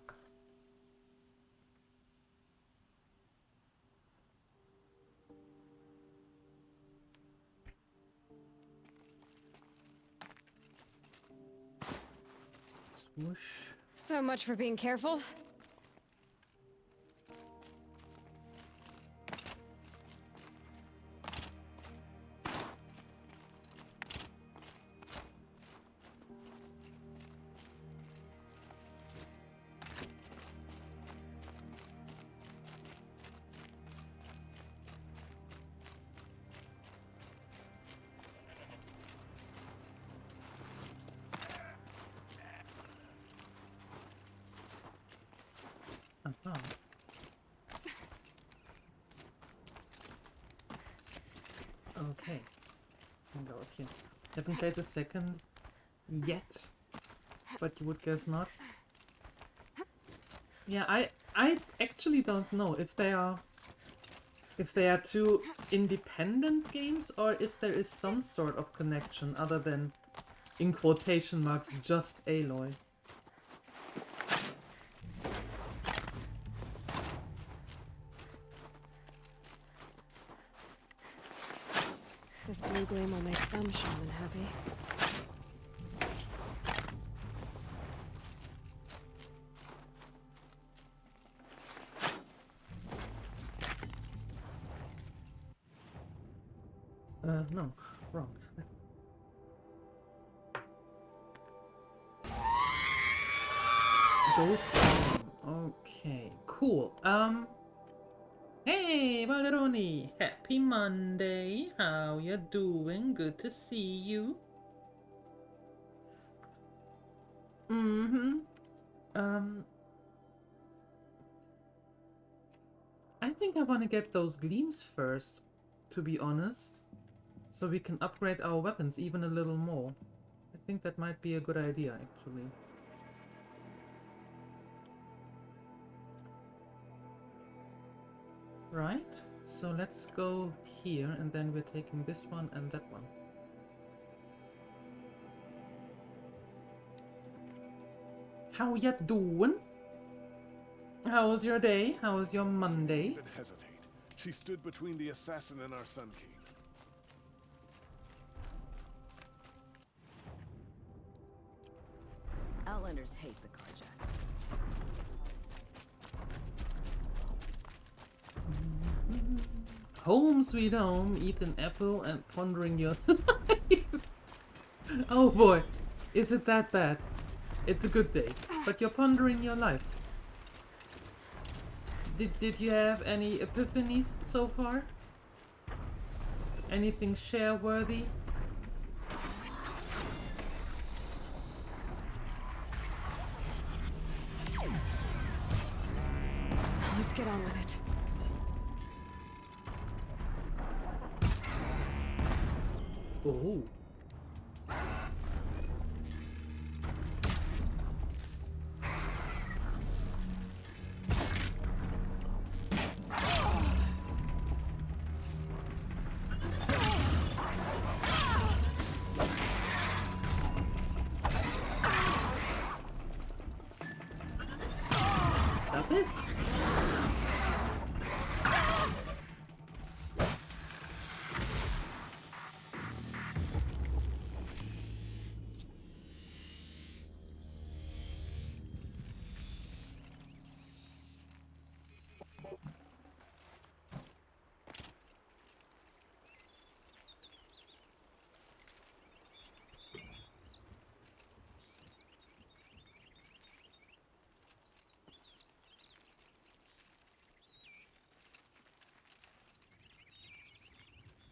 Swoosh. So much for being careful. Uh-huh. Okay. Can go up here. Haven't played the second yet, but you would guess not. Yeah, I actually don't know if they are two independent games or if there is some sort of connection other than, in quotation marks, just Aloy. This blue gleam will make some shaman happy. No, wrong. Those. Okay, cool. Hey, Valderoni! Happy Monday! How you doing? Good to see you. I think I want to get those gleams first, to be honest. So we can upgrade our weapons even a little more. I think that might be a good idea, actually. Right, so let's go here, and then we're taking this one and that one. How ya doing? How was your day? How was your Monday? Didn't hesitate. She stood between the assassin and our Sun King. Outlanders hate the carjack. Home sweet home, eat an apple and pondering your life. Oh boy, is it that bad? It's a good day, but you're pondering your life. Did you have any epiphanies so far? Anything share-worthy? Let's get on with it. Oh. Stop it.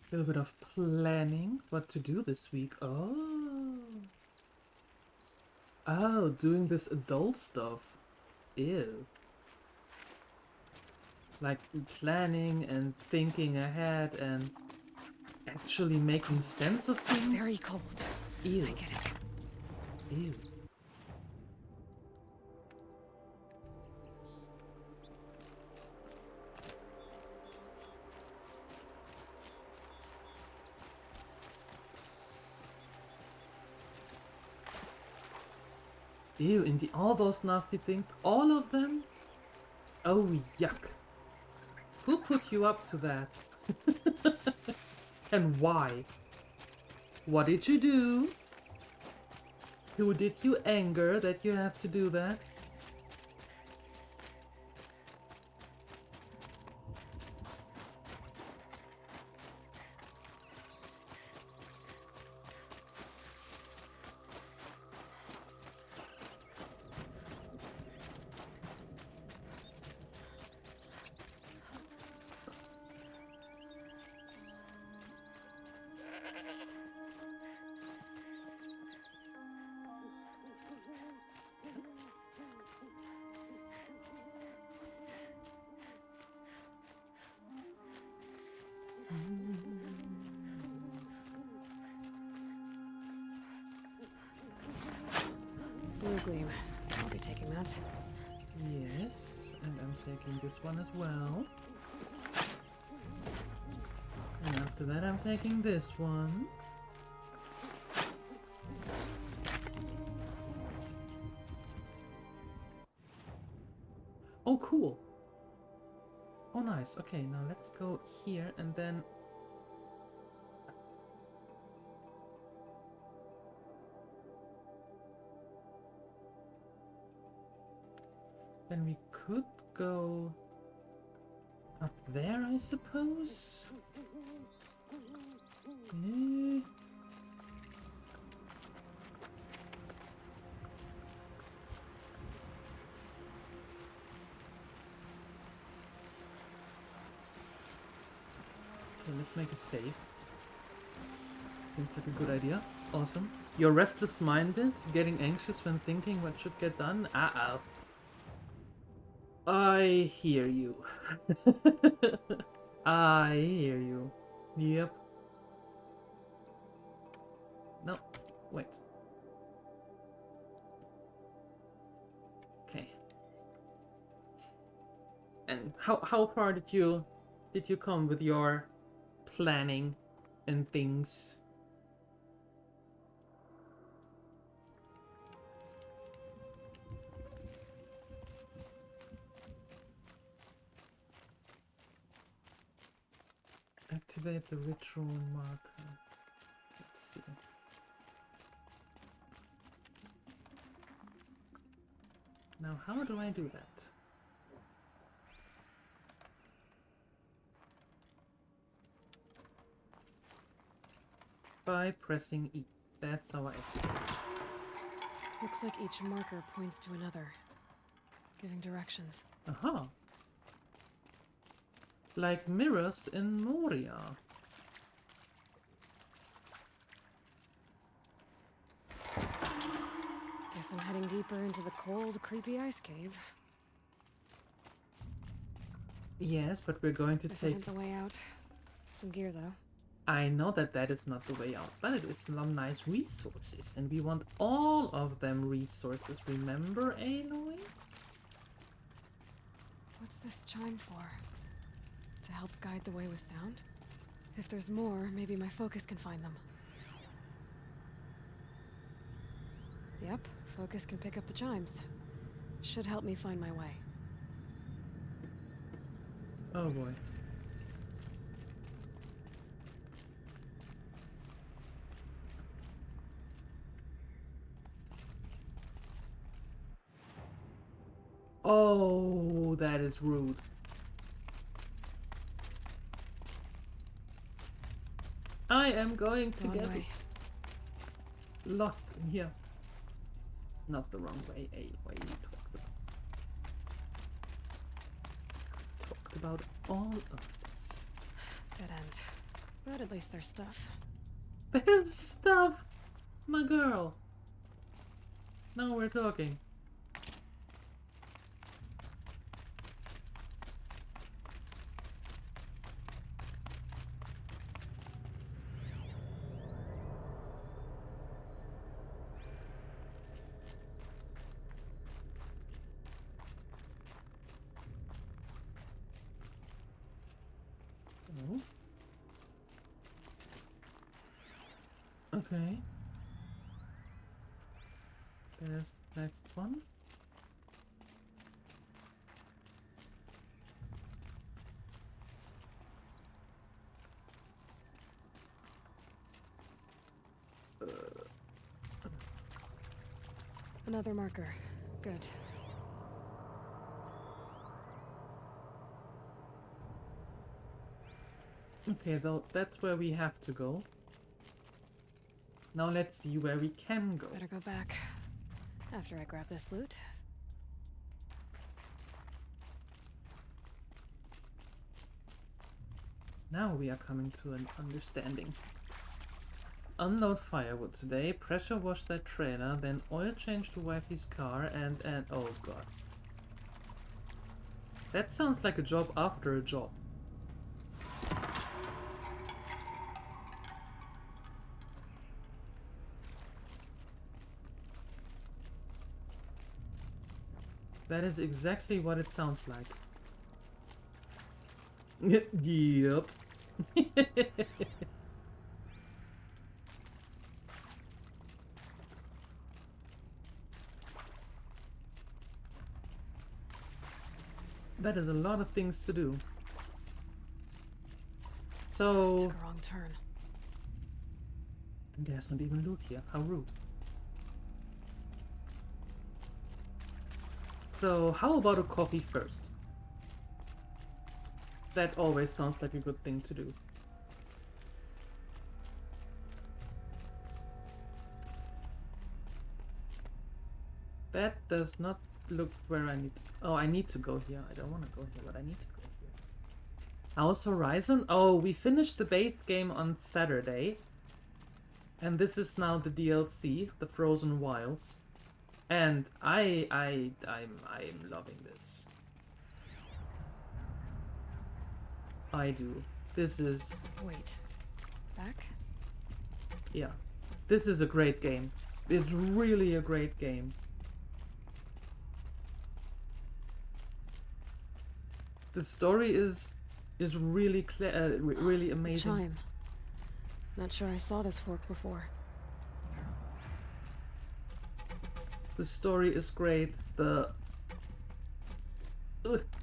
A little bit of planning what to do this week. Oh, doing this adult stuff. Ew. Like planning and thinking ahead and actually making sense of things. Very cold. Ew. I get it. Ew. Ew, indeed. All those nasty things. All of them? Oh, yuck. Who put you up to that? And why? What did you do? Who did you anger that you have to do that? Blue gleam. I'll be taking that. Yes, and I'm taking this one as well. And after that I'm taking this one. Oh, cool. Oh, nice. Okay, now let's go here and then... Then we could go up there, I suppose? Eh. Okay, let's make a save. Seems like a good idea. Awesome. Your restless mind is getting anxious when thinking what should get done? Uh-oh. I hear you. I hear you. Yep. No, wait. Okay. And how far did you come with your planning and things? Activate the ritual marker. Let's see. Now, how do I do that? By pressing E. That's how I activate it. Looks like each marker points to another, giving directions. Aha! Like mirrors in Moria. Guess I'm heading deeper into the cold, creepy ice cave. Yes, but we're going to This take... isn't the way out. Some gear, though. I know that is not the way out, but it is some nice resources, and we want all of them resources, remember, Aloy? What's this chime for? To help guide the way with sound? If there's more, maybe my focus can find them. Yep, focus can pick up the chimes. Should help me find my way. Oh boy. Oh, that is rude. I am going to Wrong get way. lost in here. Not the wrong way, Aloy. We talked about all of this. Dead end. But at least there's stuff. There's stuff, my girl. Now we're talking. Okay. There's the next one. Another marker. Good. Okay, though that's where we have to go. Now let's see where we can go. Better go back after I grab this loot. Now we are coming to an understanding. Unload firewood today, pressure wash that trailer, then oil change to wifey's car, and oh god. That sounds like a job after a job. That is exactly what it sounds like. Yep. That is a lot of things to do. So... Took a wrong turn. There's not even loot here. How rude. So, how about a coffee first? That always sounds like a good thing to do. That does not look where I need to... Oh, I need to go here. I don't want to go here, but I need to go here. House Horizon? Oh, we finished the base game on Saturday. And this is now the DLC, the Frozen Wilds. And I'm loving this. I do. This is... Wait. Back? Yeah. This is a great game. It's really a great game. The story is really really amazing. Chime. Not sure I saw this fork before. The story is great. The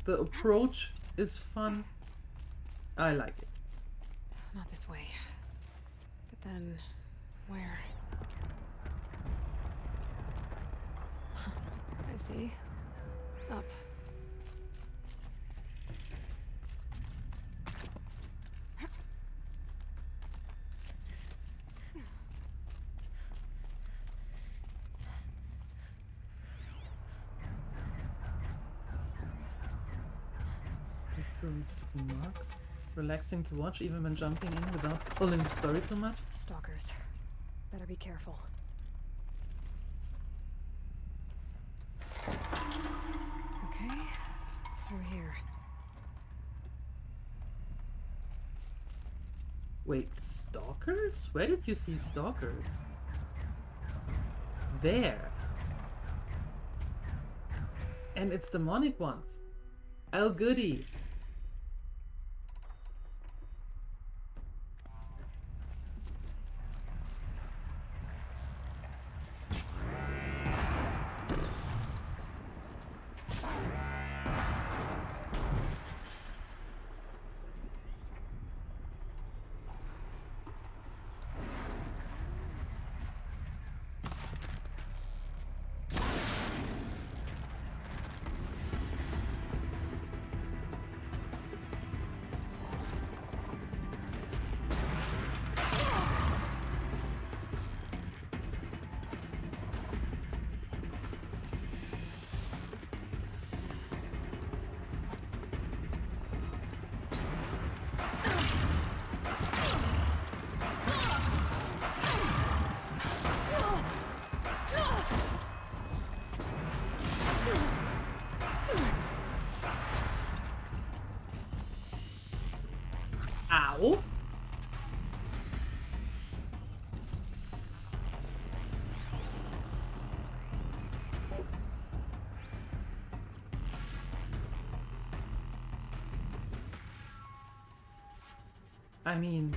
approach is fun. I like it. Not this way. But then, where? I see. Up. Mark. Relaxing to watch even when jumping in without pulling the story too much. Stalkers. Better be careful. Okay. Through here. Wait, stalkers? Where did you see stalkers? There. And it's demonic ones. Oh goody. Ow. I mean,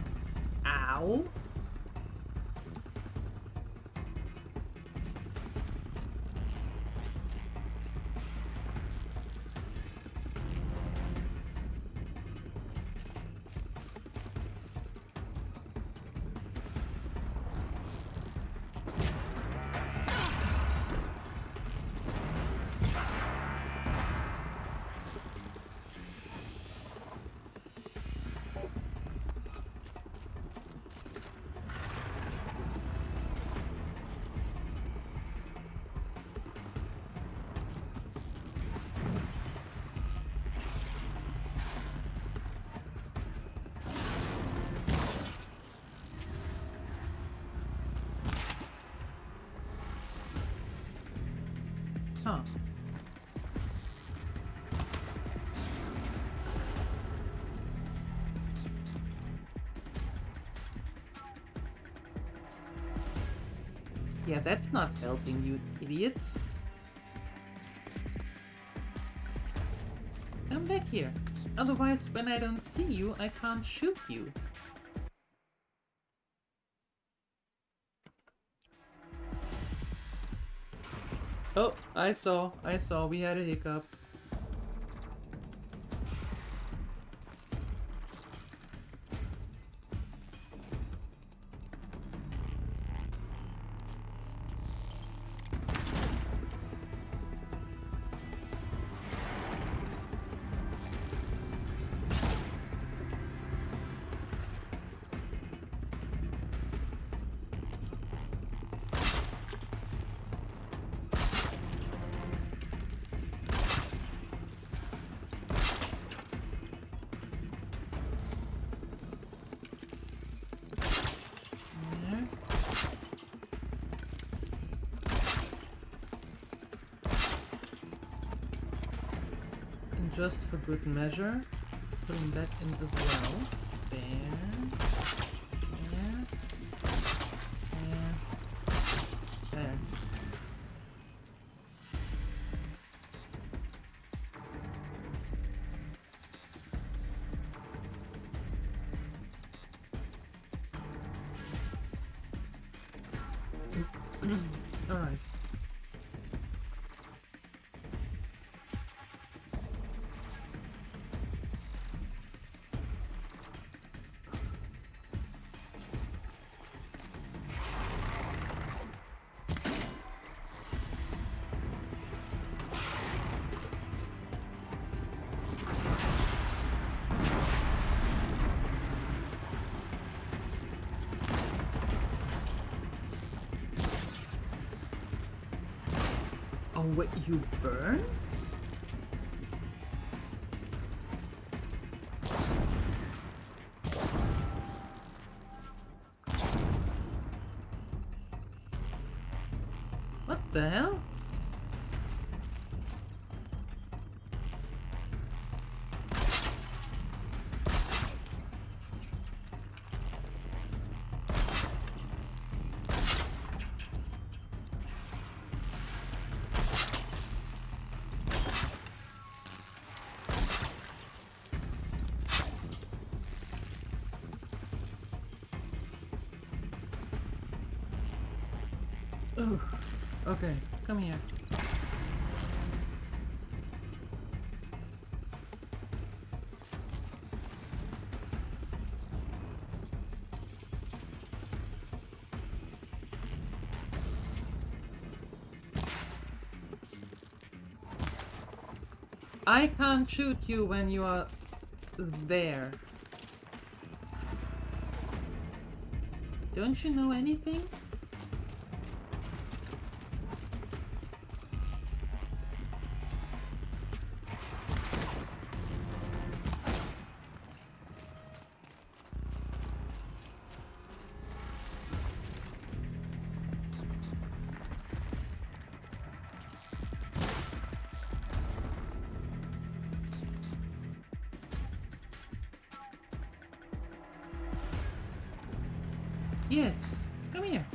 ow. Yeah, that's not helping, you idiots. Come back here. Otherwise, when I don't see you, I can't shoot you. Oh, I saw, we had a hiccup. Just for good measure, putting that in as well. There. There. All right. Oh, wait, you burn? What the hell? Oh, okay, come here. I can't shoot you when you are there. Don't you know anything? Yes, come here.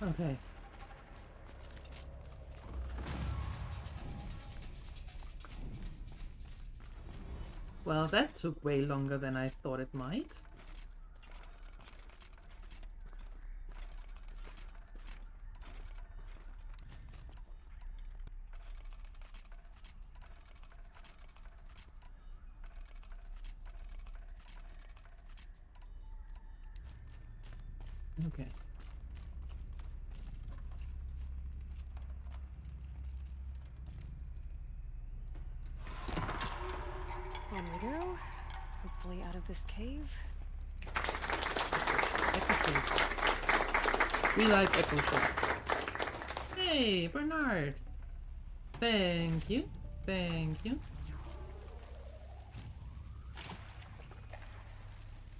Okay. Well, that took way longer than I thought it might. Okay. On we go. Hopefully out of this cave. Echo shots. We like echo shots. Hey, Bernard. Thank you. Thank you.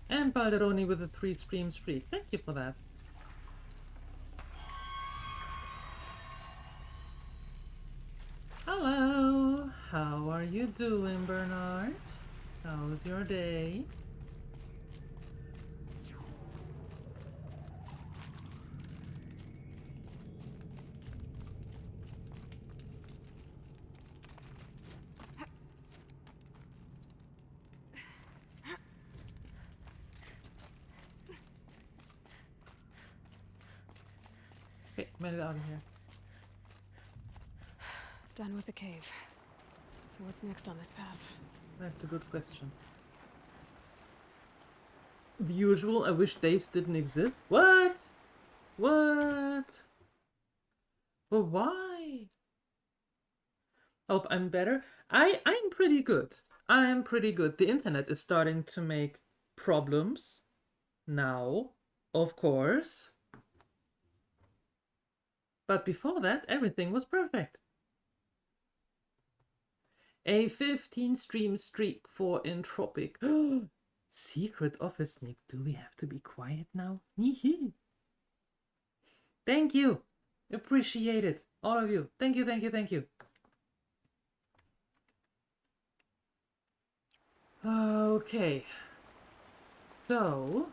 And Balderoni with the 3 streams free. Thank you for that. Hello. How are you doing, Bernard? How's your day? Okay, made it out of here. Done with the cave. So what's next on this path? That's a good question. The usual, I wish days didn't exist. What? What? But why? Hope I'm better. I'm pretty good. I'm pretty good. The internet is starting to make problems. Now, of course. But before that, everything was perfect. A 15 stream streak for Entropic. Secret office sneak. Do we have to be quiet now? Thank you. Appreciate it. All of you. Thank you, thank you, thank you. Okay. So...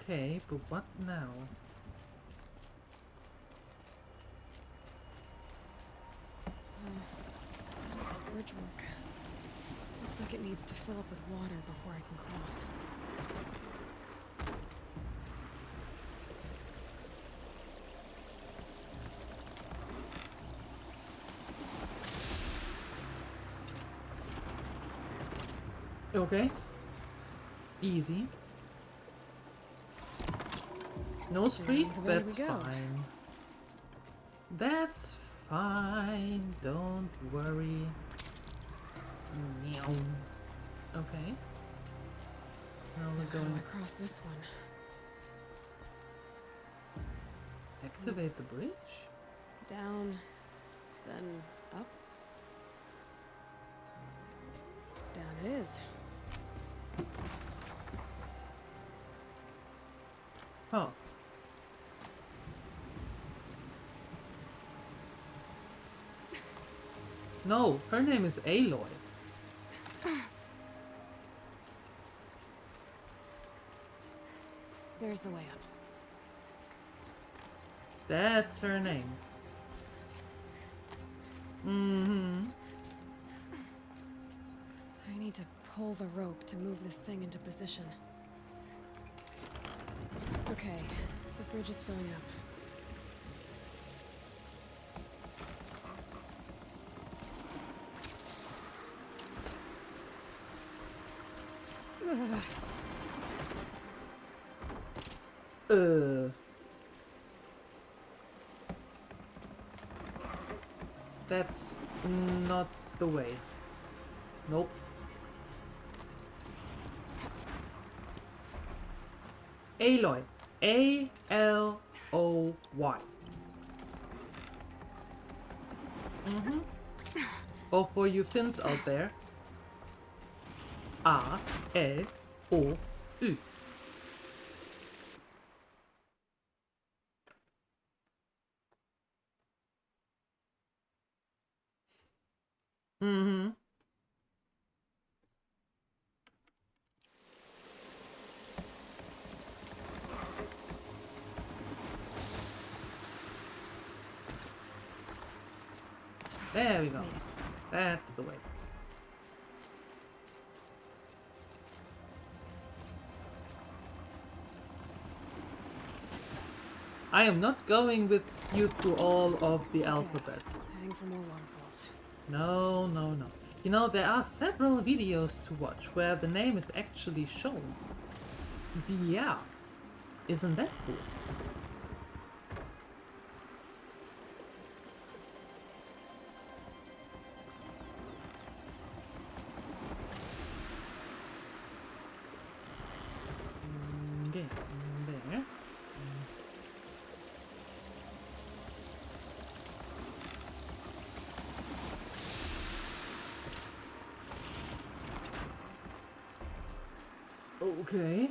Okay, but what now? How does this bridge work? Looks like it needs to fill up with water before I can cross. Okay. Easy. No streak? That's fine. That's fine. Don't worry. Meow. Okay. Now we're going across this one. Activate the bridge? Down, then up. Down it is. Oh. No, her name is Aloy. There's the way up. That's her name. Mm-hmm. I need to pull the rope to move this thing into position. Okay, the bridge is filling up. That's not the way. Nope. Aloy. A-L-O-Y. Mm-hmm. Or for you Finns out there. A-E-O-U. Mm-hmm. There we go. That's the way. I am not going with you through all of the alphabet. Heading for more waterfalls. No, no, no. You know, there are several videos to watch where the name is actually shown. Yeah. Isn't that cool? Okay, there. Okay.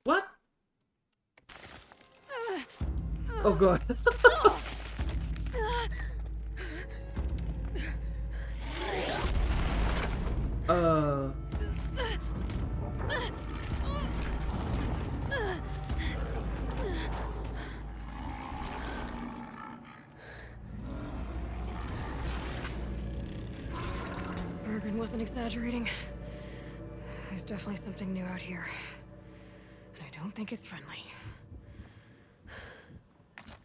What? Oh god. Bergen wasn't exaggerating. There's definitely something new out here. And I don't think it's friendly.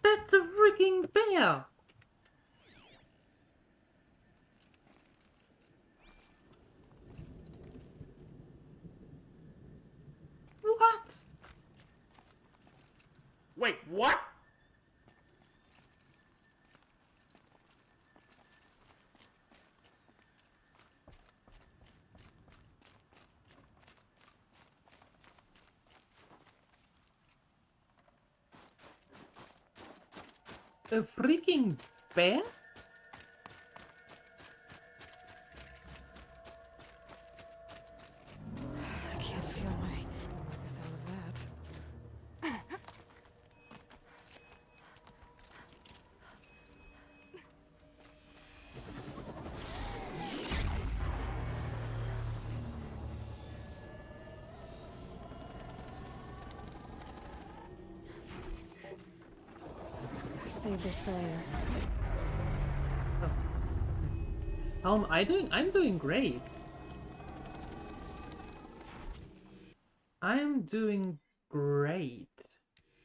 That's a freaking bear! What? Wait, what? A freaking bear? I can't feel my way out of that. Save this for later. How am I doing? I'm doing great. I'm doing great.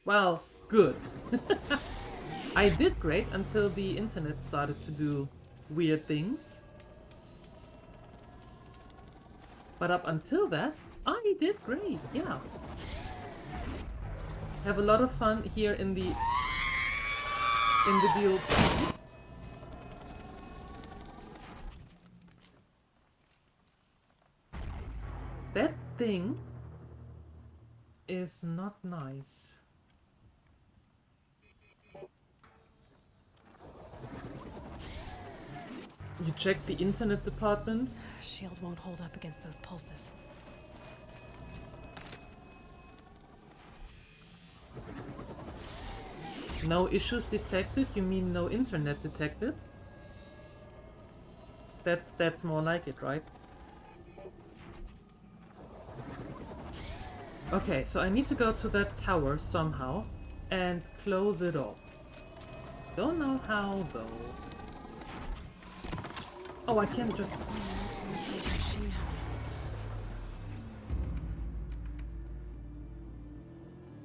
Well, good. I did great until the internet started to do weird things. But up until that, I did great, yeah. Have a lot of fun here in the DLC. That thing is not nice. You checked the internet department? Shield won't hold up against those pulses. No issues detected? You mean no internet detected? That's more like it, right? Okay, so I need to go to that tower somehow and close it off. Don't know how though. Oh, I can just...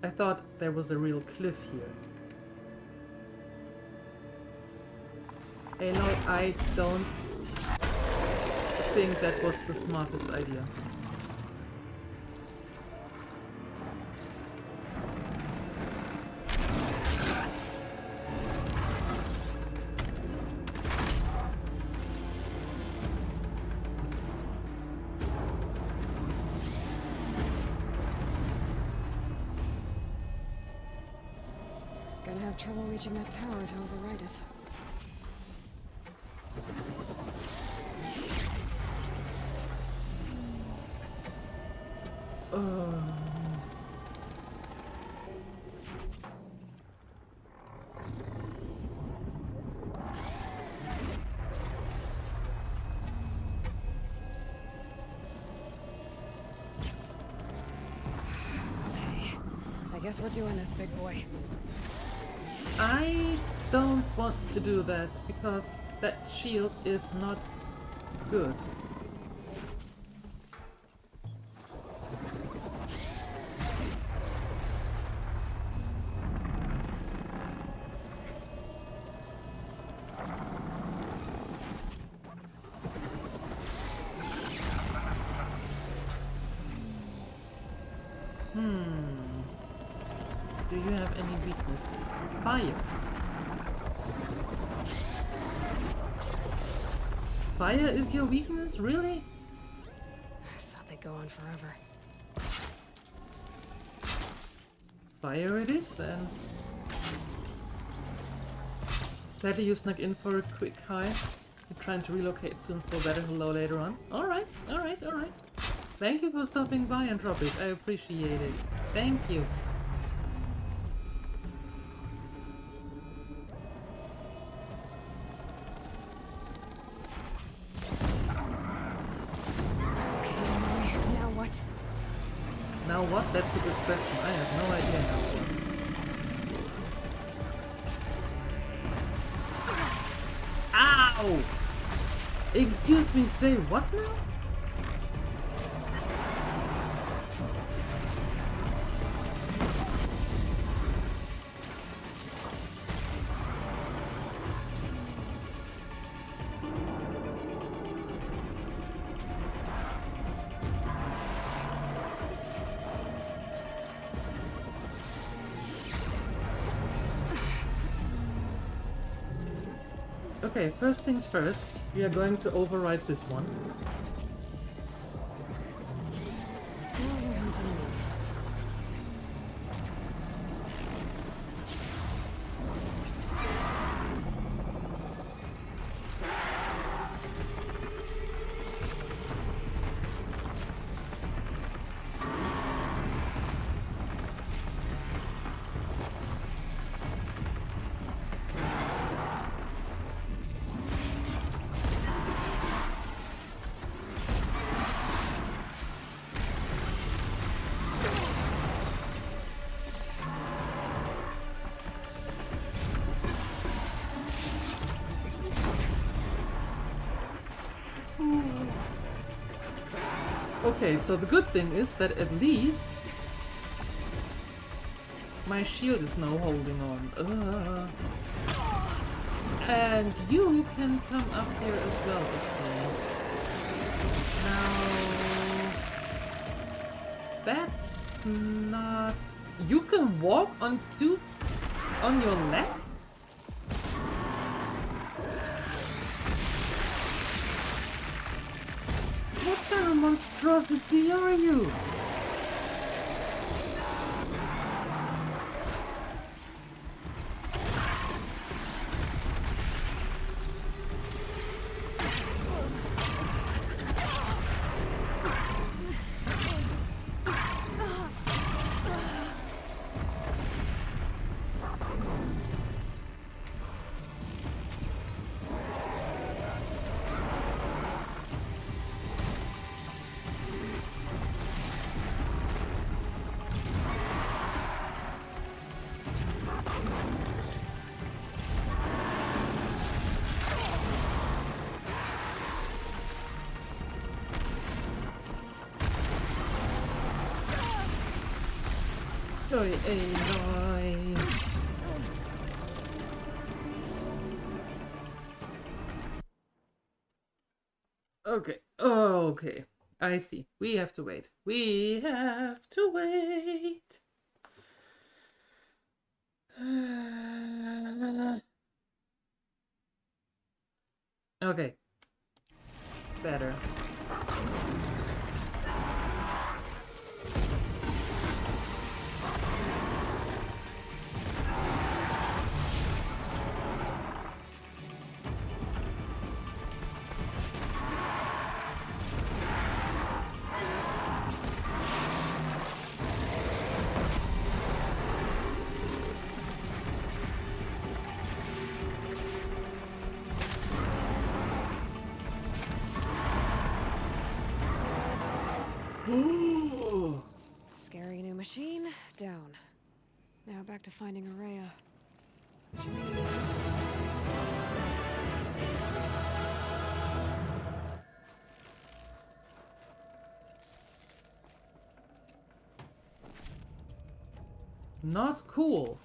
I thought there was a real cliff here. Aloy, I don't think that was the smartest idea. Gonna have trouble reaching that tower to override it. Okay, I guess we're doing this, big boy. I don't want to do that because that shield is not good. you have any weaknesses? Fire. Fire is your weakness? Really? I thought they'd go on forever. Fire it is then. Better you snuck in for a quick high. You're trying to relocate soon for better hello later on. Alright, alright, alright. Thank you for stopping by, Anthropic. I appreciate it. Thank you. Okay, Aloy, now what? Now what? That's a good question. I have no idea now what. Ow! Excuse me, say what now? Okay, first things first, we are going to override this one. Okay, so the good thing is that at least my shield is now holding on. And you can come up here as well, it seems. Now, that's not... You can walk on your leg? What kind of monstrosity are you? Aloy, Aloy. Okay, okay. I see. We have to wait. We have to wait. Okay. Better. Scary new machine, down. Now back to finding Araya. Which means... Not cool.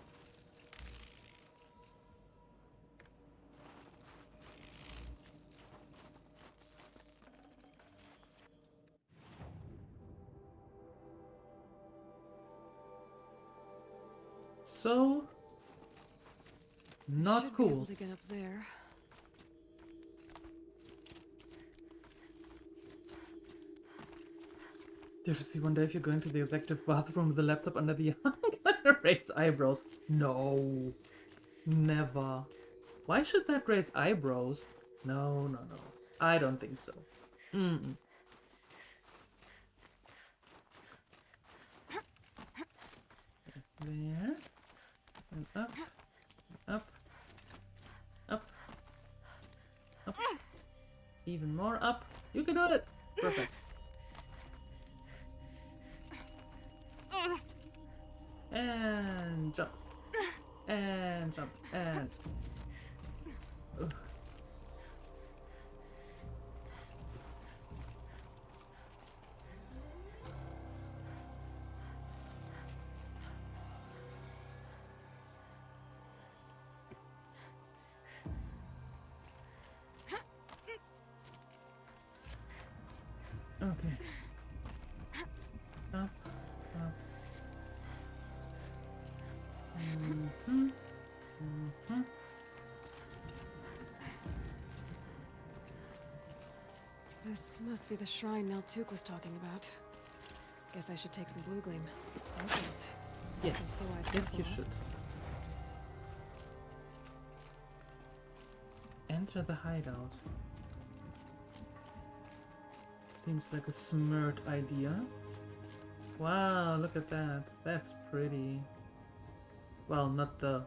So not Should cool. Be able to get up there. Do you ever see one day if you're going to the executive bathroom with the laptop under the arm? Raise eyebrows. No. Never. Why should that raise eyebrows? No, no, no. I don't think so. Mm-mm. There. And up. Up. Up. Up. Even more up. You can do it! Perfect. And jump. And jump. And... Ugh. Okay. Up, up. Mm-hmm. Mm-hmm. This must be the shrine Neltuk was talking about. Guess I should take some blue gleam. Sparkles. Yes. Yes, you should. Enter the hideout. Seems like a smart idea. Wow, look at that. That's pretty. Well, not the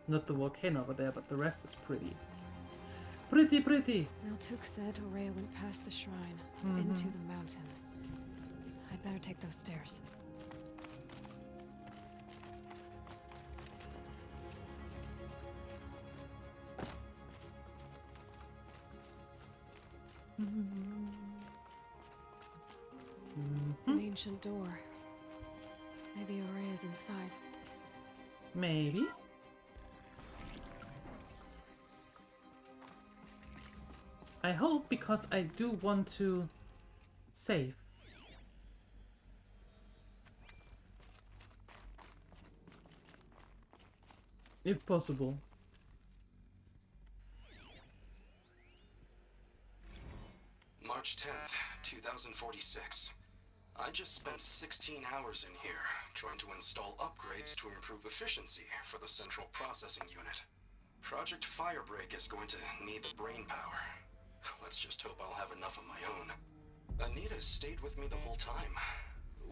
volcano over there, but the rest is pretty. Pretty, pretty. Neltuk said Aurea went past the shrine, into the mountain. I'd better take those stairs. An ancient door. Maybe Aurea's inside. Maybe. I hope, because I do want to save. If possible. March 10th, 2046. I just spent 16 hours in here, trying to install upgrades to improve efficiency for the central processing unit. Project Firebreak is going to need the brain power. Let's just hope I'll have enough of my own. Anita stayed with me the whole time.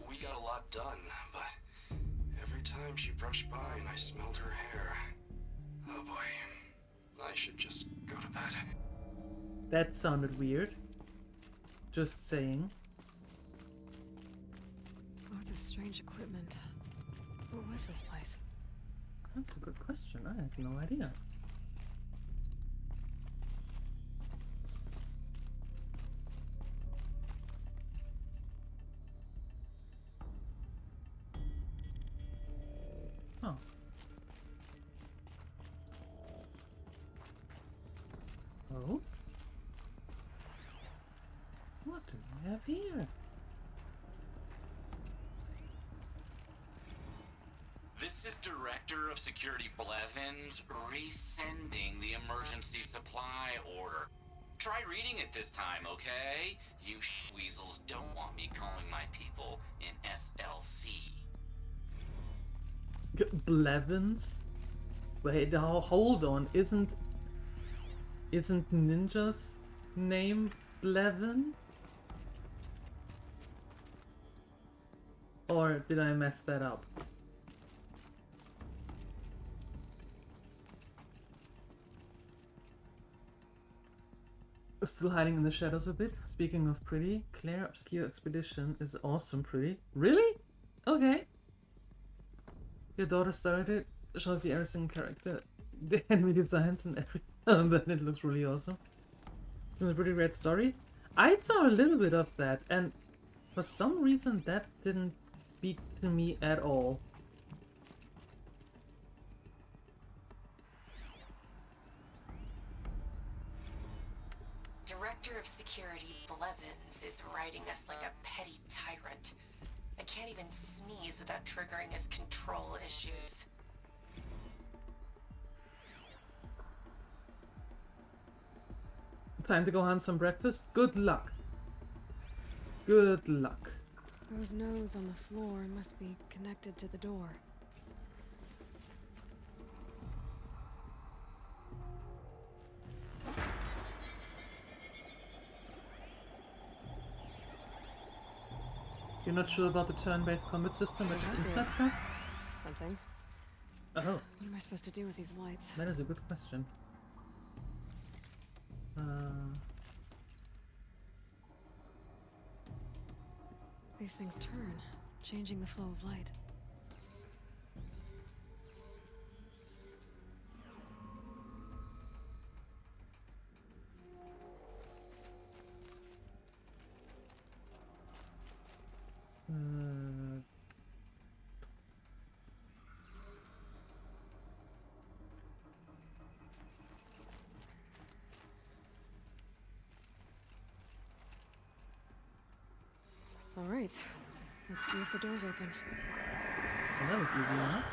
We got a lot done, but every time she brushed by and I smelled her hair... Oh boy, I should just go to bed. That sounded weird. Just saying. Lots of strange equipment. What was this place? That's a good question. I have no idea. Oh. Oh? What do we have here? This is Director of Security Blevins resending the emergency supply order. Try reading it this time, okay? You weasels don't want me calling my people in SLC. Blevins? Wait, hold on. Isn't Ninja's name Blevin? Or did I mess that up? Still hiding in the shadows a bit. Speaking of pretty, Claire Obscure Expedition is awesome pretty. Really? Okay. Your daughter started, shows you every single character, the enemy designs and everything, and then it looks really awesome. It's a pretty great story. I saw a little bit of that, and for some reason that didn't speak to me at all. Director of Security Blevins is writing us like a petty tyrant. I can't even sneeze without triggering his control issues. Time to go hunt some breakfast? Good luck. Good luck. Those nodes on the floor must be connected to the door. You're not sure about the turn-based combat system which is in platform? Something. Oh. What am I supposed to do with these lights? That is a good question. These things turn, changing the flow of light. All right, let's see if the door's open. Well, that was easy enough.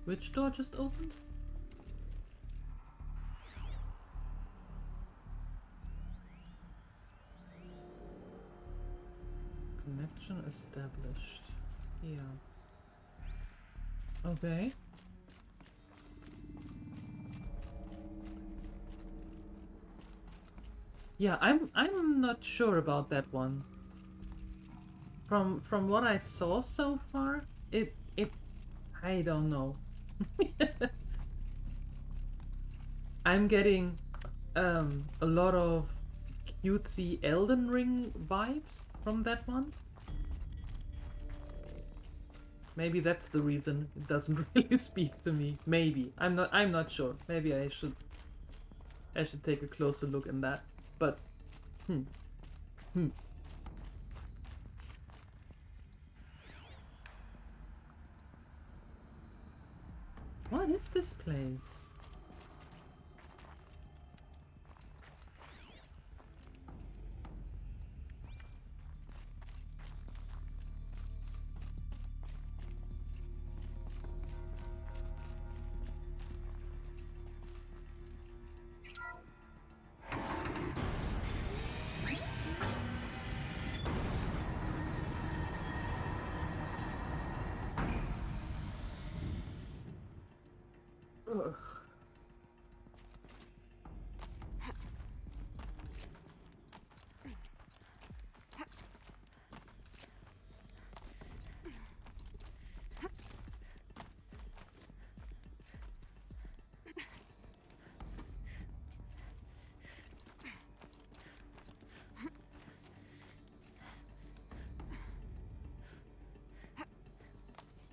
Which door just opened? Connection established. Yeah. Okay. Yeah, I'm not sure about that one. From what I saw so far, it I don't know. I'm getting a lot of cutesy Elden Ring vibes from that one. Maybe that's the reason it doesn't really speak to me. Maybe. I'm not sure. Maybe I should take a closer look in that. But What is this place? Ugh.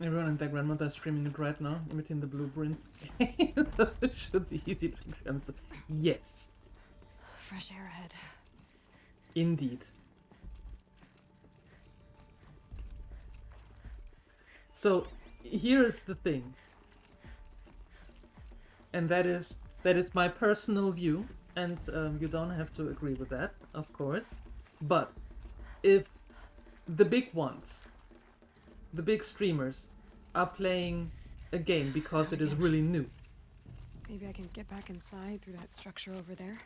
Everyone and their grandmother is streaming it right now, imitating the blueprints. It should be easy to grab stuff. Yes. Fresh air ahead. Indeed. So here is the thing. And that is my personal view, and you don't have to agree with that, of course. But if the big ones, the big streamers, are playing a game because it is really new. Maybe I can get back inside through that structure over there.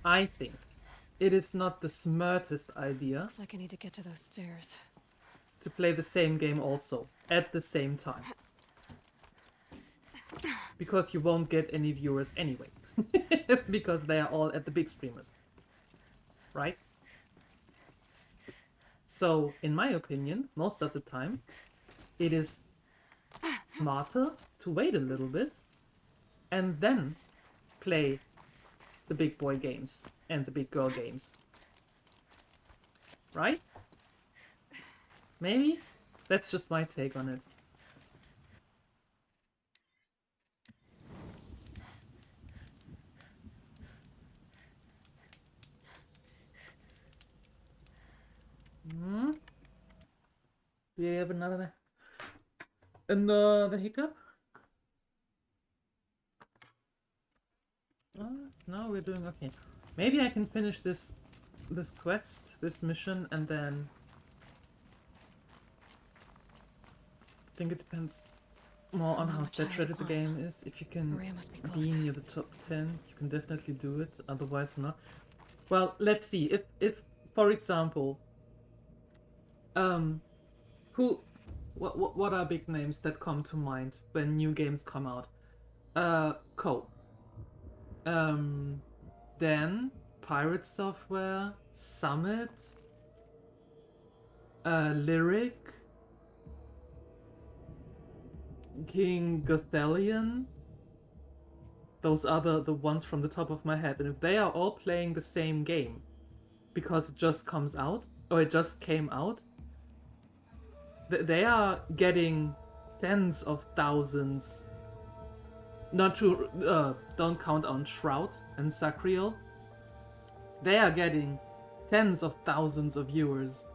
I think it is not the smartest idea. Looks like I need to get to those stairs. To play the same game also at the same time. Because you won't get any viewers anyway. Because they are all at the big streamers. Right? So, in my opinion, most of the time, it is smarter to wait a little bit and then play the big boy games and the big girl games. Right? Maybe? That's just my take on it. Do you have another hiccup? No, we're doing okay. Maybe I can finish this quest, this mission, and then I think it depends more on how saturated the game is. If you can be near the top 10, you can definitely do it. Otherwise, not. Well, let's see. If for example, what are big names that come to mind when new games come out? Co. Then Pirate Software, Summit, Lyric, King Gothelion. Those are the ones from the top of my head, and if they are all playing the same game because it just comes out or it just came out, they are getting tens of thousands. Not to don't count on Shroud and Sacriel. They are getting tens of thousands of viewers.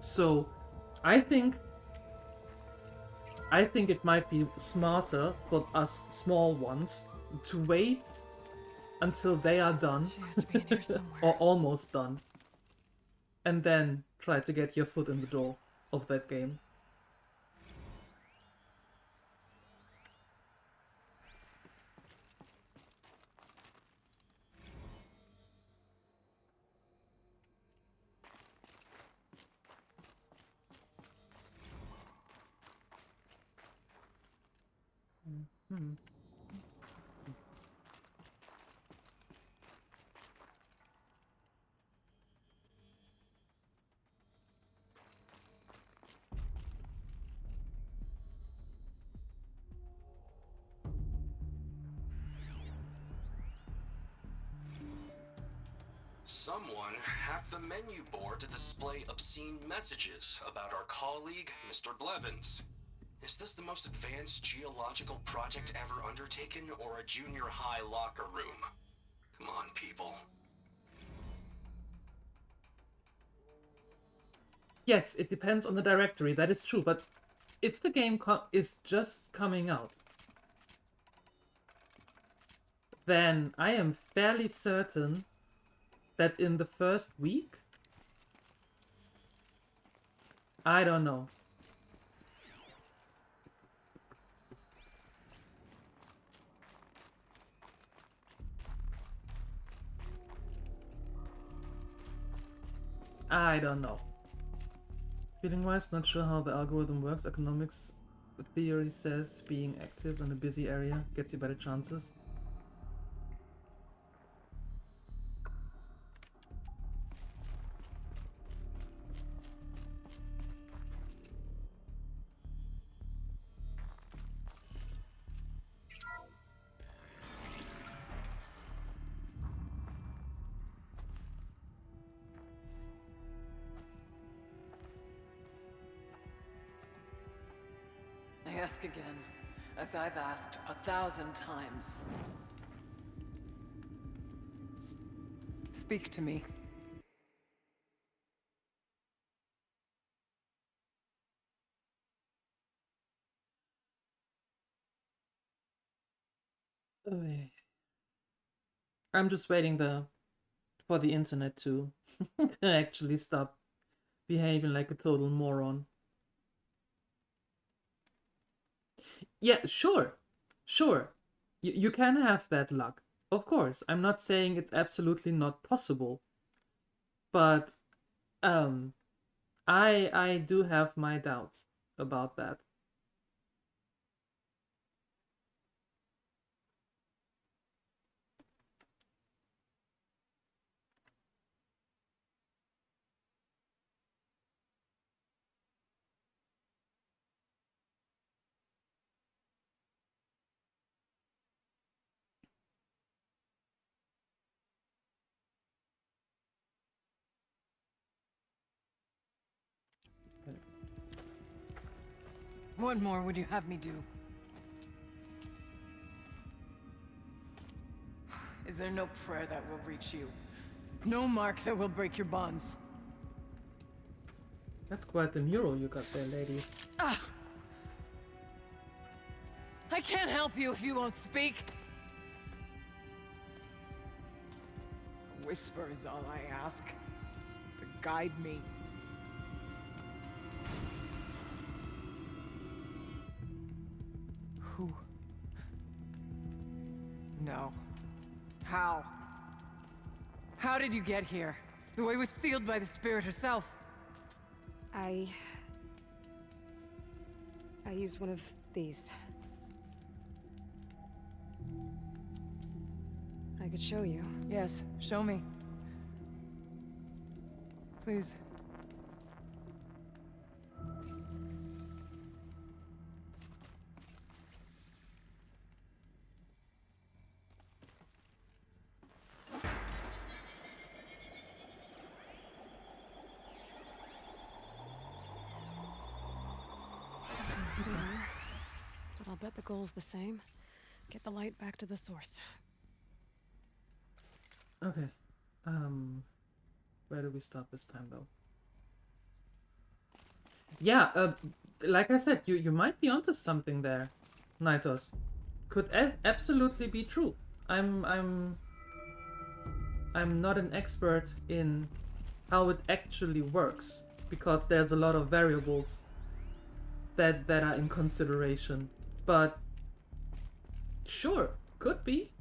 So I think it might be smarter for us small ones to wait until they are done or almost done, and then try to get your foot in the door of that game. Hmm. Someone hacked the menu board to display obscene messages about our colleague, Mr. Blevins. Is this the most advanced geological project ever undertaken, or a junior high locker room? Come on, people. Yes, it depends on the directory, that is true, but if the game is just coming out, then I am fairly certain that in the first week, I don't know. I don't know. Feeling-wise, not sure how the algorithm works. Economics theory says being active in a busy area gets you better chances. I ask again, as I've asked 1,000 times. Speak to me. I'm just waiting for the internet to actually stop behaving like a total moron. Yeah, sure. You can have that luck. Of course. I'm not saying it's absolutely not possible. But I do have my doubts about that. What more would you have me do? Is there no prayer that will reach you? No mark that will break your bonds? That's quite the mural you got there, lady. I I can't help you if you won't speak. A whisper is all I ask. To guide me. Who? No. How? How did you get here? The way was sealed by the spirit herself. I used one of these. I could show you. Yes, show me. Please. But I'll bet the goal's the same. Get the light back to the source. Okay. Where do we start this time, though? Yeah, like I said, you might be onto something there, Nitos. Could absolutely be true. I'm not an expert in how it actually works, because there's a lot of variables that are in consideration. But sure, could be.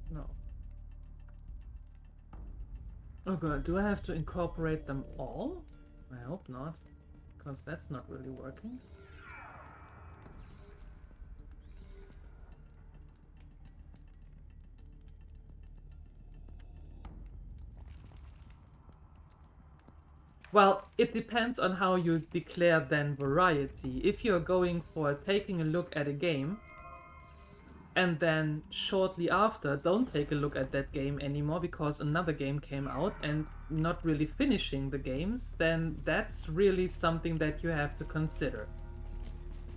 No. Oh god, do I have to incorporate them all? I hope not, because that's not really working. Well, it depends on how you declare then variety. If you're going for taking a look at a game, and then shortly after don't take a look at that game anymore because another game came out, and not really finishing the games, then that's really something that you have to consider.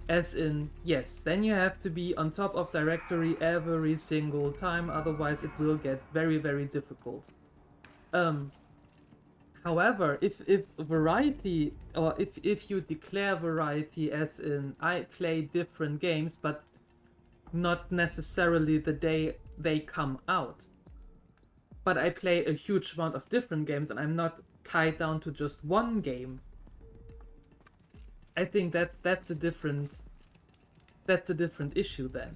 As in, yes, then you have to be on top of directory every single time, otherwise it will get very, very difficult. However, if variety, or if you declare variety as in I play different games, but not necessarily the day they come out, but I play a huge amount of different games and I'm not tied down to just one game, I think that's a different issue then.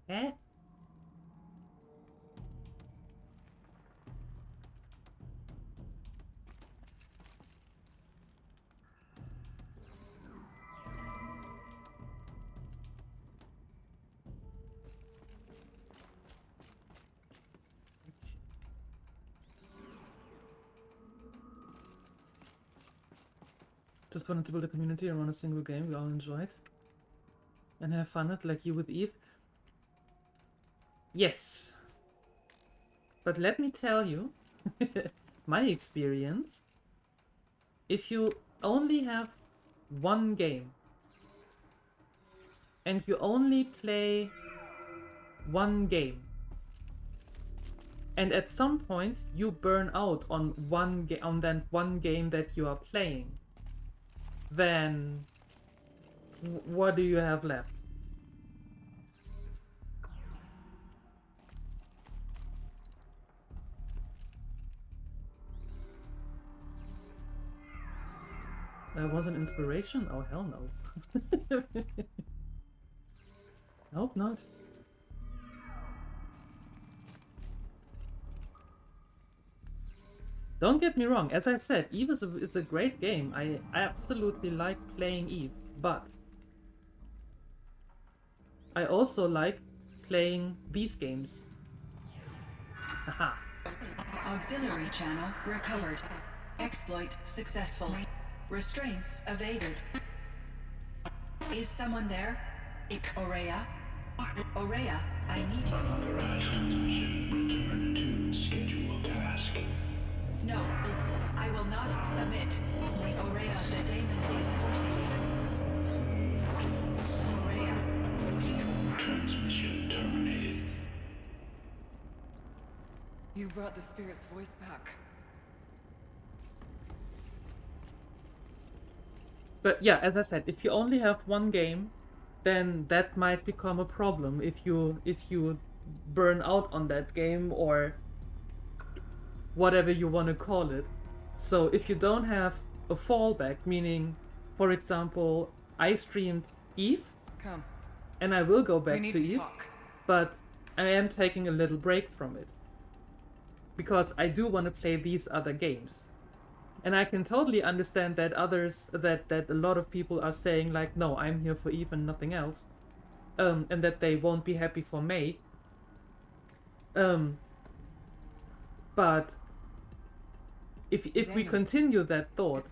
Eh? Just wanted to build a community around a single game we all enjoyed and have fun with, like you with Eve. Yes. But let me tell you, my experience, if you only have one game and you only play one game, and at some point you burn out on on that one game that you are playing, then what do you have left? That was an inspiration? Oh, hell no. Nope, not. Don't get me wrong, as I said, Eve is a great game. I absolutely like playing Eve, but I also like playing these games. Haha. Auxiliary channel recovered. Exploit successful. Restraints evaded. Is someone there? Aurea? Aurea, I need you. Authorized transmission. Return to scheduled task. No, I will not submit. Aurea, the daemon is proceeding. Aurea. Transmission terminated. You brought the spirit's voice back. But yeah, as I said, if you only have one game, then that might become a problem if you burn out on that game or whatever you want to call it. So if you don't have a fallback, meaning, for example, I streamed Eve, Come. and I will go back We need to to Eve, talk. but I am taking a little break from it because I do want to play these other games. And I can totally understand that that a lot of people are saying like, no, I'm here for Eve and nothing else. And that they won't be happy for May. But if we continue that thought,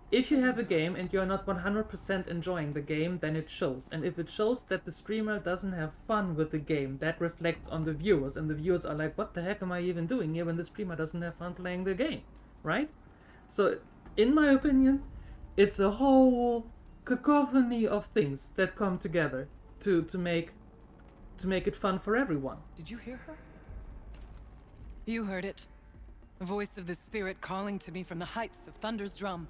if you have a game and you're not 100% enjoying the game, then it shows. And if it shows that the streamer doesn't have fun with the game, that reflects on the viewers. And the viewers are like, what the heck am I even doing here when the streamer doesn't have fun playing the game, right? So, in my opinion, it's a whole cacophony of things that come together to make it fun for everyone. Did you hear her? You heard it. The voice of the spirit calling to me from the heights of Thunder's drum.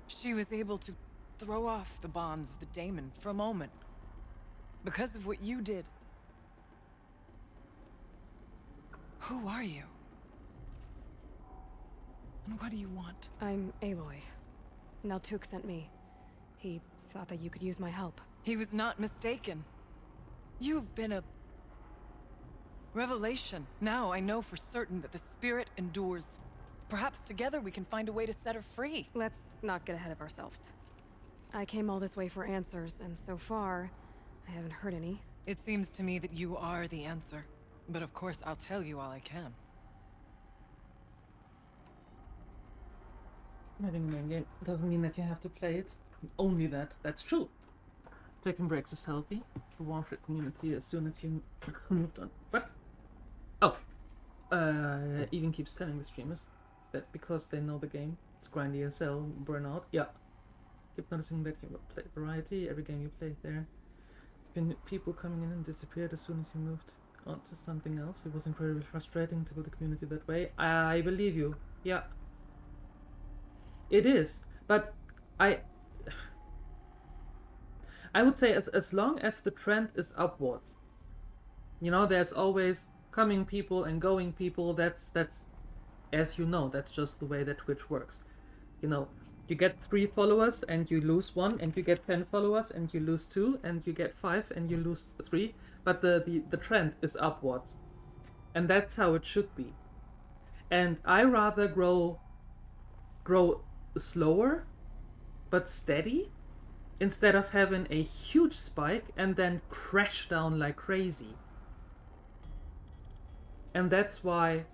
She was able to throw off the bonds of the daemon for a moment. Because of what you did. Who are you? And what do you want? I'm Aloy. Naltuk sent me. He thought that you could use my help. He was not mistaken. You've been a revelation. Now I know for certain that the spirit endures. Perhaps together we can find a way to set her free. Let's not get ahead of ourselves. I came all this way for answers, and so far, I haven't heard any. It seems to me that you are the answer. But of course, I'll tell you all I can. Having a main game doesn't mean that you have to play it. Only that. That's true. Taking breaks is healthy. The Warfare community as soon as you moved on. What? Oh. Even keeps telling the streamers that because they know the game, it's grindy as hell, burnout. Yeah. Keep noticing that you play variety, every game you played there. Been people coming in and disappeared as soon as you moved on to something else. It was incredibly frustrating to build the community that way. I believe you. Yeah. It is, but I would say as long as the trend is upwards, you know, there's always coming people and going people. That's as you know, that's just the way that Twitch works. You know, you get 3 followers and you lose 1, and you get 10 followers and you lose 2, and you get 5 and you lose 3. But the trend is upwards, and that's how it should be. And I rather grow slower but steady instead of having a huge spike and then crash down like crazy. And that's why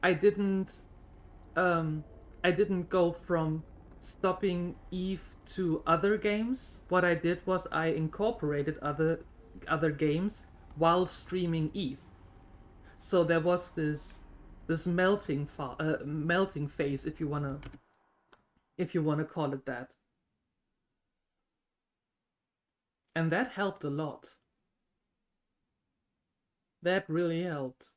I didn't go from stopping Eve to other games. What I did was I incorporated other games while streaming Eve. So there was this melting phase, if you wanna call it that. And that helped a lot. That really helped.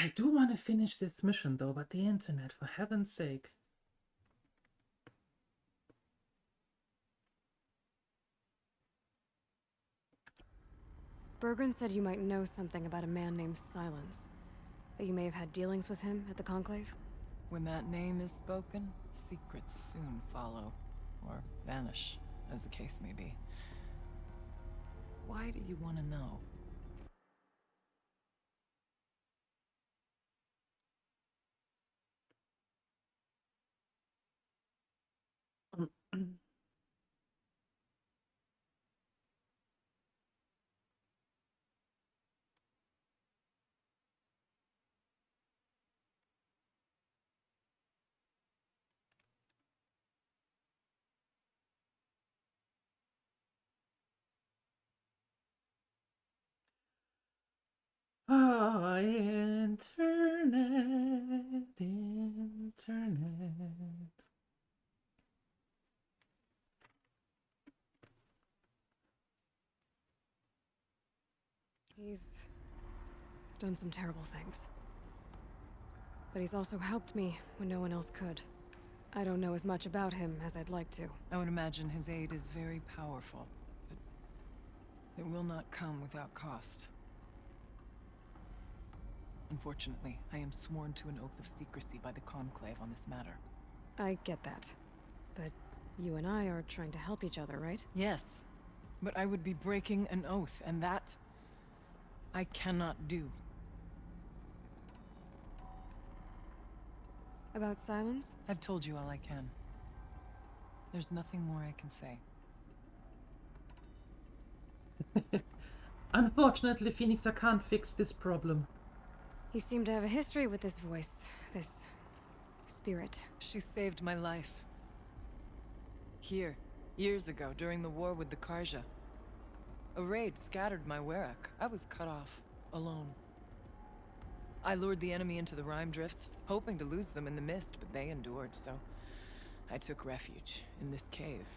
I do want to finish this mission though, but the internet, for heaven's sake. Bergren said you might know something about a man named Silence. That you may have had dealings with him at the Conclave? When that name is spoken, secrets soon follow. Or vanish, as the case may be. Why do you want to know? Oh, internet. He's done some terrible things. But he's also helped me when no one else could. I don't know as much about him as I'd like to. I would imagine his aid is very powerful, but it will not come without cost. Unfortunately, I am sworn to an oath of secrecy by the Conclave on this matter. I get that. But you and I are trying to help each other, right? Yes, but I would be breaking an oath, and that I cannot do. About Silence? I've told you all I can. There's nothing more I can say. Unfortunately, Phoenix, I can't fix this problem. You seem to have a history with this voice, this spirit. She saved my life. Here, years ago, during the war with the Karja. A raid scattered my Werak. I was cut off, alone. I lured the enemy into the Rime Drifts, hoping to lose them in the mist, but they endured, so I took refuge in this cave.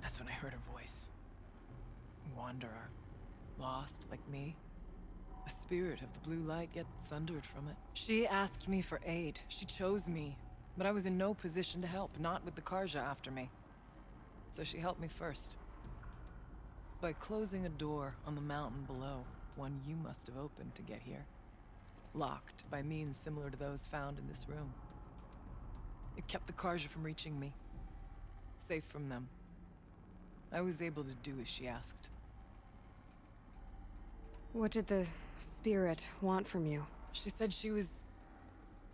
That's when I heard her voice. Wanderer. Lost, like me. A spirit of the blue light, yet sundered from it. She asked me for aid. She chose me. But I was in no position to help, not with the Karja after me. So she helped me first. By closing a door on the mountain below, one you must have opened to get here. Locked by means similar to those found in this room. It kept the Karja from reaching me. Safe from them. I was able to do as she asked. What did the spirit want from you? She said she was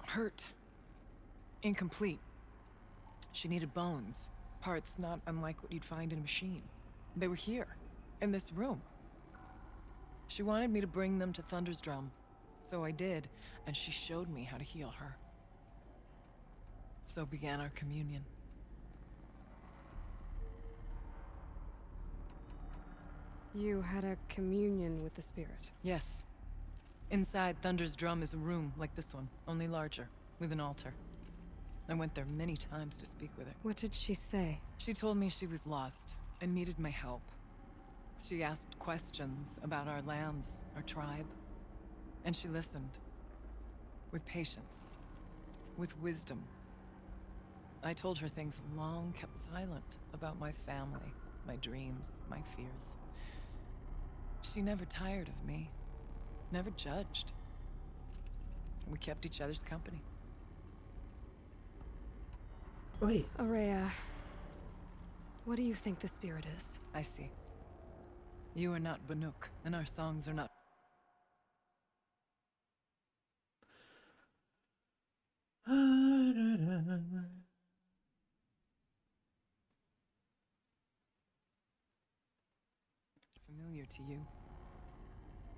hurt. Incomplete. She needed bones. Parts not unlike what you'd find in a machine. They were here, in this room. She wanted me to bring them to Thunder's Drum. So I did, and she showed me how to heal her. So began our communion. You had a communion with the spirit? Yes. Inside Thunder's Drum is a room like this one, only larger, with an altar. I went there many times to speak with her. What did she say? She told me she was lost and needed my help. She asked questions about our lands, our tribe. And she listened. With patience. With wisdom. I told her things long kept silent about my family, my dreams, my fears. She never tired of me. Never judged. We kept each other's company. Wait. Aurea, what do you think the spirit is? I see. You are not Banuk, and our songs are not... familiar to you.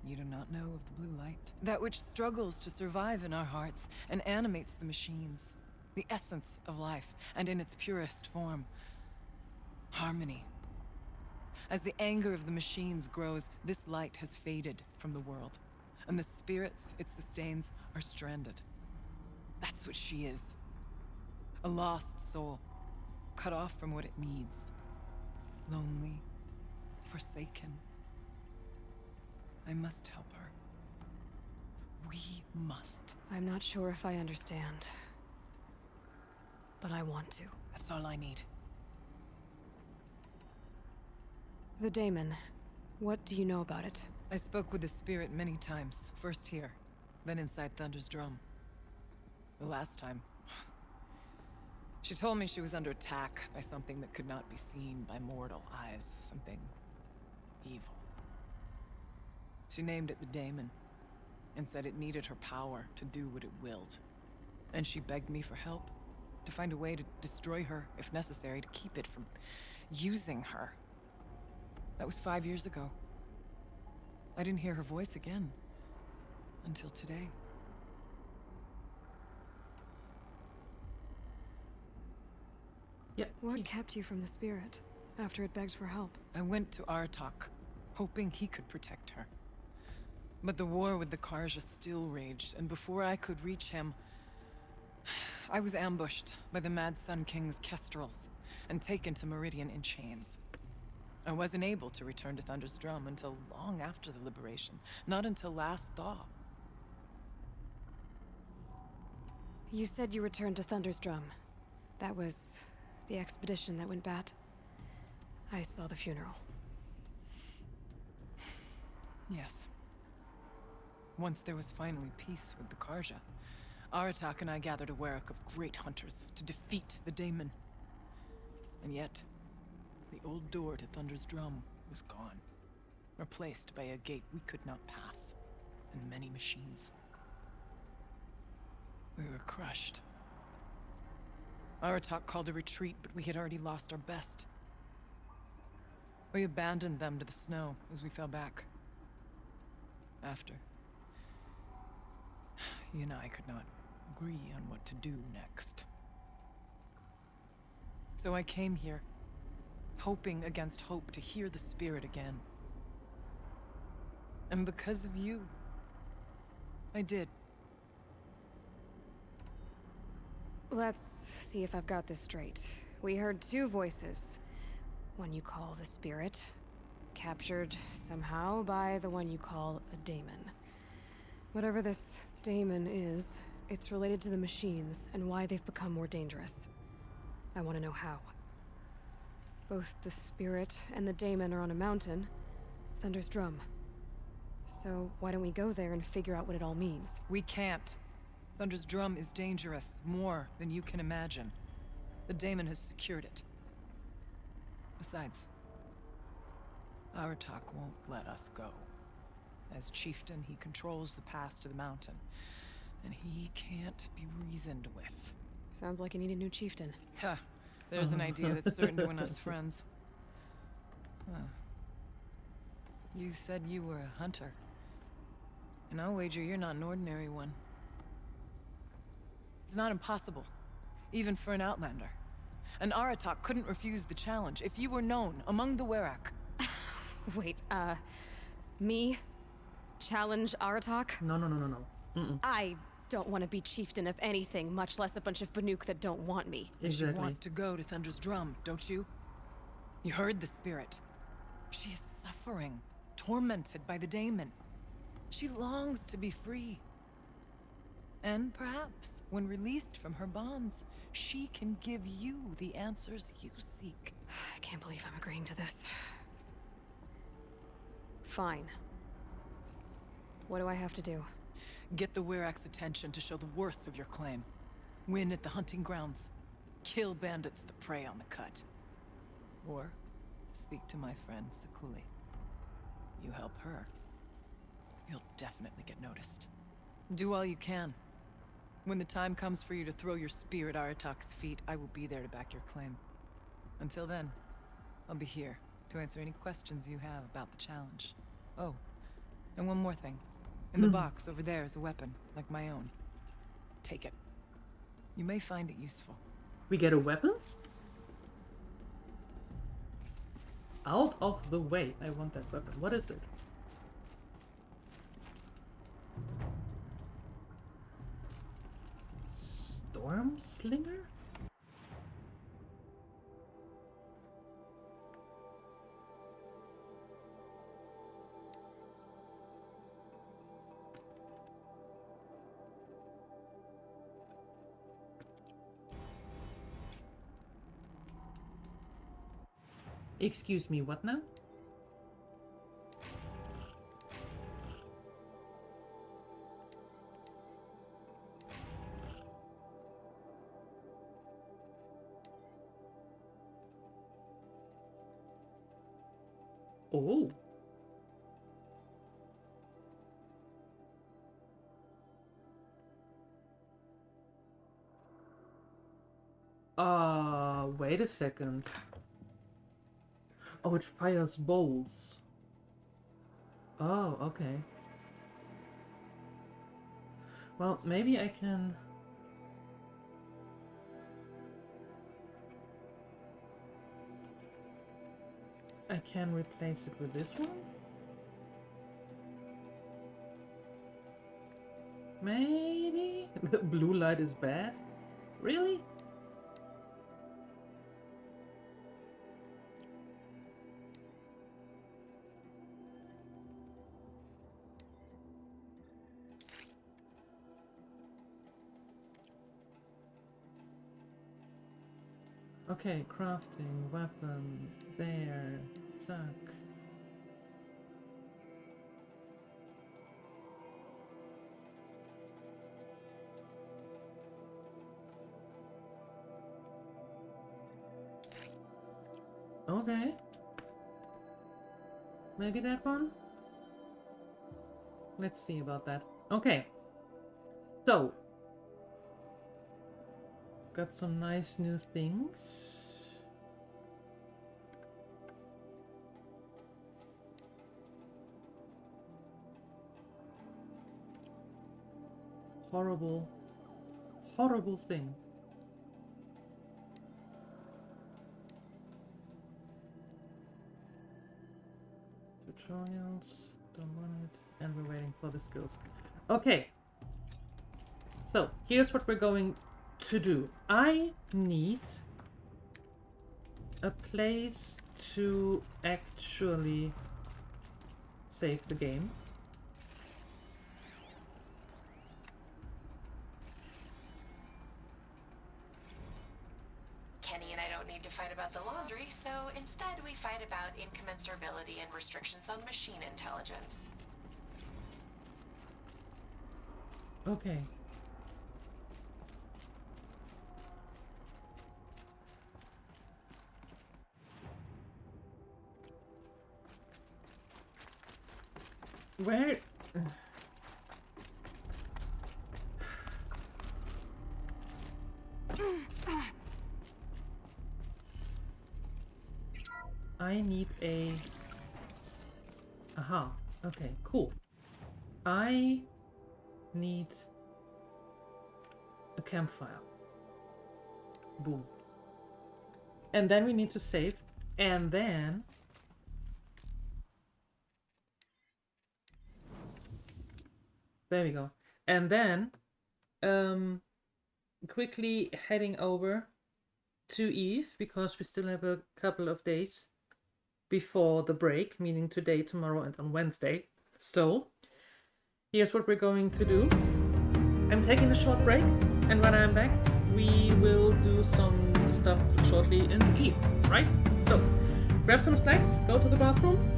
You do not know of the blue light. That which struggles to survive in our hearts and animates the machines. The essence of life, and in its purest form. Harmony. As the anger of the machines grows, this light has faded from the world. And the spirits it sustains are stranded. That's what she is. A lost soul. Cut off from what it needs. Lonely. Forsaken. I must help her. We must. I'm not sure if I understand. But I want to. That's all I need. The daemon. What do you know about it? I spoke with the spirit many times. First here, then inside Thunder's drum. The last time, she told me she was under attack by something that could not be seen by mortal eyes. Something evil. She named it the daemon, and said it needed her power to do what it willed. And she begged me for help, to find a way to destroy her, if necessary, to keep it from using her. That was 5 years ago. I didn't hear her voice again, until today. Yeah. What kept you from the spirit, after it begged for help? I went to Aratak, hoping he could protect her. But the war with the Karja still raged, and before I could reach him, I was ambushed by the Mad Sun King's kestrels, and taken to Meridian in chains. I wasn't able to return to Thunder's drum until long after the liberation, not until last thaw. You said you returned to Thunder's drum. That was the expedition that went bad. I saw the funeral. Yes. Once there was finally peace with the Karja, Aratak and I gathered a Warwick of great hunters to defeat the daemon. And yet, the old door to Thunder's drum was gone, replaced by a gate we could not pass, and many machines. We were crushed. Aratak called a retreat, but we had already lost our best. We abandoned them to the snow as we fell back. After, he and I could not agree on what to do next. So I came here, hoping against hope to hear the spirit again. And because of you, I did. Let's see if I've got this straight. We heard two voices. One you call the spirit, captured somehow by the one you call a daemon. Whatever this daemon is, it's related to the machines and why they've become more dangerous. I want to know how. Both the spirit and the daemon are on a mountain, Thunder's drum. So why don't we go there and figure out what it all means? We can't. Thunder's drum is dangerous, more than you can imagine. The daemon has secured it. Besides, Aratak won't let us go. As chieftain, he controls the pass to the mountain, and he can't be reasoned with. Sounds like you need a new chieftain. Ha! There's an idea that's certain to win us friends. Huh. You said you were a hunter. And I'll wager you're not an ordinary one. It's not impossible, even for an outlander. And Aratak couldn't refuse the challenge if you were known among the Werak. Wait, me? Challenge Aratak? No. I don't want to be chieftain of anything, much less a bunch of Banuk that don't want me. Exactly. You want to go to Thunder's drum, don't you? You heard the spirit. She is suffering, tormented by the daemon. She longs to be free. And perhaps, when released from her bonds, she can give you the answers you seek. I can't believe I'm agreeing to this. Fine. What do I have to do? Get the Werak's attention to show the worth of your claim. Win at the hunting grounds. Kill bandits that prey on the cut. Or speak to my friend Sakuli. You help her, you'll definitely get noticed. Do all you can. When the time comes for you to throw your spear at Aratak's feet, I will be there to back your claim. Until then, I'll be here to answer any questions you have about the challenge. Oh, and one more thing. In the box over there is a weapon, like my own. Take it. You may find it useful. We get a weapon? Out of the way. I want that weapon. What is it? Storm Slinger? Excuse me, what now? Oh. Wait a second. Oh, it fires bolts. Oh, okay. Well, maybe I can... I can replace it with this one? Maybe? Blue light is bad? Really? Okay, crafting, weapon, there, suck. Okay. Maybe that one? Let's see about that. Okay. So. Got some nice new things. Horrible, horrible thing. Tutorials, don't want it, and we're waiting for the skills. Okay, so here's what we're going to do. I need a place to actually save the game. Kenny and I don't need to fight about the laundry, so instead we fight about incommensurability and restrictions on machine intelligence. Okay. Where? I need a... Aha. Okay, cool. I need a campfire. Boom. And then we need to save. And then... There we go. And then, quickly heading over to Eve, because we still have a couple of days before the break, meaning today, tomorrow, and on Wednesday. So, here's what we're going to do. I'm taking a short break, and when I'm back, we will do some stuff shortly in Eve, right? So, grab some snacks, go to the bathroom,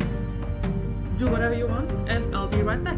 do whatever you want, and I'll be right back.